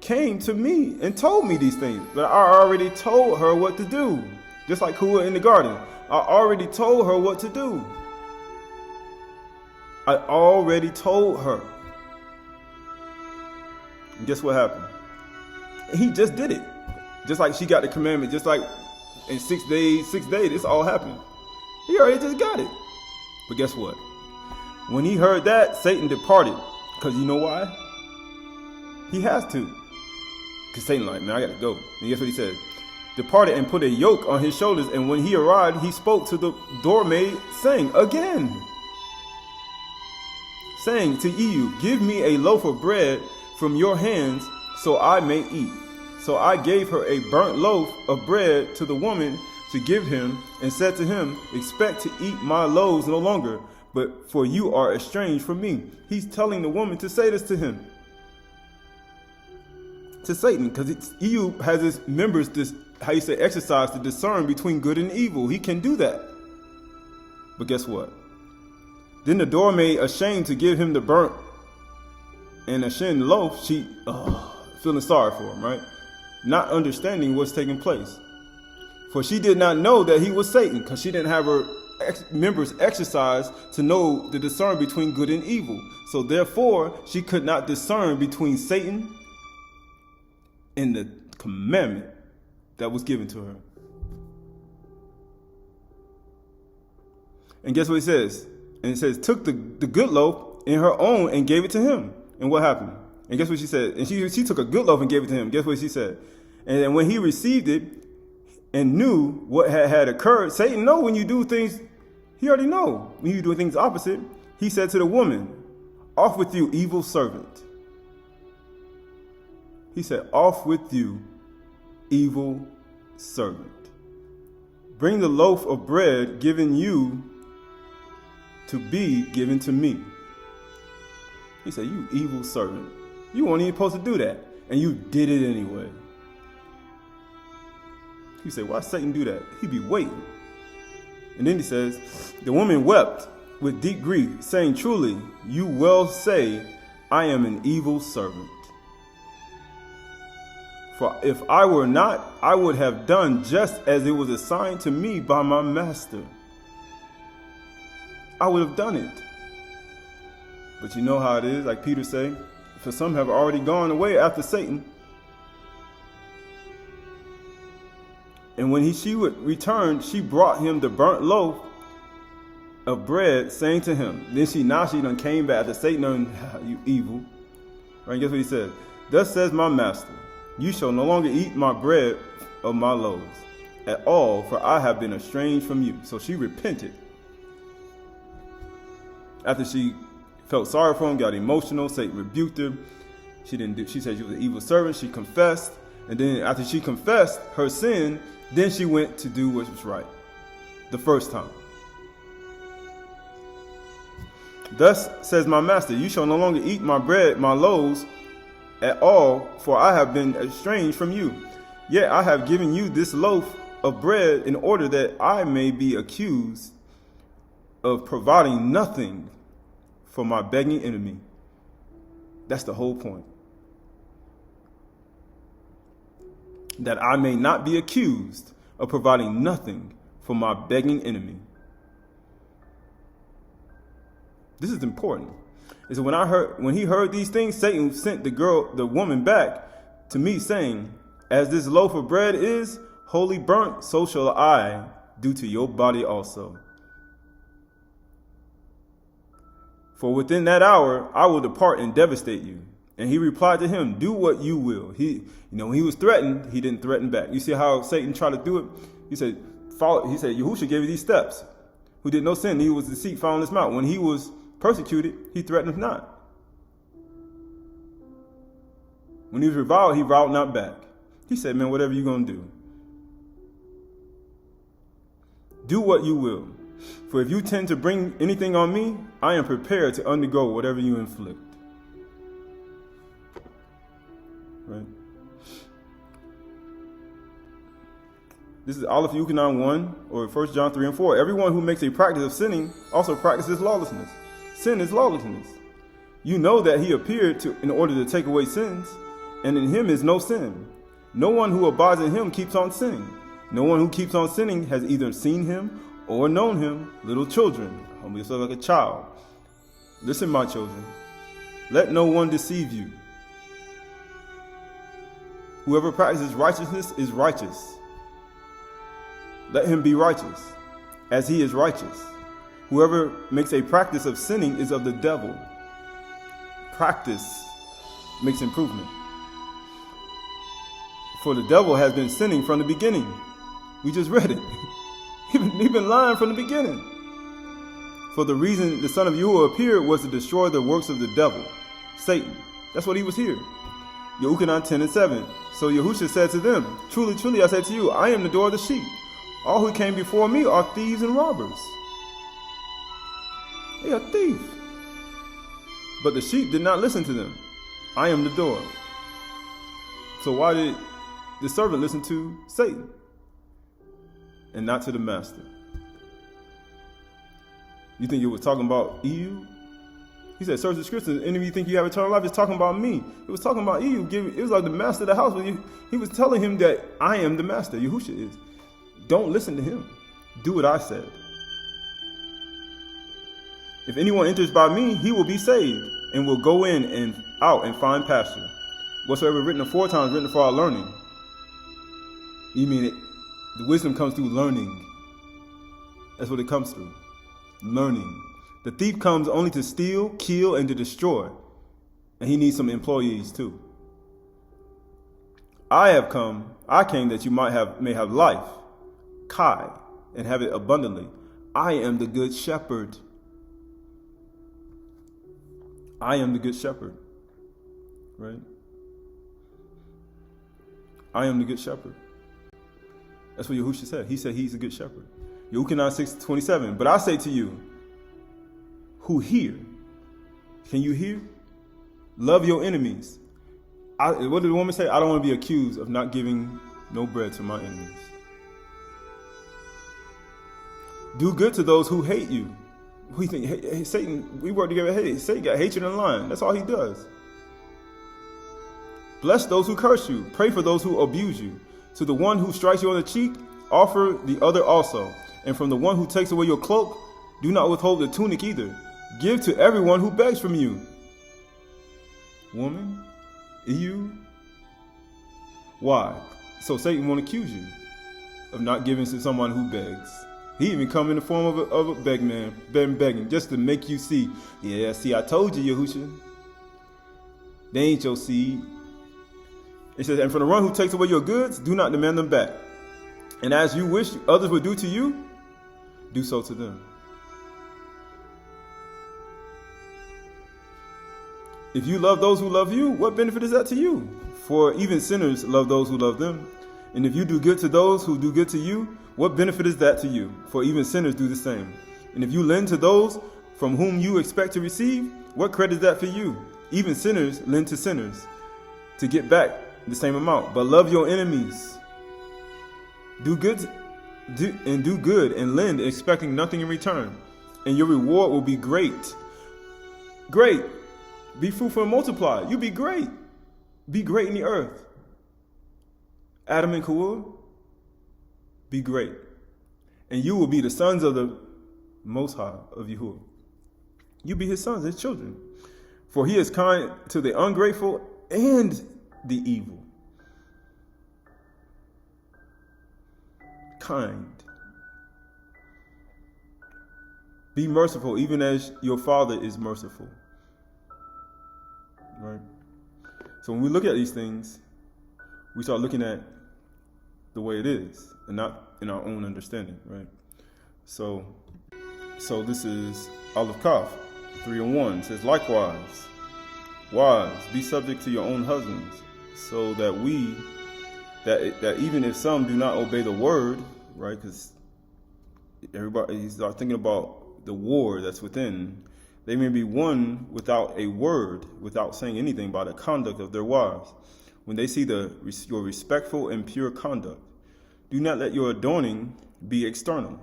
came to me and told me these things. But I already told her what to do. Just like Kua in the garden. I already told her what to do. I already told her. And guess what happened? He just did it. Just like she got the commandment, just like in 6 days, this all happened. He already just got it. But guess what? When he heard that, Satan departed. Because you know why? He has to. Because Satan like, man, I got to go. And guess what he said? Departed and put a yoke on his shoulders. And when he arrived, he spoke to the doormaid, saying again, saying to Ehud, "Give me a loaf of bread from your hands so I may eat." So I gave her a burnt loaf of bread to the woman. to give him, and said to him, expect to eat my loaves no longer, but for you are estranged from me. He's telling the woman to say this to him, to Satan, because he has his members, exercise to discern between good and evil. He can do that. But guess what? Then the doormaid, ashamed to give him the burnt and ashamed loaf, she feeling sorry for him, right? Not understanding what's taking place. For she did not know that he was Satan, because she didn't have her members exercise to know the discern between good and evil. So therefore, she could not discern between Satan and the commandment that was given to her. And guess what it says? And it says, took the good loaf in her own and gave it to him. And what happened? And guess what she said? And she took a good loaf and gave it to him. Guess what she said? And when he received it and knew what had occurred, Satan know when you do things, he already know. When you do things opposite, he said to the woman, off with you, evil servant. He said, off with you, evil servant. Bring the loaf of bread given you to be given to me. He said, you evil servant. You weren't even supposed to do that. And you did it anyway. He said, why Satan do that? He be waiting. And then he says, the woman wept with deep grief, saying, truly, you well say, I am an evil servant. For if I were not, I would have done just as it was assigned to me by my master. I would have done it. But you know how it is, like Peter say, for some have already gone away after Satan. And when she would return, she brought him the burnt loaf of bread, saying to him, then she done came back after Satan done, you evil. Right, guess what he said? Thus says my master, you shall no longer eat my bread of my loaves at all, for I have been estranged from you. So she repented. After she felt sorry for him, got emotional, Satan rebuked her. She said she was an evil servant. She confessed. And then after she confessed her sin, then she went to do what was right the first time. Thus says my master, you shall no longer eat my bread, my loaves, at all, for I have been estranged from you. Yet I have given you this loaf of bread in order that I may be accused of providing nothing for my begging enemy. That's the whole point. That I may not be accused of providing nothing for my begging enemy. This is important. Is that when he heard these things, Satan sent the woman back to me, saying, as this loaf of bread is wholly burnt, so shall I do to your body also. For within that hour I will depart and devastate you. And he replied to him, do what you will. When he was threatened, he didn't threaten back. You see how Satan tried to do it? He said, Yahushua gave you these steps. Who did no sin, he was deceit found in his mouth. When he was persecuted, he threatened him not. When he was reviled, he reviled not back. He said, man, whatever you're going to do what you will. For if you tend to bring anything on me, I am prepared to undergo whatever you inflict. Right? This is Aleph Yuchanan 1, or 1 John 3 and 4. Everyone who makes a practice of sinning also practices lawlessness. Sin is lawlessness. You know that he appeared in order to take away sins, and in him is no sin. No one who abides in him keeps on sinning. No one who keeps on sinning has either seen him or known him. Little children, humble yourself like a child. Listen, my children, let no one deceive you. Whoever practices righteousness is righteous. Let him be righteous, as he is righteous. Whoever makes a practice of sinning is of the devil. Practice makes improvement. For the devil has been sinning from the beginning. We just read it. He's been lying from the beginning. For the reason the Son of Yahuwah appeared was to destroy the works of the devil, Satan. That's what he was here. Yuchanan 10 and 7. So Yahushua said to them, truly, truly, I say to you, I am the door of the sheep. All who came before me are thieves and robbers. They are thieves. But the sheep did not listen to them. I am the door. So why did the servant listen to Satan and not to the master? You think it was talking about Eve? He said, search the scriptures, and if you think you have eternal life, it's talking about me. It was talking about Eve. It was like the master of the house. He was telling him that I am the master. Yahushua is. Don't listen to him. Do what I said. If anyone enters by me, he will be saved, and will go in and out and find pasture. Whatsoever written aforetimes, written for our learning. You mean the wisdom comes through learning. That's what it comes through. Learning. The thief comes only to steal, kill, and to destroy. And he needs some employees too. I came that you may have life, Kai, and have it abundantly. I am the good shepherd. I am the good shepherd. Right? I am the good shepherd. That's what Yahushua said. He said he's a good shepherd. Yochanan 6:27. But I say to you, who hear, can you hear? Love your enemies. What did the woman say? I don't want to be accused of not giving no bread to my enemies. Do good to those who hate you. We think hey, Satan, we work together. Hey, Satan got hatred and lying. That's all he does. Bless those who curse you. Pray for those who abuse you. To the one who strikes you on the cheek, offer the other also. And from the one who takes away your cloak, do not withhold the tunic either. Give to everyone who begs from you. Woman, you. Why? So Satan won't accuse you of not giving to someone who begs. He even come in the form of a begging, just to make you see. Yeah, see, I told you, Yahushua. They ain't your seed. It says, and from the one who takes away your goods, do not demand them back. And as you wish others would do to you, do so to them. If you love those who love you, what benefit is that to you? For even sinners love those who love them. And if you do good to those who do good to you, what benefit is that to you? For even sinners do the same. And if you lend to those from whom you expect to receive, what credit is that for you? Even sinners lend to sinners to get back the same amount. But love your enemies. Do good and lend, expecting nothing in return. And your reward will be great. Great. Be fruitful and multiply. You be great. Be great in the earth. Adam and Kawul, be great. And you will be the sons of the Most High of Yahuwah. You be his sons, his children. For he is kind to the ungrateful and the evil. Kind. Be merciful, even as your Father is merciful. Right? So when we look at these things, we start looking at the way it is and not in our own understanding, right? So this is Aleph Kaf 3:1. It says, likewise, wives, be subject to your own husbands, so that that even if some do not obey the word, right? Because everybody start thinking about the war that's within. They may be won without a word, without saying anything by the conduct of their wives. When they see your respectful and pure conduct, do not let your adorning be external.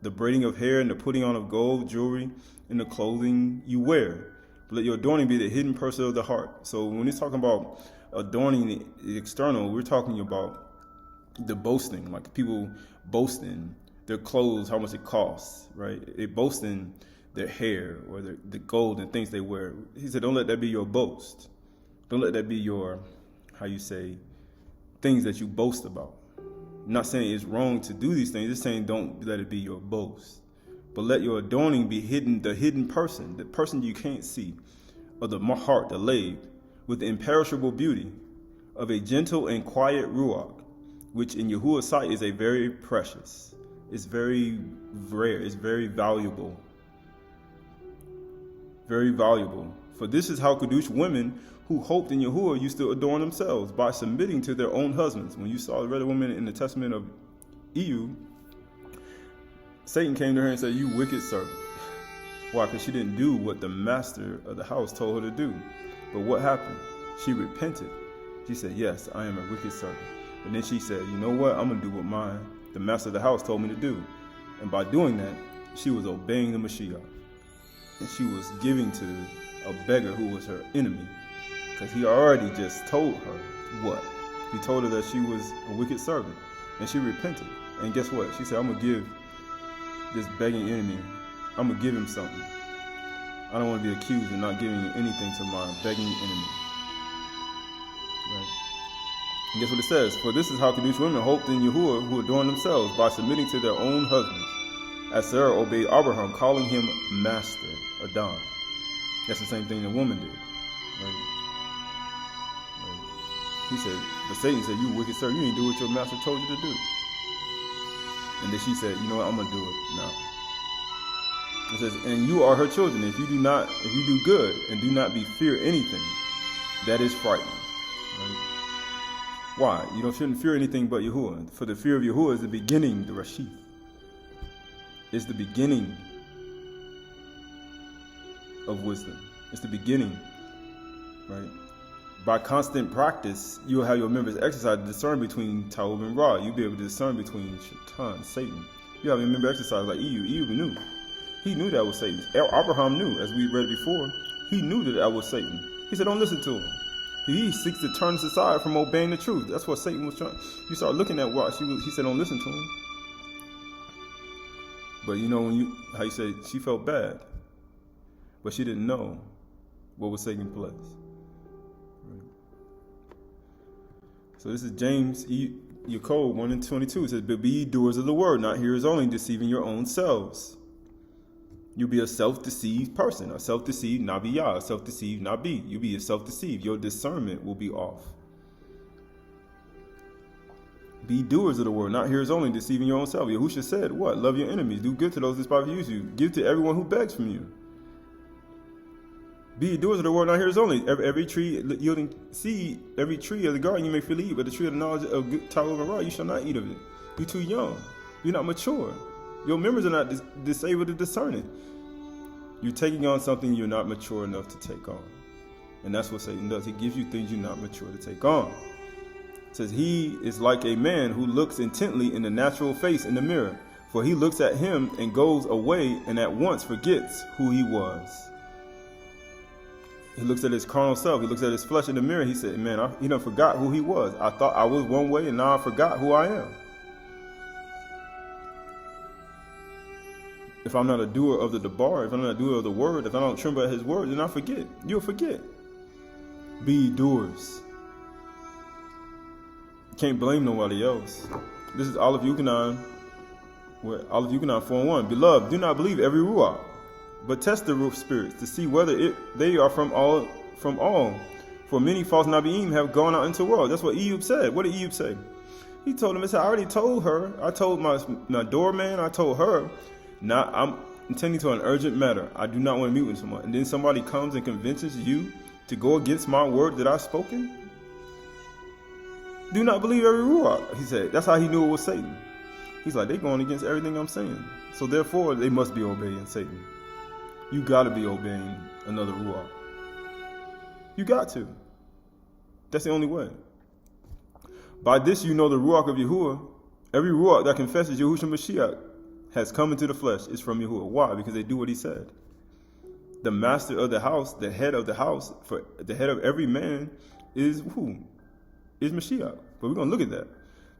The braiding of hair and the putting on of gold, jewelry, and the clothing you wear. But let your adorning be the hidden person of the heart. So when it's talking about adorning the external, we're talking about the boasting, like people boasting their clothes, how much it costs, right? They boasting their hair or the gold and things they wear. He said, don't let that be your boast. Don't let that be your, things that you boast about. I'm not saying it's wrong to do these things. Just saying don't let it be your boast. But let your adorning be the hidden person, the person you can't see, of the heart, the lave, with the imperishable beauty of a gentle and quiet ruach, which in Yahuwah's sight is a very precious. It's very rare. It's very valuable. Very valuable. For this is how Kadush women who hoped in Yahuwah used to adorn themselves, by submitting to their own husbands. When you saw the red woman in the testament of Eve, Satan came to her and said, "You wicked servant." Why? Because she didn't do what the master of the house told her to do. But what happened? She repented. She said, "Yes, I am a wicked servant." But then she said, "You know what? I'm going to do what the master of the house told me to do." And by doing that, she was obeying the Mashiach. And she was giving to a beggar who was her enemy. Because he already just told her what? He told her that she was a wicked servant. And she repented. And guess what? She said, "I'm going to give this begging enemy, I'm going to give him something. I don't want to be accused of not giving anything to my begging enemy." Right? And guess what it says? "For this is how Kadosh women hoped in Yahuwah, who adorn themselves by submitting to their own husbands, as Sarah obeyed Abraham, calling him master, Adam." That's the same thing the woman did. Right? He said, but Satan said, "You wicked servant, you ain't do what your master told you to do." And then she said, "You know what, I'm going to do it now." It says, "And you are her children, if you do good and do not be fear anything that is frightening." Right? Why? You shouldn't fear anything but Yahuwah. For the fear of Yahuwah is the beginning, the Rashid. It's the beginning of wisdom. It's the beginning, right? By constant practice, you'll have your members exercise to discern between Taub and Ra. You'll be able to discern between Shaitan, Satan. You have your member exercise like Eve. Eve knew. He knew that was Satan. Abraham knew, as we read before, he knew that was Satan. He said, "Don't listen to him. He seeks to turn us aside from obeying the truth." That's what Satan was trying. You start looking at what he said, "Don't listen to him." But how you say she felt bad, but she didn't know what was taking place. Right. So this is James Yaakov 1:22. It says, "But be ye doers of the word, not hearers only, deceiving your own selves." You'll be a self-deceived person, a self-deceived Nabiyah, a self-deceived Nabi. You'll be a self-deceived. Your discernment will be off. Be doers of the word, not hearers only, deceiving your own self. Yahushua said, what? Love your enemies. Do good to those who despitefully use you. Give to everyone who begs from you. Be doers of the word, not hearers only. Every tree yielding seed, every tree of the garden you may freely eat, but the tree of the knowledge of good Taub and Ra, you shall not eat of it. You're too young. You're not mature. Your members are not disabled to discern it. You're taking on something you're not mature enough to take on. And that's what Satan does. He gives you things you're not mature to take on. It says, "He is like a man who looks intently in the natural face in the mirror. For he looks at him and goes away and at once forgets who he was." He looks at his carnal self. He looks at his flesh in the mirror. He said, "Man, he done forgot who he was. I thought I was one way and now I forgot who I am." If I'm not a doer of the debar, if I'm not a doer of the word, if I don't tremble at his word, then I forget. You'll forget. Be doers. You can't blame nobody else. This is Aleph Yukanan, Aleph Yukanan 4:1. "Beloved, do not believe every ruach, but test the spirits to see whether they are from all. For many false Nabi'im have gone out into the world." That's what Eve said. What did Eve say? He told him, I already told her. I told my doorman, I told her, "Now I'm intending to an urgent matter. I do not want to meet with someone." And then somebody comes and convinces you to go against my word that I've spoken? Do not believe every ruach. He said, that's how he knew it was Satan. He's like, they're going against everything I'm saying. So therefore, they must be obeying Satan. You got to be obeying another ruach. You got to. That's the only way. "By this you know the ruach of Yahuwah. Every ruach that confesses Yahushua Mashiach has come into the flesh is from Yahuwah." Why? Because they do what he said. The master of the house, the head of the house, for the head of every man is who? Is Mashiach. But we're going to look at that.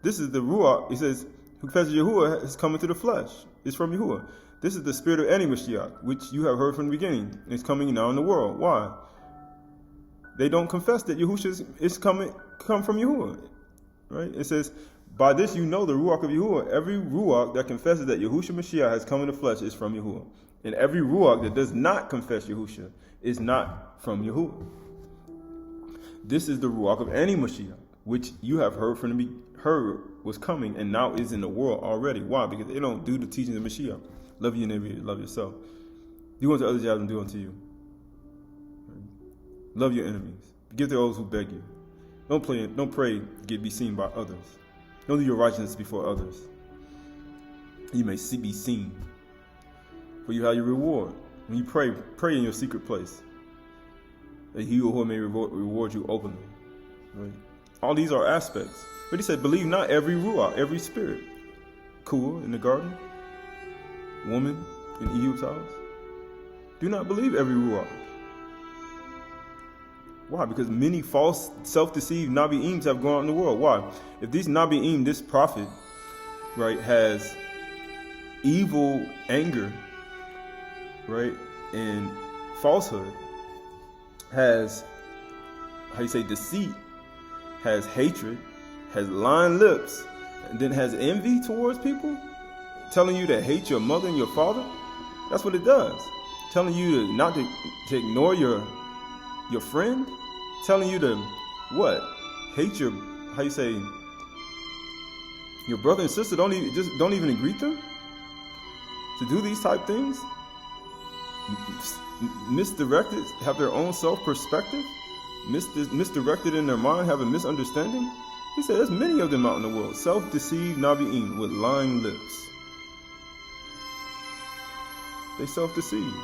This is the ruach. It says, "Who confesses Yahuwah has come into the flesh." It's from Yahuwah. This is the spirit of Anti-Mashiach, which you have heard from the beginning. And it's coming now in the world. Why? They don't confess that Yahushua is come from Yahuwah. Right? It says, "By this you know the ruach of Yahuwah. Every ruach that confesses that Yahushua Mashiach has come in the flesh is from Yahuwah. And every ruach that does not confess Yahushua is not from Yahuwah. This is the ruach of Anti-Mashiach, which you have heard was coming and now is in the world already." Why? Because they don't do the teachings of Mashiach. Love your neighbor, love yourself. Do unto others as them do unto you. Love your enemies. Give to those who beg you. Don't pray to be seen by others. Don't do your righteousness before others. you may be seen. For you have your reward. When you pray in your secret place, that he or who may reward you openly. Right? All these are aspects. But he said, believe not every ruach, every spirit. Kua in the garden, woman in Ehud's house. Do not believe every ruach. Why? Because many false, self-deceived Nabi'ems have gone out in the world. Why? If these Nabi'em, this prophet, right, has evil anger, right, and falsehood, has, deceit, has hatred, has lying lips, and then has envy towards people, telling you to hate your mother and your father, that's what it does. Telling you to not to ignore your friend, telling you to what? Hate your your brother and sister, don't even greet them? To do these type things? Misdirected, have their own self-perspective, misdirected in their mind, have a misunderstanding. He said there's many of them out in the world, self-deceived Nabi'im with lying lips. They self-deceive.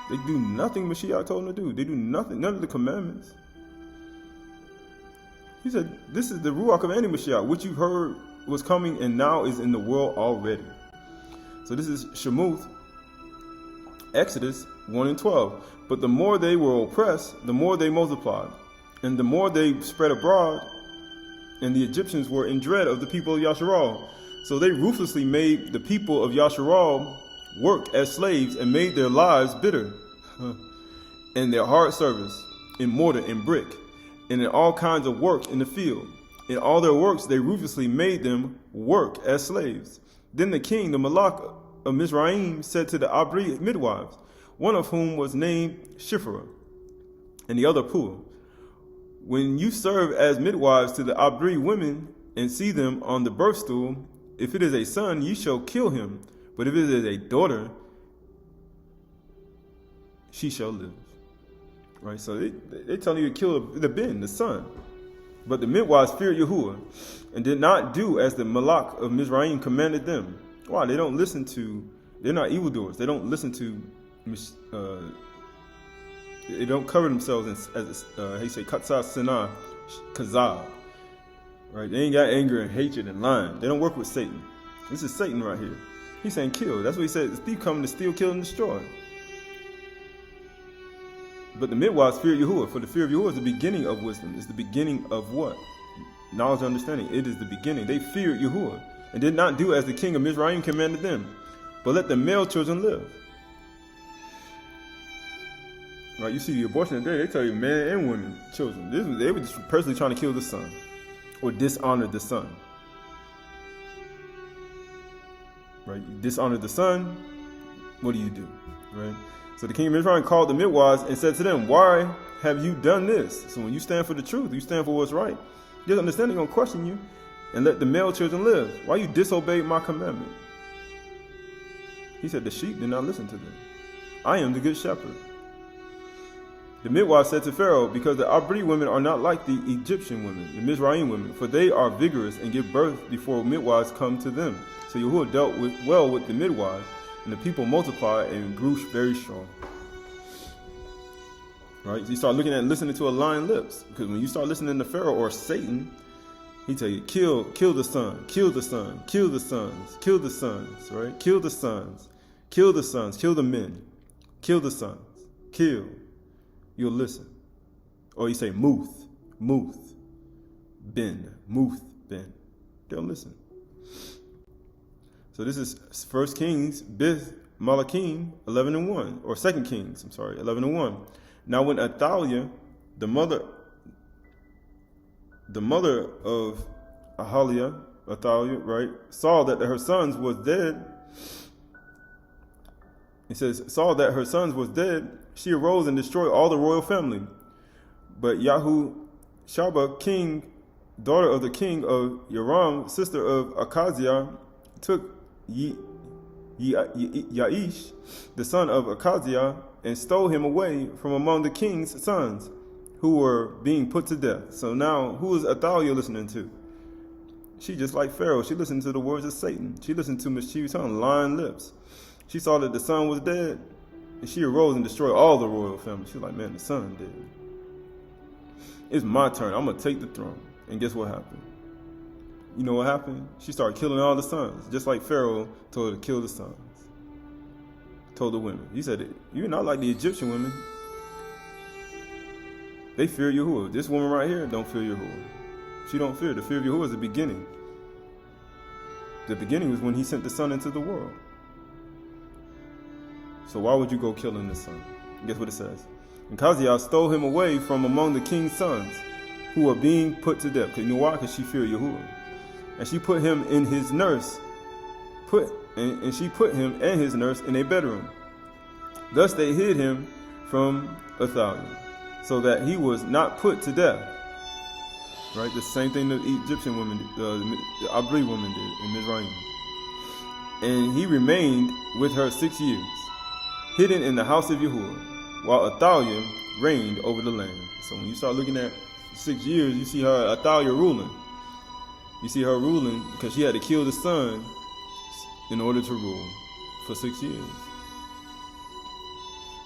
They do nothing Mashiach told them to do. They do nothing, none of the commandments. He said, this is the Ruach of anti-Mashiach, which you heard was coming and now is in the world already. So this is Shemuth, Exodus 1 and 12. But the more they were oppressed, the more they multiplied. And the more they spread abroad, and the Egyptians were in dread of the people of Yasharal. So they ruthlessly made the people of Yasharal work as slaves and made their lives bitter. And their hard service in mortar and brick, and in all kinds of work in the field. In all their works they ruthlessly made them work as slaves. Then the king, the Malak of Mizraim, said to the Abri midwives, one of whom was named Shiphrah, and the other Puah, when you serve as midwives to the Abri women and see them on the birth stool, if it is a son, ye shall kill him. But if it is a daughter, she shall live. Right? So they tell you to kill the Ben, the son. But the midwives feared Yahuwah and did not do as the Malak of Mizraim commanded them. Why? They're not evildoers. They don't listen to, they don't cover themselves as Katsah Sinah, Kazab. Right? They ain't got anger and hatred and lying. They don't work with Satan. This is Satan right here. He's saying kill. That's what he said. The thief coming to steal, kill, and destroy. But the midwives fear Yahuwah, for the fear of Yahuwah is the beginning of wisdom. It's the beginning of what? Knowledge and understanding. It is the beginning. They feared Yahuwah and did not do as the king of Mizraim commanded them, but let the male children live. Right? You see the abortion today, they tell you men and women, children. They were just personally trying to kill the son or dishonor the son. Right? You dishonor the son, what do? Right? So the king of Israel called the midwives and said to them, why have you done this? So when you stand for the truth, you stand for what's right. You understand they're going to question you and let the male children live. Why you disobeyed my commandment? He said, the sheep did not listen to them. I am the good shepherd. The midwife said to Pharaoh, because the Abri women are not like the Egyptian women, the Mizraim women, for they are vigorous and give birth before midwives come to them. So Yahuwah dealt well with the midwives, and the people multiplied and grew very strong. Right? So you start looking at and listening to a lying lips. Because when you start listening to Pharaoh or Satan, he tell you, kill the son, kill the son, kill the sons, kill the sons, right? Kill the sons, kill the sons, kill the men, kill the sons, kill. You'll listen. Or you say, Muth, Ben. They'll listen. So this is 1 Kings, Bith, Malachim, 11 and 1, or 2 Kings, 11 and 1. Now when Athaliah, the mother of Athaliah, right, saw that her sons was dead, it says, saw that her sons was dead, she arose and destroyed all the royal family. But Shaba, king, daughter of the king of Yoram, sister of Achaziah, took Yaish, the son of Achaziah, and stole him away from among the king's sons who were being put to death. So now, who is Athaliah listening to? She just like Pharaoh. She listened to the words of Satan. She listened to mischievous tongue, lying lips. She saw that the son was dead, and she arose and destroyed all the royal family. She was like, man, the son dead. It's my turn. I'm going to take the throne. And guess what happened? You know what happened? She started killing all the sons, just like Pharaoh told her to kill the sons. Told the women. He said, you're not like the Egyptian women. They fear Yahuwah. This woman right here don't fear Yahuwah. She don't fear. The fear of Yahuwah is the beginning. The beginning was when he sent the son into the world. So why would you go killing the son? Guess what it says? And Kazab stole him away from among the king's sons who were being put to death. You know why? Because she feared Yahuwah. And she put him in his nurse. And she put him and his nurse in a bedroom. Thus they hid him from Athaliah, so that he was not put to death. Right? The same thing the Egyptian women, the Abri woman did in Mizraim. And he remained with her 6 years, hidden in the house of Yahuwah, while Athaliah reigned over the land. So when you start looking at 6 years, you see her Athaliah ruling. You see her ruling because she had to kill the son in order to rule for 6 years.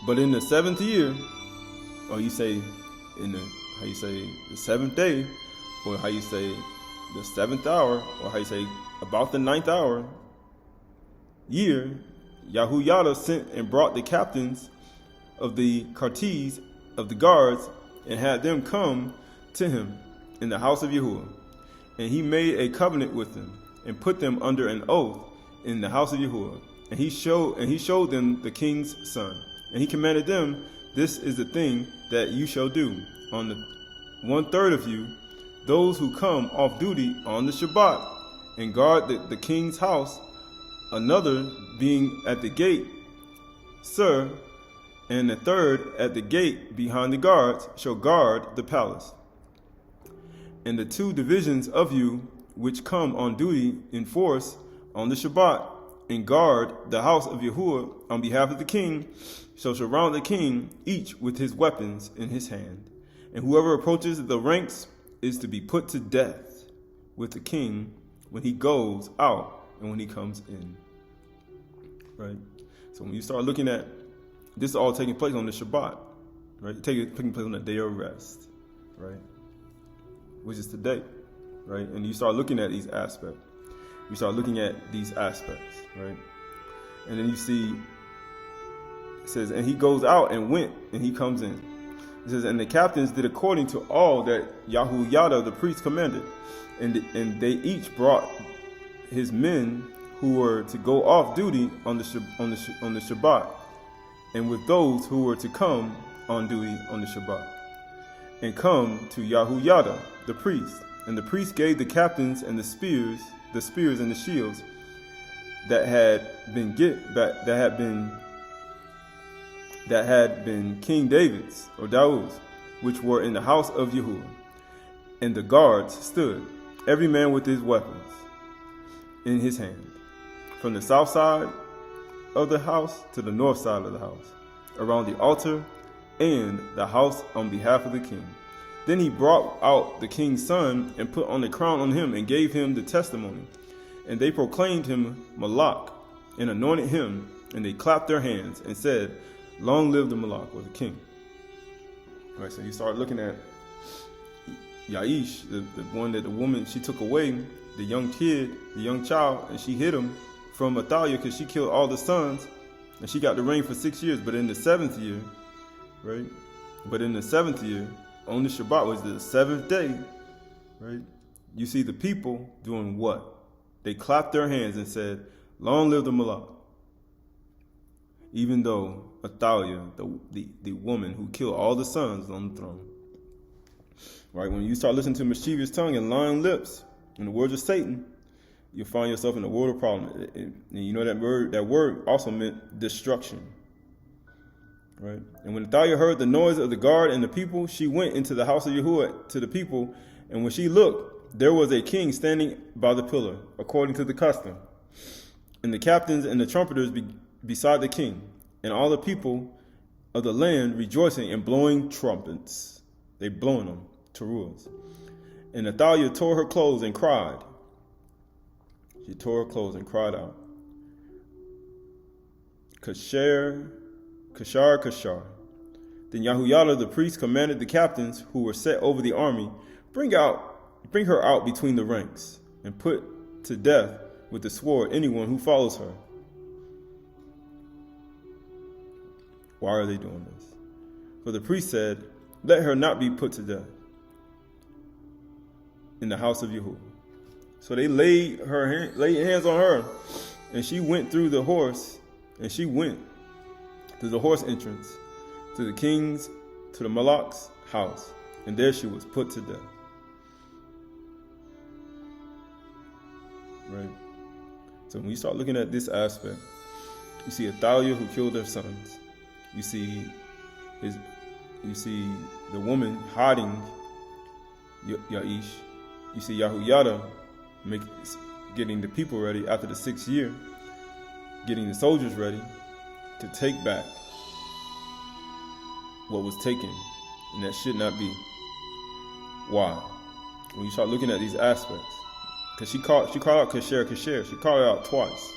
But in the 7th year, or you say in the, how you say, the 7th day, or how you say the 7th hour, or how you say about the 9th hour year, Yahuwah sent and brought the captains of the cartes of the guards and had them come to him in the house of Yahuwah. And he made a covenant with them and put them under an oath in the house of Yahuwah. And he showed them the king's son. And he commanded them, this is the thing that you shall do. On the 1/3 of you, those who come off duty on the Shabbat and guard the king's house, another being at the gate, sir, and the 3rd at the gate behind the guards, shall guard the palace. And the 2 divisions of you which come on duty in force on the Shabbat and guard the house of Yahuwah on behalf of the king shall surround the king, each with his weapons in his hand. And whoever approaches the ranks is to be put to death with the king when he goes out and when he comes in. Right? So when you start looking at this, all taking place on the Shabbat, right? Taking place on the day of rest, right? Which is today, right? And you start looking at these aspects. You start looking at these aspects, right? And then you see, it says, and he goes out and went, and he comes in. It says, and the captains did according to all that Yahuwah the priest commanded, and they each brought his men who were to go off duty on the Shabbat, and with those who were to come on duty on the Shabbat, and come to Yahuwah the priest. And the priest gave the captains and the spears and the shields that had been King David's or Dawood's, which were in the house of Yahuwah. And the guards stood, every man with his weapons in his hand, from the south side of the house to the north side of the house, around the altar and the house on behalf of the king. Then he brought out the king's son and put on the crown on him and gave him the testimony. And they proclaimed him Malach and anointed him, and they clapped their hands and said, long live the Malach, or the king. All right, so you start looking at Yaish, the one that the woman, she took away, the young kid, the young child, and she hid him from Athaliah because she killed all the sons, and she got to reign for 6 years. But in the 7th year, right? But in the 7th year, on the Shabbat, was the 7th day, right? You see the people doing what? They clapped their hands and said, long live the Malach. Even though Athaliah, the woman who killed all the sons, was on the throne. Right? When you start listening to mischievous tongue and lying lips and the words of Satan, you'll find yourself in a world of problem. And you know that word also meant destruction. Right? And when Athaliah heard the noise of the guard and the people, she went into the house of Yahuwah to the people, and when she looked, there was a king standing by the pillar, according to the custom, and the captains and the trumpeters beside the king, and all the people of the land rejoicing and blowing trumpets. They blowing them, teruahs. And Athaliah tore her clothes and cried, She tore her clothes and cried out, Kashar, Kashar, Kashar. Then Yahuyadah the priest commanded the captains who were set over the army, bring her out between the ranks, and put to death with the sword anyone who follows her. Why are they doing this? For the priest said, let her not be put to death in the house of Yahuwah. So they laid hands on her, and she went through the horse, entrance to the king's, to the Malak's house, and there she was put to death. Right? So when you start looking at this aspect, you see Athaliah who killed her sons. You see the woman hiding Yaish. You see Yahuyadah getting the people ready after the 6th year, getting the soldiers ready to take back what was taken, and that should not be. Why? When you start looking at these aspects, because she called out Kasher, Kasher. She called it out twice.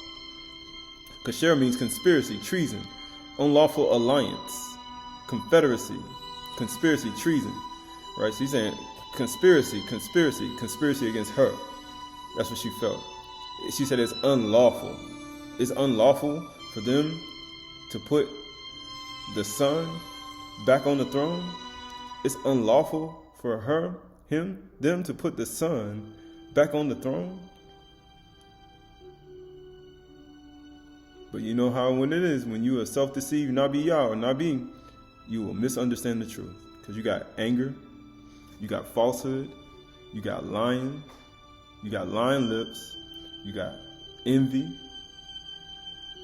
Kasher means conspiracy, treason, unlawful alliance, confederacy, conspiracy, treason. Right? So he's saying conspiracy against her. That's what she felt. She said it's unlawful. It's unlawful for them to put the son back on the throne. It's unlawful for them to put the son back on the throne. But you know how when it is, when you are self-deceived, Nabi Yah or Nabi, you will misunderstand the truth. Because you got anger, you got falsehood, you got lying, you got lying lips, you got envy.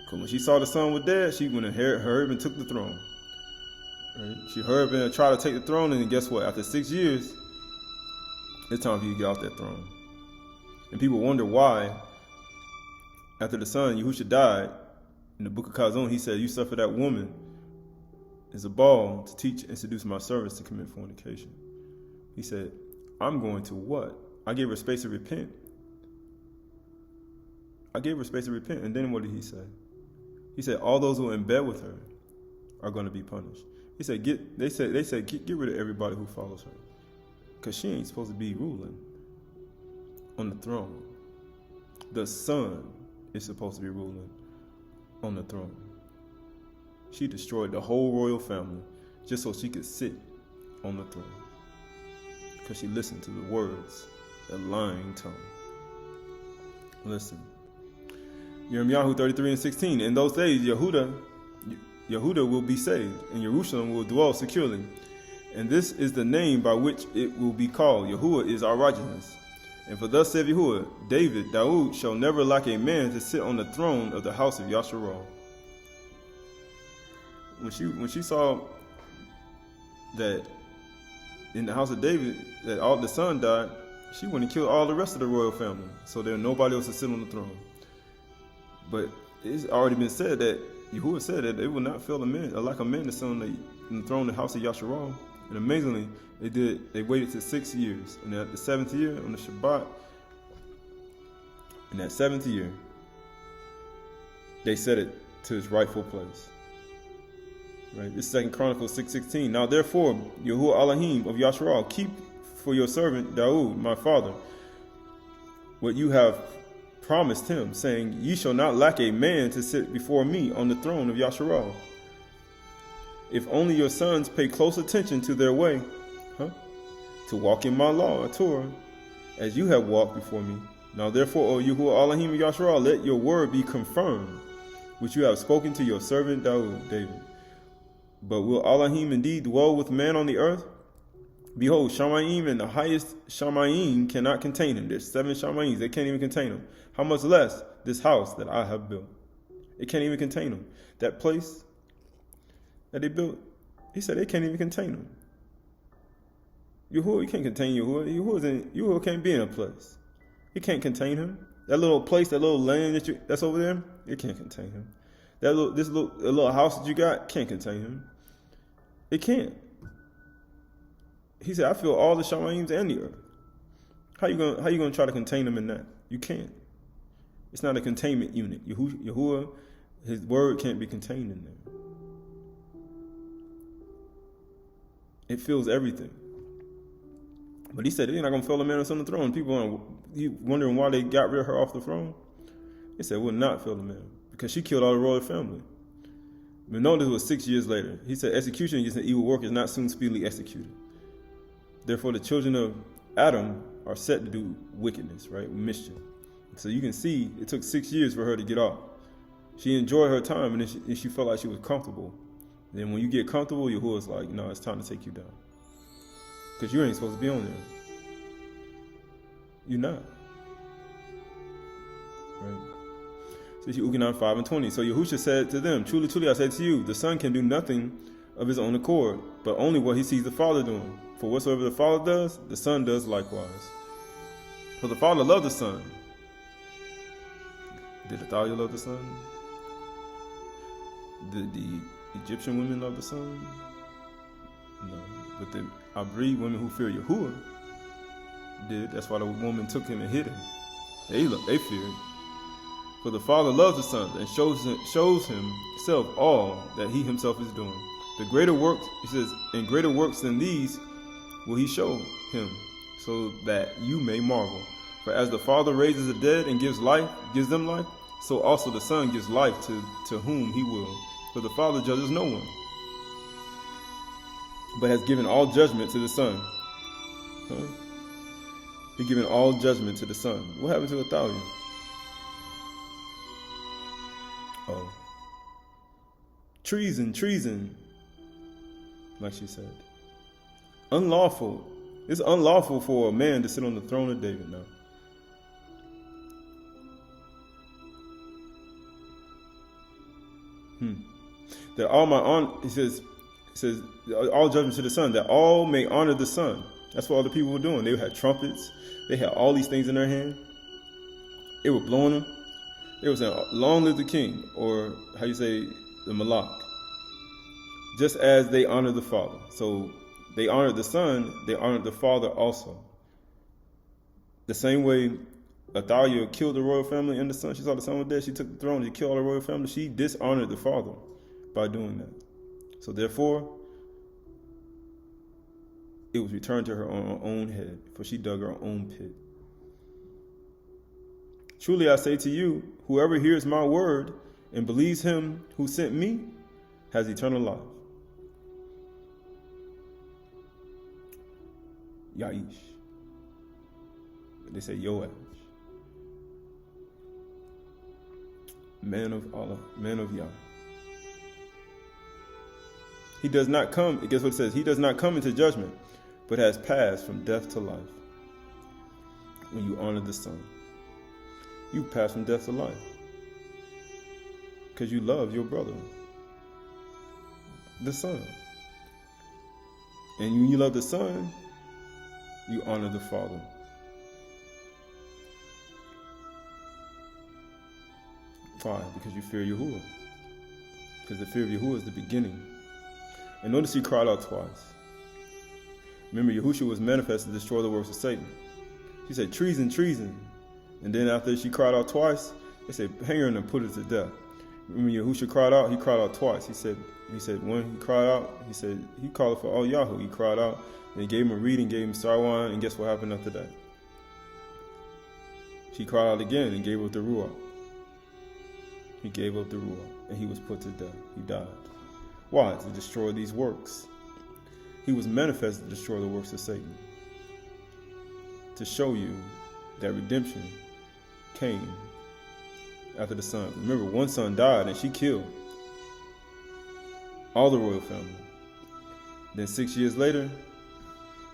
Because when she saw the son was dead, she went and hurried and took the throne. Right? She hurried and tried to take the throne, and then guess what? After 6 years, it's time for you to get off that throne. And people wonder why, after the son, Yahusha, died, in the book of Kazon, he said, you suffer that woman as a ball to teach and seduce my servants to commit fornication. He said, I'm going to what? I gave her space to repent. And then what did he say? He said, all those who are in bed with her are going to be punished. He said, get rid of everybody who follows her. Because she ain't supposed to be ruling on the throne. The son is supposed to be ruling on the throne. She destroyed the whole royal family just so she could sit on the throne. Because she listened to the words, a lying tongue. Listen. Yirmiyahu 33:16. In those days, Yehuda will be saved, and Jerusalem will dwell securely. And this is the name by which it will be called. Yahuwah is our righteousness. And for thus saith Yahuwah, Daud shall never lack a man to sit on the throne of the house of Yasharal. When she saw that in the house of David, that all the son died, she went and killed all the rest of the royal family, so there nobody else to sit on the throne. But it's already been said that Yahuwah said that it will not fail a man, like a man to sit on the throne of the house of Yasharal. And amazingly, they waited to 6 years. And at the 7th year, on the Shabbat, in that 7th year, they set it to its rightful place. Right? This is 2 Chronicles 6:16. Now therefore, Yahuwah Elohim of Yasharal, keep for your servant Daud, my father, what you have promised him, saying, ye shall not lack a man to sit before me on the throne of Yasharal. If only your sons pay close attention to their way, to walk in my law, Turah, as you have walked before me. Now therefore, O Yahuwah Elohim of Yasharal, let your word be confirmed, which you have spoken to your servant David. But will Elohim indeed dwell with man on the earth? Behold, Shamy'n and the highest Shamy'n cannot contain him. There's 7 Shamy'ns, they can't even contain him. How much less this house that I have built? It can't even contain him. That place that they built, he said they can't even contain him. Yahuwah, you can't contain Yahuwah. Yahuwah can't be in a place. You can't contain him. That little place, that little land that's over there, it can't contain him. This little house that you got can't contain him. It can't. He said, I feel all the Shamy'ns and the earth. How you gonna try to contain them in that? You can't. It's not a containment unit. Yahuwah, his word can't be contained in there. It fills everything. But he said, they're not going to fill a man that's on the throne. People are wondering why they got rid of her off the throne. He said, will not fill the man, because she killed all the royal family. But notice it was 6 years later. He said, execution against an evil work is not soon speedily executed. Therefore, the children of Adam are set to do wickedness, right? Mischief. So you can see it took 6 years for her to get off. She enjoyed her time, and then she felt like she was comfortable. Then when you get comfortable, Yahuwah's like, no, it's time to take you down. Because you ain't supposed to be on there. You're not. Right? So Uganon 5:20. So Yahusha said to them, truly, truly, I say to you, the Son can do nothing of his own accord, but only what he sees the Father doing. For whatsoever the Father does, the Son does likewise. For the Father loved the Son. Did Athaliah love the Son? Did the Egyptian women love the Son? No. But the Abri women who fear Yahuwah did. That's why the woman took him and hid him. They feared. For the Father loves the Son and shows himself all that he himself is doing. The greater works, he says, and greater works than these will he show him, so that you may marvel. For as the Father raises the dead and gives them life, so also the Son gives life to whom he will. For the Father judges no one, but has given all judgment to the Son. He's given all judgment to the Son. What happened to Athaliah? Oh. Treason, like she said. Unlawful. It's unlawful for a man to sit on the throne of David now. That all my honor, he says, all judgment to the Son, that all may honor the Son. That's what all the people were doing. They had trumpets. They had all these things in their hand. They were blowing them. They were saying, long live the king, or how you say, the Malak. Just as they honored the Father. So they honored the Son, they honored the Father also. The same way Athaliah killed the royal family and the Son. She saw the Son was dead. She took the throne. She killed all the royal family. She dishonored the Father by doing that. So therefore, it was returned to her on her own head, for she dug her own pit. Truly I say to you, whoever hears my word and believes him who sent me has eternal life. Yaish. They say Yoash. Man of Allah, man of Yah. He does not come, guess what it says? He does not come into judgment, but has passed from death to life. When you honor the Son, you pass from death to life. Because you love your brother, the Son. And when you love the Son, you honor the Father. Why? Because you fear Yahuwah. Because the fear of Yahuwah is the beginning. And notice he cried out twice. Remember, Yahushua was manifest to destroy the works of Satan. She said, treason, treason. And then after she cried out twice, they said, hang her and put her to death. Remember, Yahushua cried out, he cried out twice. He said when he cried out, he said, he called for all Yahoo. He cried out, and he gave him a reading, gave him Sarwan, and guess what happened after that? She cried out again and gave up the Ruach. He gave up the Ruach, and he was put to death. He died. Why? To destroy these works. He was manifest to destroy the works of Satan. To show you that redemption came after the Son. Remember, one son died and she killed all the royal family. Then 6 years later,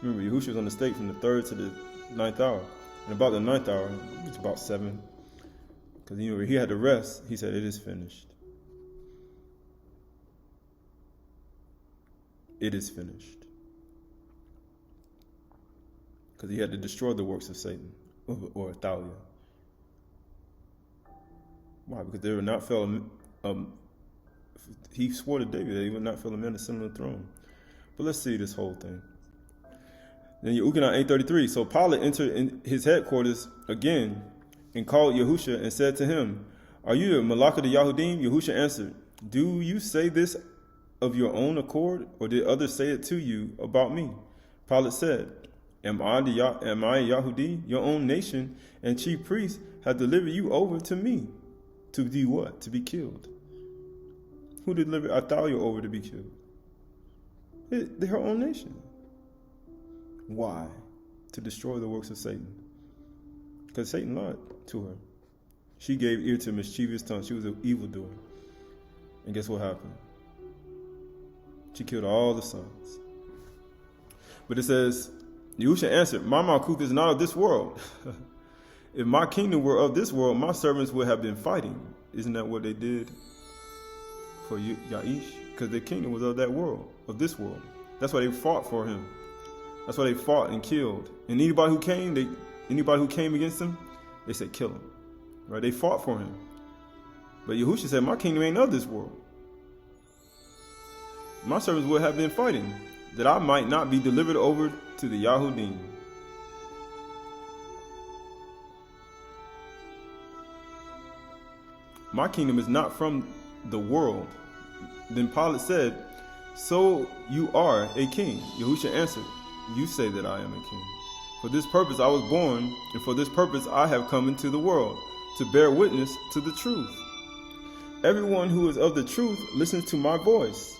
remember, Yahushua was on the stake from the 3rd to the 9th hour. And about the 9th hour, it's about 7. Because he had to rest, he said, it is finished. It is finished. Because he had to destroy the works of Satan, or Athaliah. Why? Because they would not fail. He swore to David that he would not fail a man to sit on the throne. But let's see this whole thing. Then Uganon 8:33. So Pilate entered in his headquarters again and called Yahusha and said to him, "Are you a Malak of the Yahudim?" Yahusha answered, "Do you say this of your own accord, or did others say it to you about me?" Pilate said, Am I a Yahudi? Your own nation and chief priests have delivered you over to me. To do what? To be killed. Who delivered Athaliah over to be killed? Her own nation. Why? To destroy the works of Satan. Because Satan lied to her. She gave ear to mischievous tongue. She was an evildoer. And guess what happened? She killed all the sons. But it says, Yahusha answered, My Malkuth is not of this world. If my kingdom were of this world, my servants would have been fighting. Isn't that what they did for Yaish? Because their kingdom was of that world, of this world. That's why they fought for him. That's why they fought and killed. And anybody who came against him, they said kill him. Right? They fought for him. But Yahusha said, my kingdom ain't of this world. My servants would have been fighting, that I might not be delivered over to the Yahudim. My kingdom is not from the world. Then Pilate said, So you are a king. Yahusha answered, You say that I am a king. For this purpose I was born, and for this purpose I have come into the world, to bear witness to the truth. Everyone who is of the truth listens to my voice.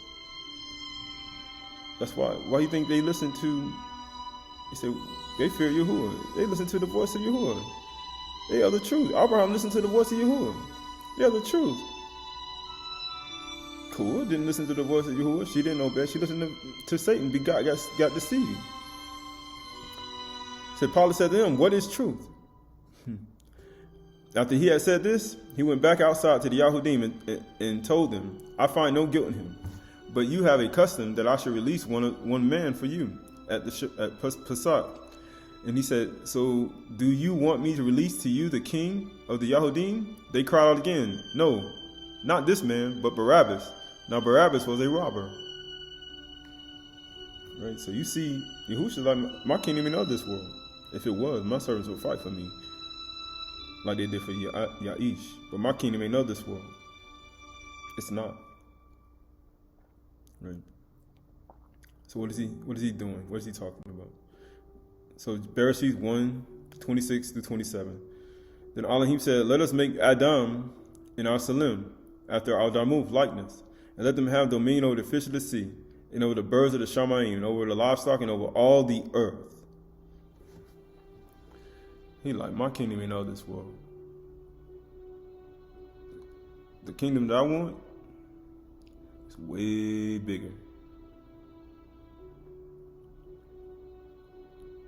That's why do you think they listen to, he said, they fear Yahuwah. They listen to the voice of Yahuwah. They are the truth. Abraham listened to the voice of Yahuwah. They are the truth. Kua didn't listen to the voice of Yahuwah. She didn't obey. She listened to Satan. Got deceived. Said Pilate said to him, What is truth? After he had said this, he went back outside to the Yahudim and told them, I find no guilt in him. But you have a custom that I should release one man for you at Pesach. And he said, So do you want me to release to you the king of the Yahudim? They cried out again, No, not this man, but Barabbas. Now Barabbas was a robber. Right? So you see, Yahusha like, my kingdom ain't of this world. If it was, my servants would fight for me, like they did for Yaish. But my kingdom ain't of this world. It's not. Right. So what is he doing? What is he talking about? So Bereshit 1:26-27. Then Elohim said, Let us make Adam in our Salim, after our Darmuf likeness, and let them have dominion over the fish of the sea, and over the birds of the Shamy'n, and over the livestock, and over all the earth. He like, my kingdom ain't of this world. The kingdom that I want is way bigger.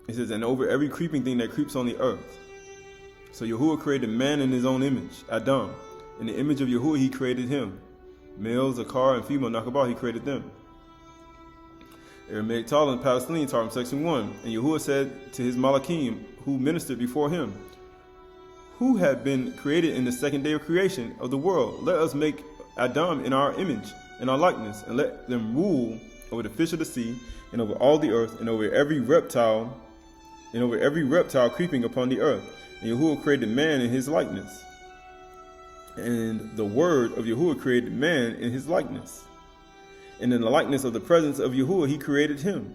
It says, and over every creeping thing that creeps on the earth. So Yahuwah created man in his own image, Adam. In the image of Yahuwah, he created him. Male, Zakar, and female, Nakabah, he created them. Aramaic Talmud, Palestinian Talmud, section 1. And Yahuwah said to his Malakim, who ministered before him, who had been created in the second day of creation of the world, let us make Adam in our image, in our likeness, and let them rule over the fish of the sea, and over all the earth, and over every reptile creeping upon the earth. And Yahuwah created man in his likeness. And the word of Yahuwah created man in his likeness. And in the likeness of the presence of Yahuwah, he created him.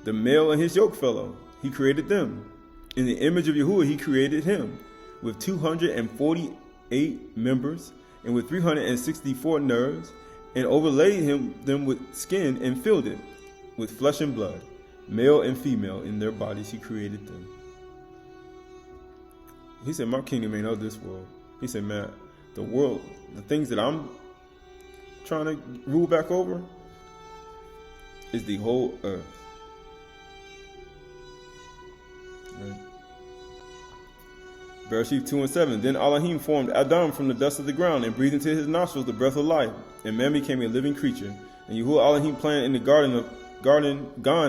The male and his yokefellow, he created them. In the image of Yahuwah, he created him, with 248 members, and with 364 nerves, and overlaid them with skin, and filled it with flesh and blood. Male and female in their bodies, he created them. He said, my kingdom ain't of this world. He said, man, the world, the things that I'm trying to rule back over is the whole earth. Right. Bereshit 2:7. Then Elohim formed Adam from the dust of the ground and breathed into his nostrils the breath of life, and man became a living creature. And Yahuwah Elohim planted in the garden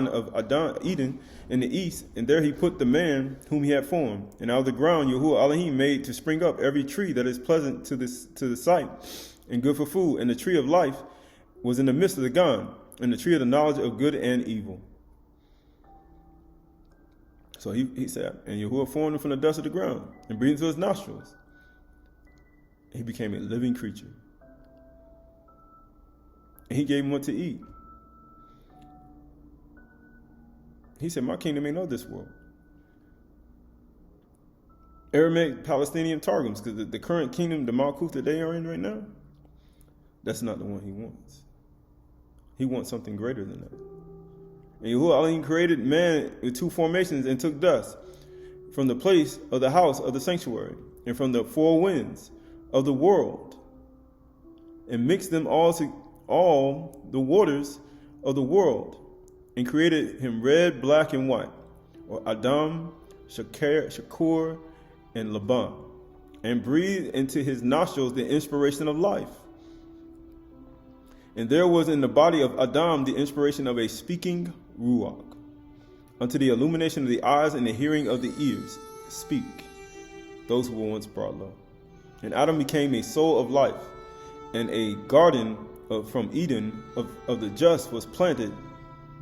of Eden in the east, and there he put the man whom he had formed. And out of the ground Yahuwah Elohim made to spring up every tree that is pleasant to the sight and good for food. And the tree of life was in the midst of the garden, and the tree of the knowledge of good and evil. So he said, and Yahuwah formed him from the dust of the ground and breathed into his nostrils. And he became a living creature. And he gave him what to eat. He said, my kingdom ain't of this world. Aramaic Palestinian Targums, because the current kingdom, the Malkuth that they are in right now, that's not the one he wants. He wants something greater than that. And Yahuwah Elohim created man with two formations and took dust from the place of the house of the sanctuary and from the four winds of the world and mixed them all the waters of the world and created him red, black, and white, or Adam, Shakur, and Laban, and breathed into his nostrils the inspiration of life. And there was in the body of Adam the inspiration of a speaking Ruach, unto the illumination of the eyes and the hearing of the ears. Speak, those who were once brought low. And Adam became a soul of life, and a garden from Eden of the just was planted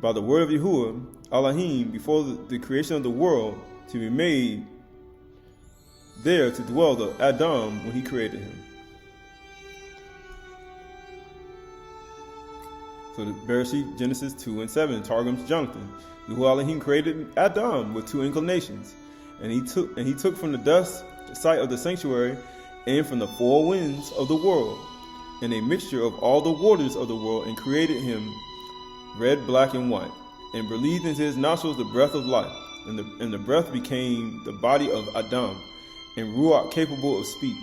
by the word of Yahuwah Elohim before the creation of the world, to be made there to dwell the Adam when he created him. So the Bereshit, Genesis 2 and 7, Targums Jonathan. Yahuwah Elohim created Adam with two inclinations, and he took from the dust the site of the sanctuary, and from the four winds of the world, and a mixture of all the waters of the world, and created him red, black, and white, and breathed into his nostrils the breath of life, and the breath became the body of Adam, and Ruach capable of speech,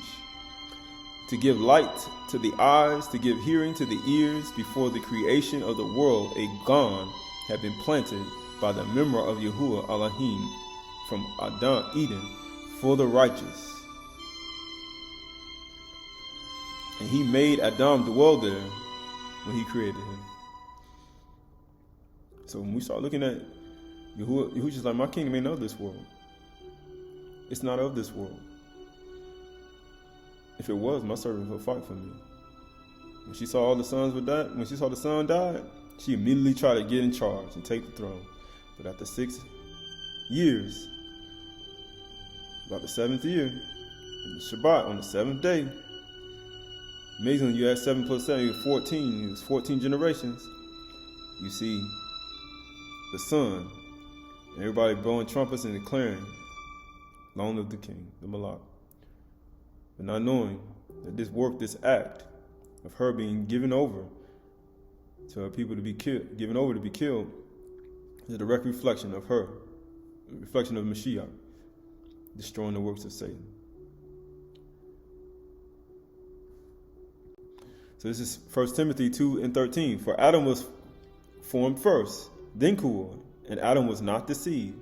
to give light to the eyes, to give hearing to the ears. Before the creation of the world, a gon had been planted by the memory of Yahuwah Elohim from Adam, Eden, for the righteous. And he made Adam dwell there when he created him. So when we start looking at Yahuwah just like, my kingdom ain't of this world. It's not of this world. If it was, my servant would fight for me. When she saw all the sons would die, when she saw the son died, she immediately tried to get in charge and take the throne. But after 6 years, about the 7th year, in the Shabbat, on the 7th day, amazingly, you had 7 plus 7, you 14. It was 14 generations. You see the son, and everybody blowing trumpets and declaring, long live the king, the Malak. But not knowing that this act of her being given over to her people to be killed, given over to be killed, is a direct reflection of her, a reflection of Mashiach, destroying the works of Satan. So this is 1 Timothy 2 and 13. For Adam was formed first, then Kuor, and Adam was not deceived,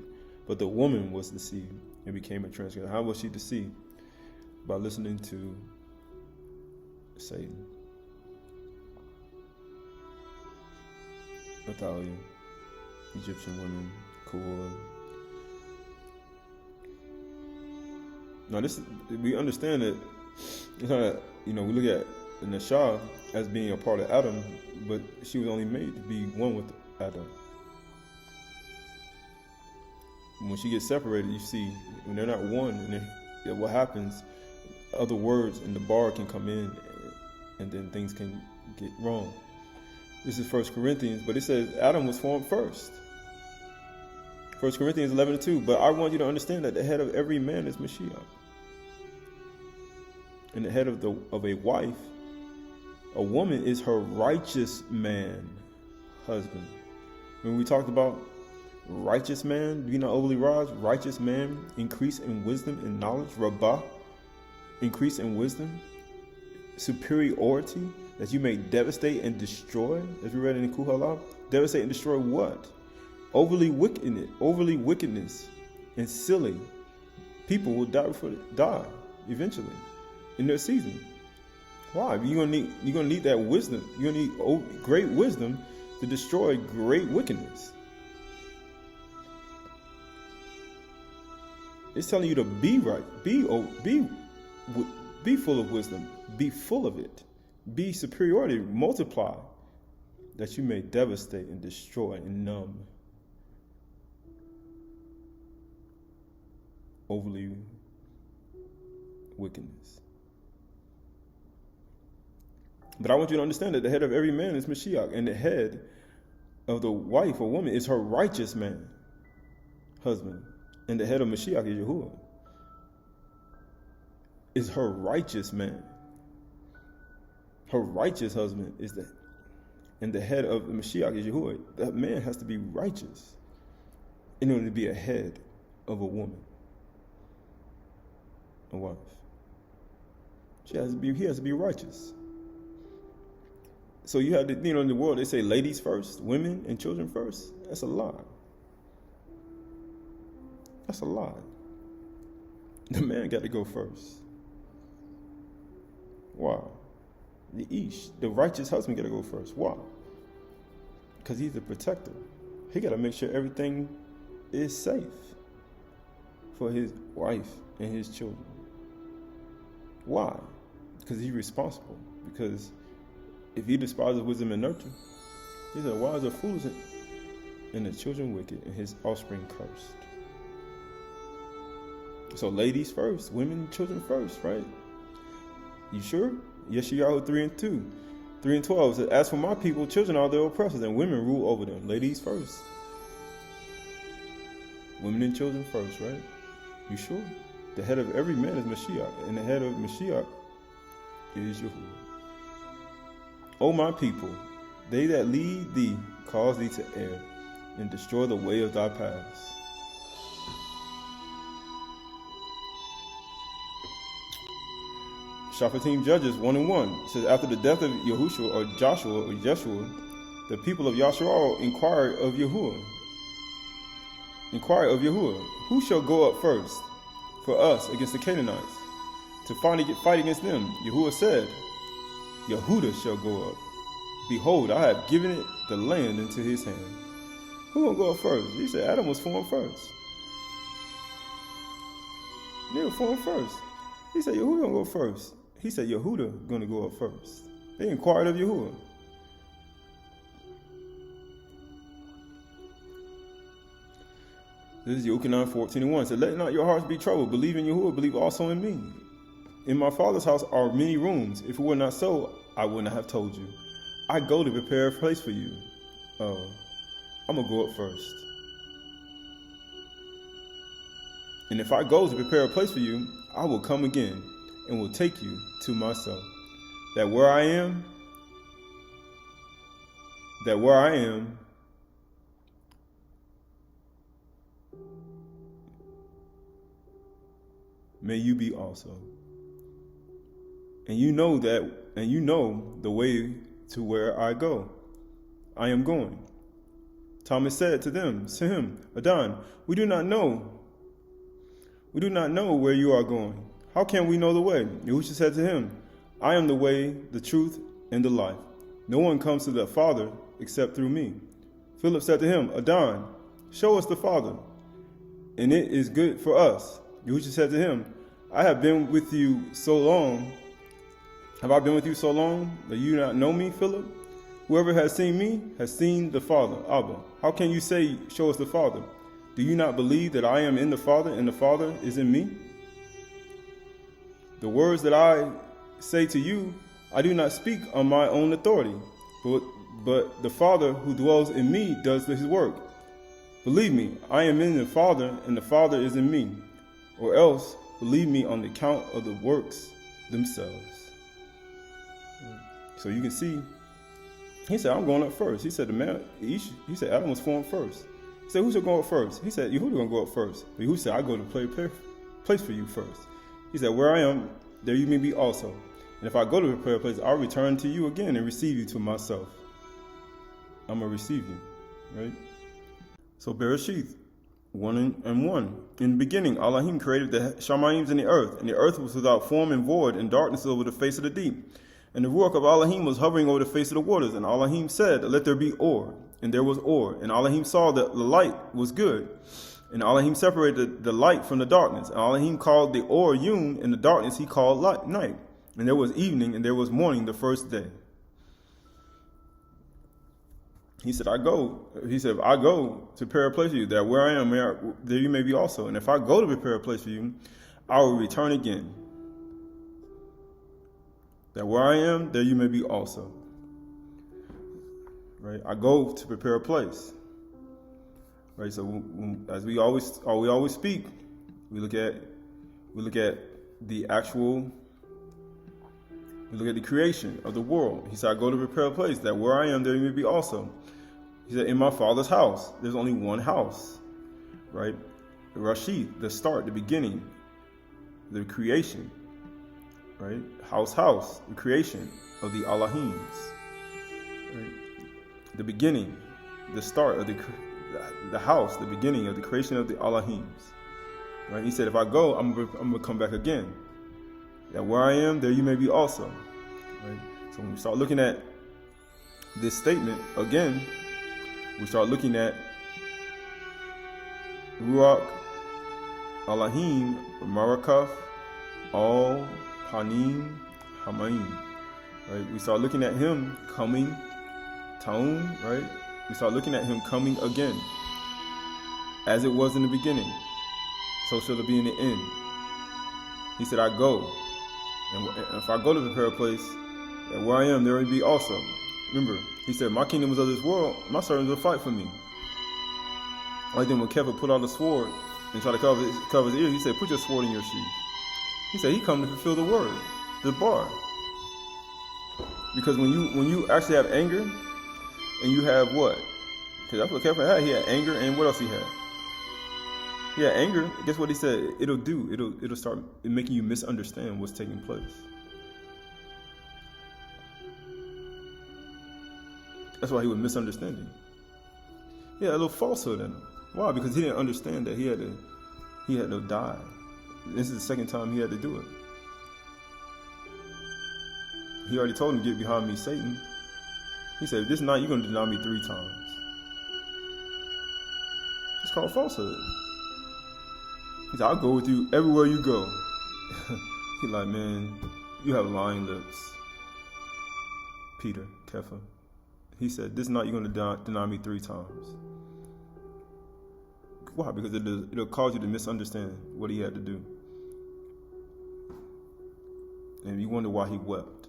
but the woman was deceived and became a transgressor. How was she deceived? By listening to Satan. Natalia, Egyptian women, Kuor. Now we understand that it's not, we look at Nashah as being a part of Adam, but she was only made to be one with Adam. When she gets separated, you see, when they're not one, and what happens, other words in the bar can come in, and then things can get wrong. This is 1 Corinthians, but it says Adam was formed first. 1 Corinthians 11:2. But I want you to understand that the head of every man is Mashiach. And the head of a wife, a woman, is her righteous man, husband. When we talked about righteous man, do you not overly rise? Righteous man, increase in wisdom and knowledge. Rabbah, increase in wisdom. Superiority, that you may devastate and destroy, as we read in the Kuhalah. Devastate and destroy what? Overly wickedness, and silly. People will die eventually in their season. Why? You're gonna need that wisdom. You're gonna need great wisdom to destroy great wickedness. It's telling you to be right, be full of wisdom, be full of it, be superiority, multiply, that you may devastate and destroy and numb overly wickedness. But I want you to understand that the head of every man is Mashiach, and the head of the wife or woman is her righteous man, husband. And the head of Mashiach is Yahuwah. Is her righteous man. Her righteous husband is that. And the head of the Mashiach is Yahuwah. That man has to be righteous in order to be a head of a woman, a wife. He has to be righteous. So you have to, in the world they say ladies first, women and children first. That's a lie. That's a lie. The man got to go first. Why? The righteous husband got to go first. Why? Because he's the protector. He got to make sure everything is safe for his wife and his children. Why? Because he's responsible. Because if he despises wisdom and nurture, he said, wise or foolish, and the children wicked, and his offspring cursed. So ladies first, women and children first, right? You sure? Yeshayahu 3:2. 3:12 says, as for my people, children are their oppressors, and women rule over them. Ladies first. Women and children first, right? You sure? The head of every man is Mashiach, and the head of Mashiach is Yahuwah. O my people, they that lead thee cause thee to err, and destroy the way of thy paths. Shaphatim Judges 1:1 says, after the death of Yahushua or Joshua or Yeshua, the people of Yasharal inquired of Yahuwah. Who shall go up first for us against the Canaanites to fight against them? Yahuwah said, Yehudah shall go up. Behold, I have given it the land into his hand. Who gonna go up first? He said Adam was formed first. They were formed first. He said Yehudah gonna go first. He said Yehudah gonna go up first. They inquired of Yahuwah. This is Yochanan 14:1. It said, let not your hearts be troubled. Believe in Yahuwah, believe also in me. In my Father's house are many rooms. If it were not so, I would not have told you. I go to prepare a place for you. I'm going to go up first. And if I go to prepare a place for you, I will come again and will take you to myself. That where I am, may you be also. And you know the way to where I go. I am going. Thomas said to him, Adon, we do not know where you are going. How can we know the way? Yahushua said to him, I am the way, the truth, and the life. No one comes to the Father except through me. Philip said to him, Adon, show us the Father, and it is good for us. Yahushua said to him, I have been with you so long. Have I been with you so long that you do not know me, Philip? Whoever has seen me has seen the Father, Abba. How can you say, show us the Father? Do you not believe that I am in the Father and the Father is in me? The words that I say to you, I do not speak on my own authority, but the Father who dwells in me does his work. Believe me, I am in the Father and the Father is in me. Or else, believe me on the account of the works themselves. So you can see, he said, I'm going up first. He said, he said, Adam was formed first. He said, who should go up first? He said, Yehudah going to go up first. But Yehudah said, I go to prepare place for you first. He said, where I am, there you may be also. And if I go to prepare a place, I'll return to you again and receive you to myself. I'm going to receive you, right? So Bereshith 1:1. In the beginning, Elohim created the Shamy'im and the earth was without form and void, and darkness over the face of the deep. And the ruach of Elohim was hovering over the face of the waters. And Elohim said, let there be Or. And there was Or. And Elohim saw that the light was good. And Elohim separated the light from the darkness. And Elohim called the Or Yun, and the darkness he called night. And there was evening, and there was morning the first day. He said, if I go to prepare a place for you, that where I am, there you may be also. And if I go to prepare a place for you, I will return again. That where I am, there you may be also. Right? I go to prepare a place. Right? So as we always speak, we look at the creation of the world. He said, I go to prepare a place, that where I am, there you may be also. He said, in my Father's house, there's only one house, right? Rashid, the start, the beginning, the creation, right? House, the creation of the Allahims, right? The beginning, the start of the house, the beginning of the creation of the Allahims, right? He said, if I go, I'm gonna come back again. That where I am, there you may be also, right? So when we start looking at this statement again, we start looking at Ruach, Allahim, Marakaf, Al, Panim, Hamaim, right? We start looking at him coming, Taum, right? We start looking at him coming again. As it was in the beginning, so shall it be in the end. He said, I go. And if I go to prepare a place, that where I am, there will be also. Remember, he said, my kingdom is of this world, my servants will fight for me. Like then when Kepha put out the sword and tried to cover his ears, he said, put your sword in your sheath. He said, he come to fulfill the word, the bar. Because when you actually have anger, and you have what? Because that's what Kepha had. He had anger, and what else he had? He had anger. Guess what he said? It'll start making you misunderstand what's taking place. That's why he was misunderstanding. He had a little falsehood in him. Why? Because he didn't understand that he had to die. This is the second time he had to do it. He already told him, get behind me, Satan. He said, this night you're going to deny me 3 times. It's called falsehood. He said, I'll go with you everywhere you go. He's like, man, you have lying lips. Peter, Kepha. He said, this night you're going to deny me 3 times. Why? Because it'll cause you to misunderstand what he had to do. And you wonder why he wept.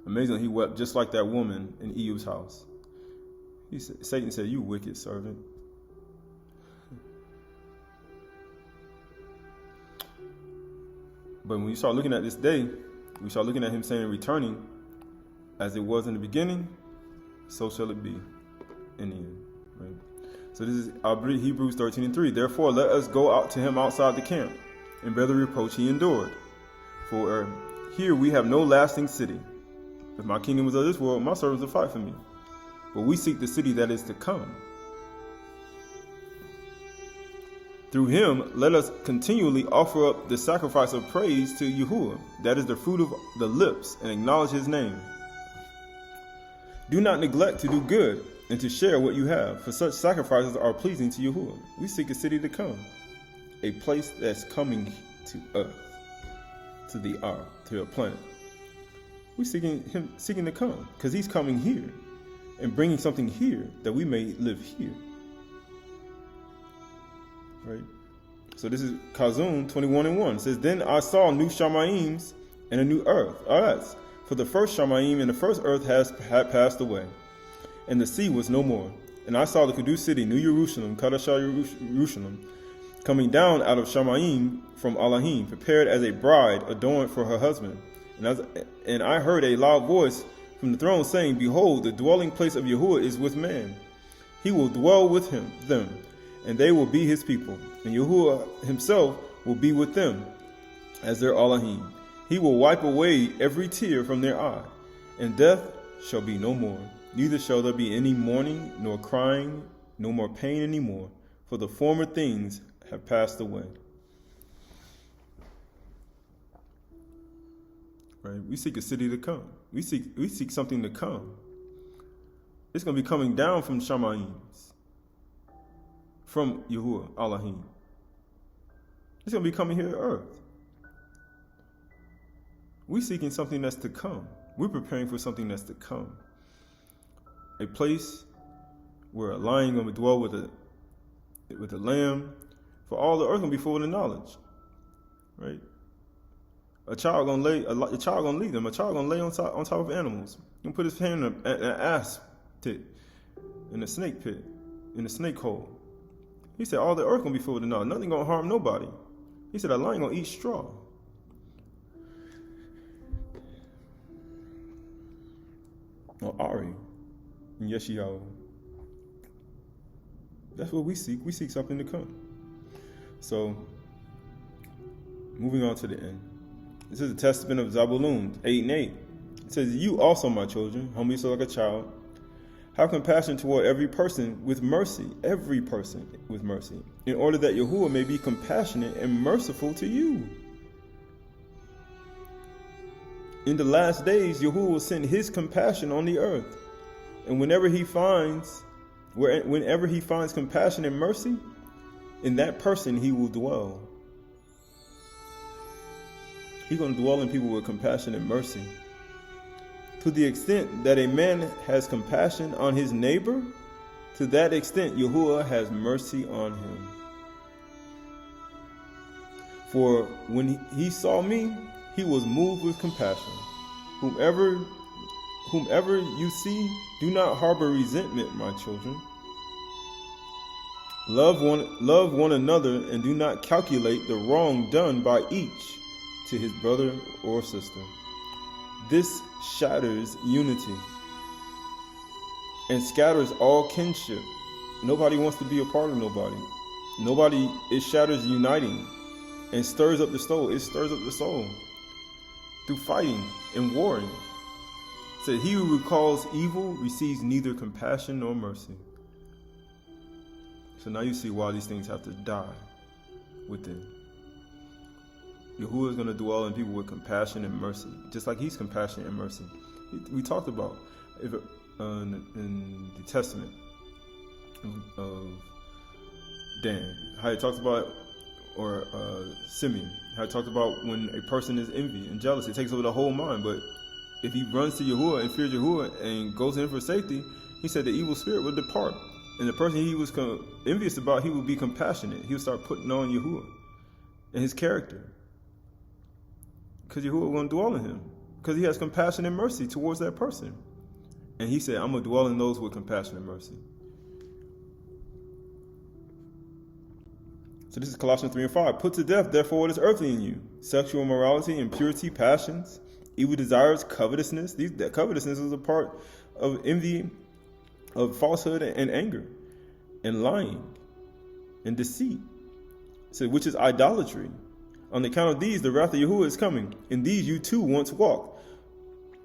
Amazingly, he wept just like that woman in Eve's house. Satan said, you wicked servant. But when you start looking at this day, we start looking at him saying, returning, as it was in the beginning, so shall it be in the end. Right? So this is Hebrews 13:3. Therefore, let us go out to him outside the camp, and bear the reproach he endured. For here we have no lasting city. If my kingdom was of this world, my servants will fight for me. But we seek the city that is to come. Through him, let us continually offer up the sacrifice of praise to Yahuwah, that is the fruit of the lips, and acknowledge his name. Do not neglect to do good and to share what you have, for such sacrifices are pleasing to Yahuwah. We seek a city to come, a place that's coming to earth, to the planet. We're seeking to come, because he's coming here and bringing something here that we may live here. Right? So this is Kazum 21:1. It says, then I saw new Shamayim and a new earth. For the first Shamayim and the first earth had passed away, and the sea was no more. And I saw the Kudu city, New Jerusalem, Jerusalem, coming down out of Shamayim from Allahim, prepared as a bride adorned for her husband. And I heard a loud voice from the throne saying, behold, the dwelling place of Yahuwah is with man. He will dwell with them, and they will be his people. And Yahuwah himself will be with them as their Allahim. He will wipe away every tear from their eye, and death shall be no more. Neither shall there be any mourning, nor crying, no more pain anymore, for the former things have passed away. Right? We seek a city to come. We seek something to come. It's going to be coming down from Shamayim, from Yahuwah, Allahim. It's going to be coming here to earth. We're seeking something that's to come. We're preparing for something that's to come. a place where a lion gonna dwell with a lamb, for all the earth gonna be full of knowledge, right? A child gonna lead them. A child gonna lay on top of animals. He can put his hand in an asp pit, in a snake pit, in a snake hole. He said all the earth gonna be full of knowledge. Nothing gonna harm nobody. He said a lion gonna eat straw. Or Ari, and Yeshiyahu. That's what we seek. We seek something to come. So, moving on to the end. This is the testament of Zabulun 8:8. It says, "You also, my children, humble yourself like a child. Have compassion toward every person with mercy, in order that Yahuwah may be compassionate and merciful to you. In the last days, Yahuwah will send his compassion on the earth, and whenever he finds compassion and mercy, in that person he will dwell." He's going to dwell in people with compassion and mercy. To the extent that a man has compassion on his neighbor, to that extent Yahuwah has mercy on him. For when he saw me, he was moved with compassion. Whomever you see, do not harbor resentment, my children. Love one another, and do not calculate the wrong done by each to his brother or sister. This shatters unity and scatters all kinship. Nobody wants to be a part of nobody. It shatters uniting and stirs up the soul. It stirs up the soul through fighting and warring. It said, "He who recalls evil receives neither compassion nor mercy." So now you see why these things have to die within. Yahuwah is going to dwell in people with compassion and mercy, just like he's compassionate and mercy. We talked about in the Testament of Dan, how he talks about, or Simeon, how he talked about when a person is envy and jealous, it takes over the whole mind. But if he runs to Yahuwah and fears Yahuwah and goes in for safety, he said the evil spirit will depart. And the person he was envious about, he would be compassionate. He would start putting on Yahuwah and his character. Because Yahuwah will dwell in him. Because he has compassion and mercy towards that person. And he said, I'm going to dwell in those with compassion and mercy. So this is Colossians 3:5. Put to death, therefore, what is earthly in you: sexual immorality, impurity, passions, evil desires, covetousness. That covetousness is a part of envy, of falsehood and anger, and lying, and deceit. So, which is idolatry. On account of these, the wrath of Yahuwah is coming. In these you too once walked,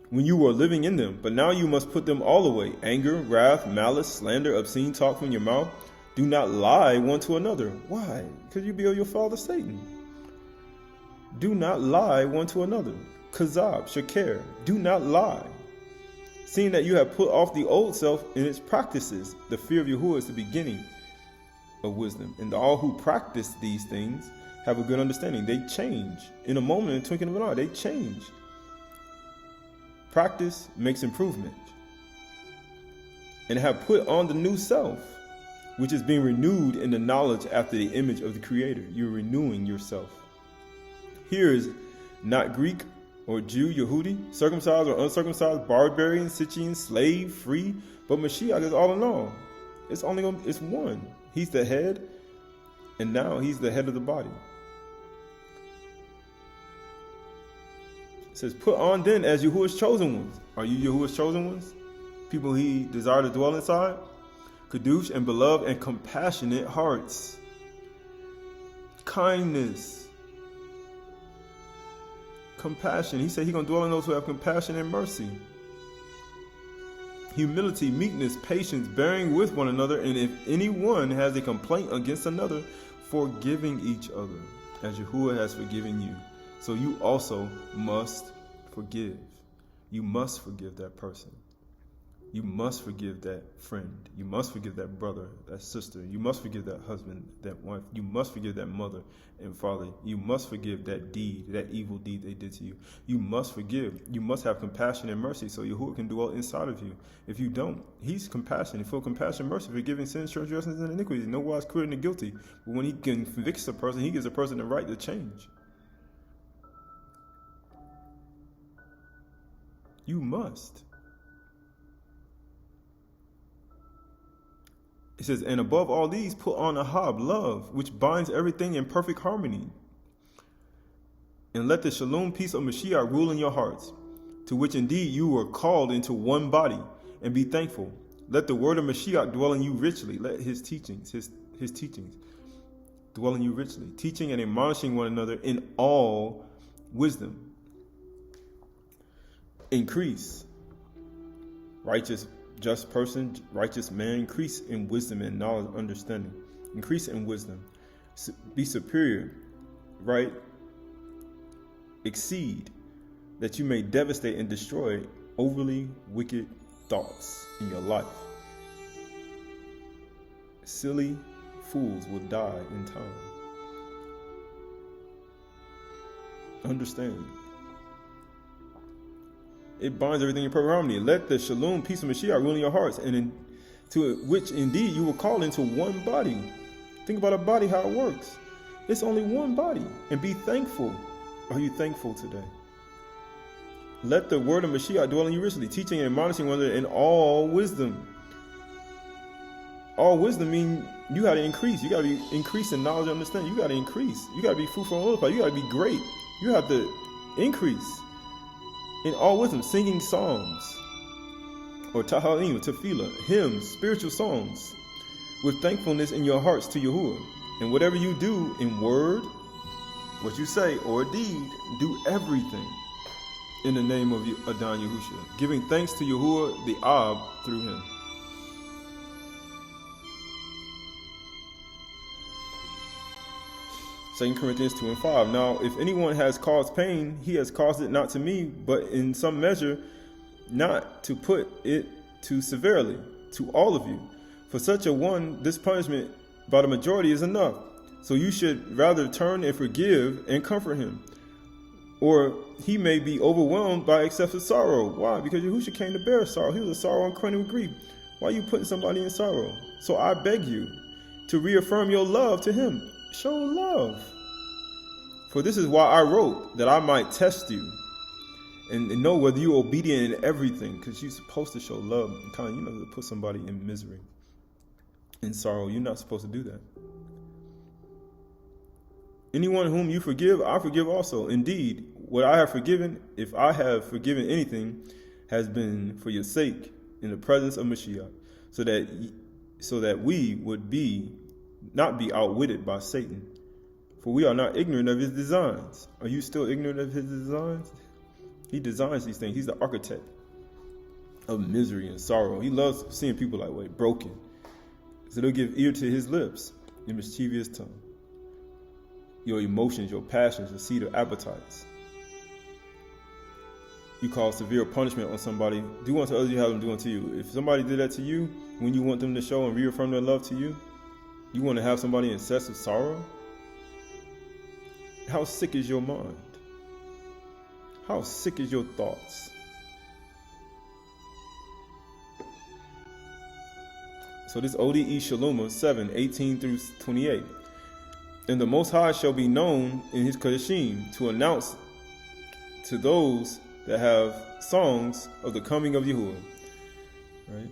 when you were living in them. But now you must put them all away: anger, wrath, malice, slander, obscene talk from your mouth. Do not lie one to another. Why? Because you be of your father Satan. Do not lie one to another. Kazab, Lecture. Do not lie. Seeing that you have put off the old self and its practices. The fear of Yahuwah is the beginning of wisdom. And all who practice these things have a good understanding. They change. In a moment, in a twinkling of an eye, they change. Practice makes improvement. And have put on the new self, which is being renewed in the knowledge after the image of the Creator. You're renewing yourself. Here is not Greek or Jew, Yehudi, circumcised or uncircumcised, barbarian, Scythian, slave, free, but Mashiach is all in all. It's one. He's the head, and now he's the head of the body. It says, put on then as Yahuwah's chosen ones. Are you Yahuwah's chosen ones? People he desire to dwell inside? Kadush and beloved and compassionate hearts. Kindness. Compassion. He said he's going to dwell in those who have compassion and mercy. Humility, meekness, patience, bearing with one another, and if anyone has a complaint against another, forgiving each other, as Yahuwah has forgiven you. So you also must forgive. You must forgive that person. You must forgive that friend. You must forgive that brother, that sister. You must forgive that husband, that wife. You must forgive that mother and father. You must forgive that deed, that evil deed they did to you. You must forgive. You must have compassion and mercy so Yahuwah can dwell inside of you. If you don't, he's compassionate, full of compassion and mercy, forgiving sins, transgressions, and iniquities. No wise quitting the guilty. But when he convicts a person, he gives a person the right to change. You must. It says, and above all these, put on Ahab, love, which binds everything in perfect harmony. And let the shalom peace of Mashiach rule in your hearts, to which indeed you were called into one body, and be thankful. Let the word of Mashiach dwell in you richly. Let his teachings dwell in you richly, teaching and admonishing one another in all wisdom. Increase. Righteous just person, righteous man, increase in wisdom and knowledge, understanding. Increase in wisdom. Be superior, right? Exceed, that you may devastate and destroy overly wicked thoughts in your life. Silly fools will die in time. Understand. It binds everything in perfect harmony. Let the shalom, peace of Mashiach rule in your hearts, and to which indeed you were called into one body. Think about a body, how it works. It's only one body. And be thankful. Are you thankful today? Let the word of Mashiach dwell in you richly, teaching and admonishing one another in all wisdom. All wisdom means you got to increase. You got to be increase in knowledge and understanding. You got to increase. You got to be fruitful and multiply. You got to be great. You have to increase. In all wisdom, singing psalms, or tahalim, tefillah, hymns, spiritual songs, with thankfulness in your hearts to Yahuwah. And whatever you do in word, what you say, or deed, do everything in the name of Adon Yahushua, giving thanks to Yahuwah the Ab through him. Second Corinthians 2 and 5. Now, if anyone has caused pain, he has caused it not to me, but in some measure, not to put it too severely, to all of you. For such a one, this punishment by the majority is enough. So you should rather turn and forgive and comfort him. Or he may be overwhelmed by excessive sorrow. Why? Because Yahushua came to bear sorrow. He was a sorrow acquainted with grief. Why are you putting somebody in sorrow? So I beg you to reaffirm your love to him. Show love. For this is why I wrote, that I might test you and know whether you're obedient in everything. Because you're supposed to show love and kind. You're not supposed to put somebody in misery, in sorrow. You're not supposed to do that. Anyone whom you forgive, I forgive also. Indeed, what I have forgiven, if I have forgiven anything, has been for your sake in the presence of Mashiach, so that we would not be outwitted by Satan. For we are not ignorant of his designs. Are you still ignorant of his designs? He designs these things. He's the architect of misery and sorrow. He loves seeing people that way, broken. So they'll give ear to his lips, your mischievous tongue. Your emotions, your passions, the seed of appetites. You call severe punishment on somebody. Do unto others you have them do unto you. If somebody did that to you, when you want them to show and reaffirm their love to you, you want to have somebody in excessive sorrow? How sick is your mind? How sick is your thoughts? So this ODE Shaloma 7, 18 through 28. And the Most High shall be known in his Kadeshim to announce to those that have songs of the coming of Yahuwah, right?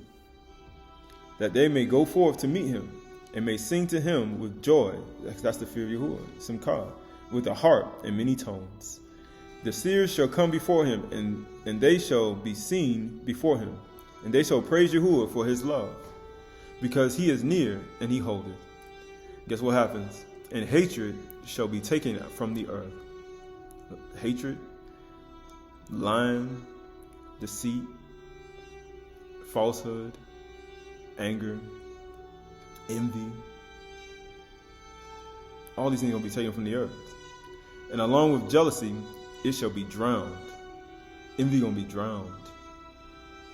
That they may go forth to meet him and may sing to him with joy. That's the fear of Yahuwah, Simcha, with a harp and many tones. The seers shall come before him, and they shall be seen before him, and they shall praise Yahuwah for his love, because he is near and he holdeth. Guess what happens? And hatred shall be taken from the earth. Hatred, lying, deceit, falsehood, anger, envy. All these things will be taken from the earth. And along with jealousy, it shall be drowned. Envy gonna be drowned.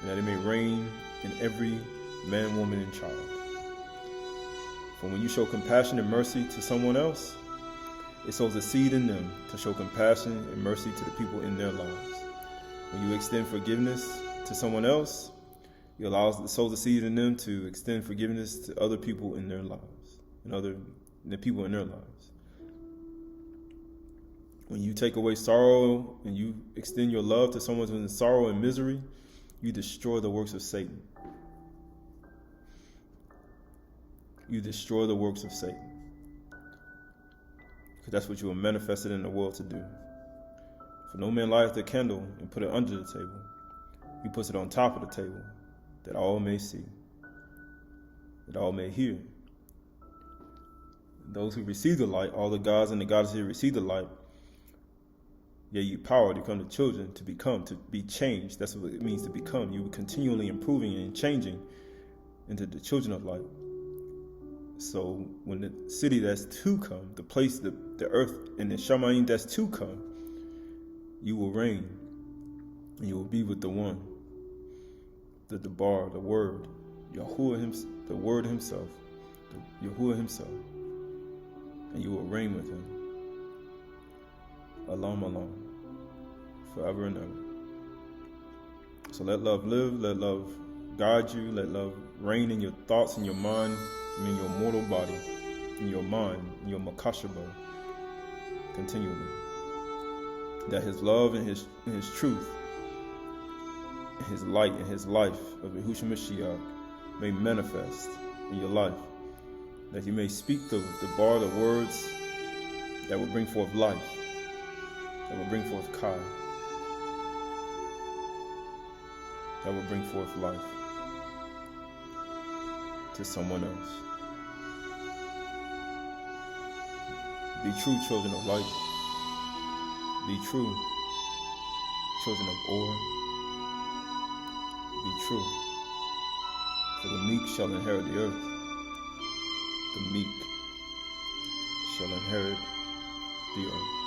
and that it may reign in every man, woman, and child. For when you show compassion and mercy to someone else, it sows a seed in them to show compassion and mercy to the people in their lives. When you extend forgiveness to someone else, it sows a seed in them to extend forgiveness to other people in their lives, and the people in their lives. When you take away sorrow and you extend your love to someone who's in sorrow and misery, you destroy the works of Satan. You destroy the works of Satan. Because that's what you were manifested in the world to do. For no man lights the candle and put it under the table. He puts it on top of the table, that all may see, that all may hear. Those who receive the light, all the gods and the goddesses who receive the light, gave you power to become the children, to be changed. That's what it means to become. You were continually improving and changing into the children of light. So when the city that's to come, the place, the earth, and the Shamy'ny that's to come, you will reign, and you will be with the one, the Debar, the Word, Yahuwah, the Word Himself, Yahuwah Himself, and you will reign with Him. Alam Alam, forever and ever. So let love live, let love guide you, let love reign in your thoughts, in your mind, and in your mortal body, in your mind, in your makashaba, continually. That His love and His truth, His light and His life of Yahushua Mashiach may manifest in your life. That you may speak the bar, the words that will bring forth life, that will bring forth Kai, that will bring forth life to someone else. Be true children of light. Be true children of Or. Be true. For the meek shall inherit the earth. The meek shall inherit the earth.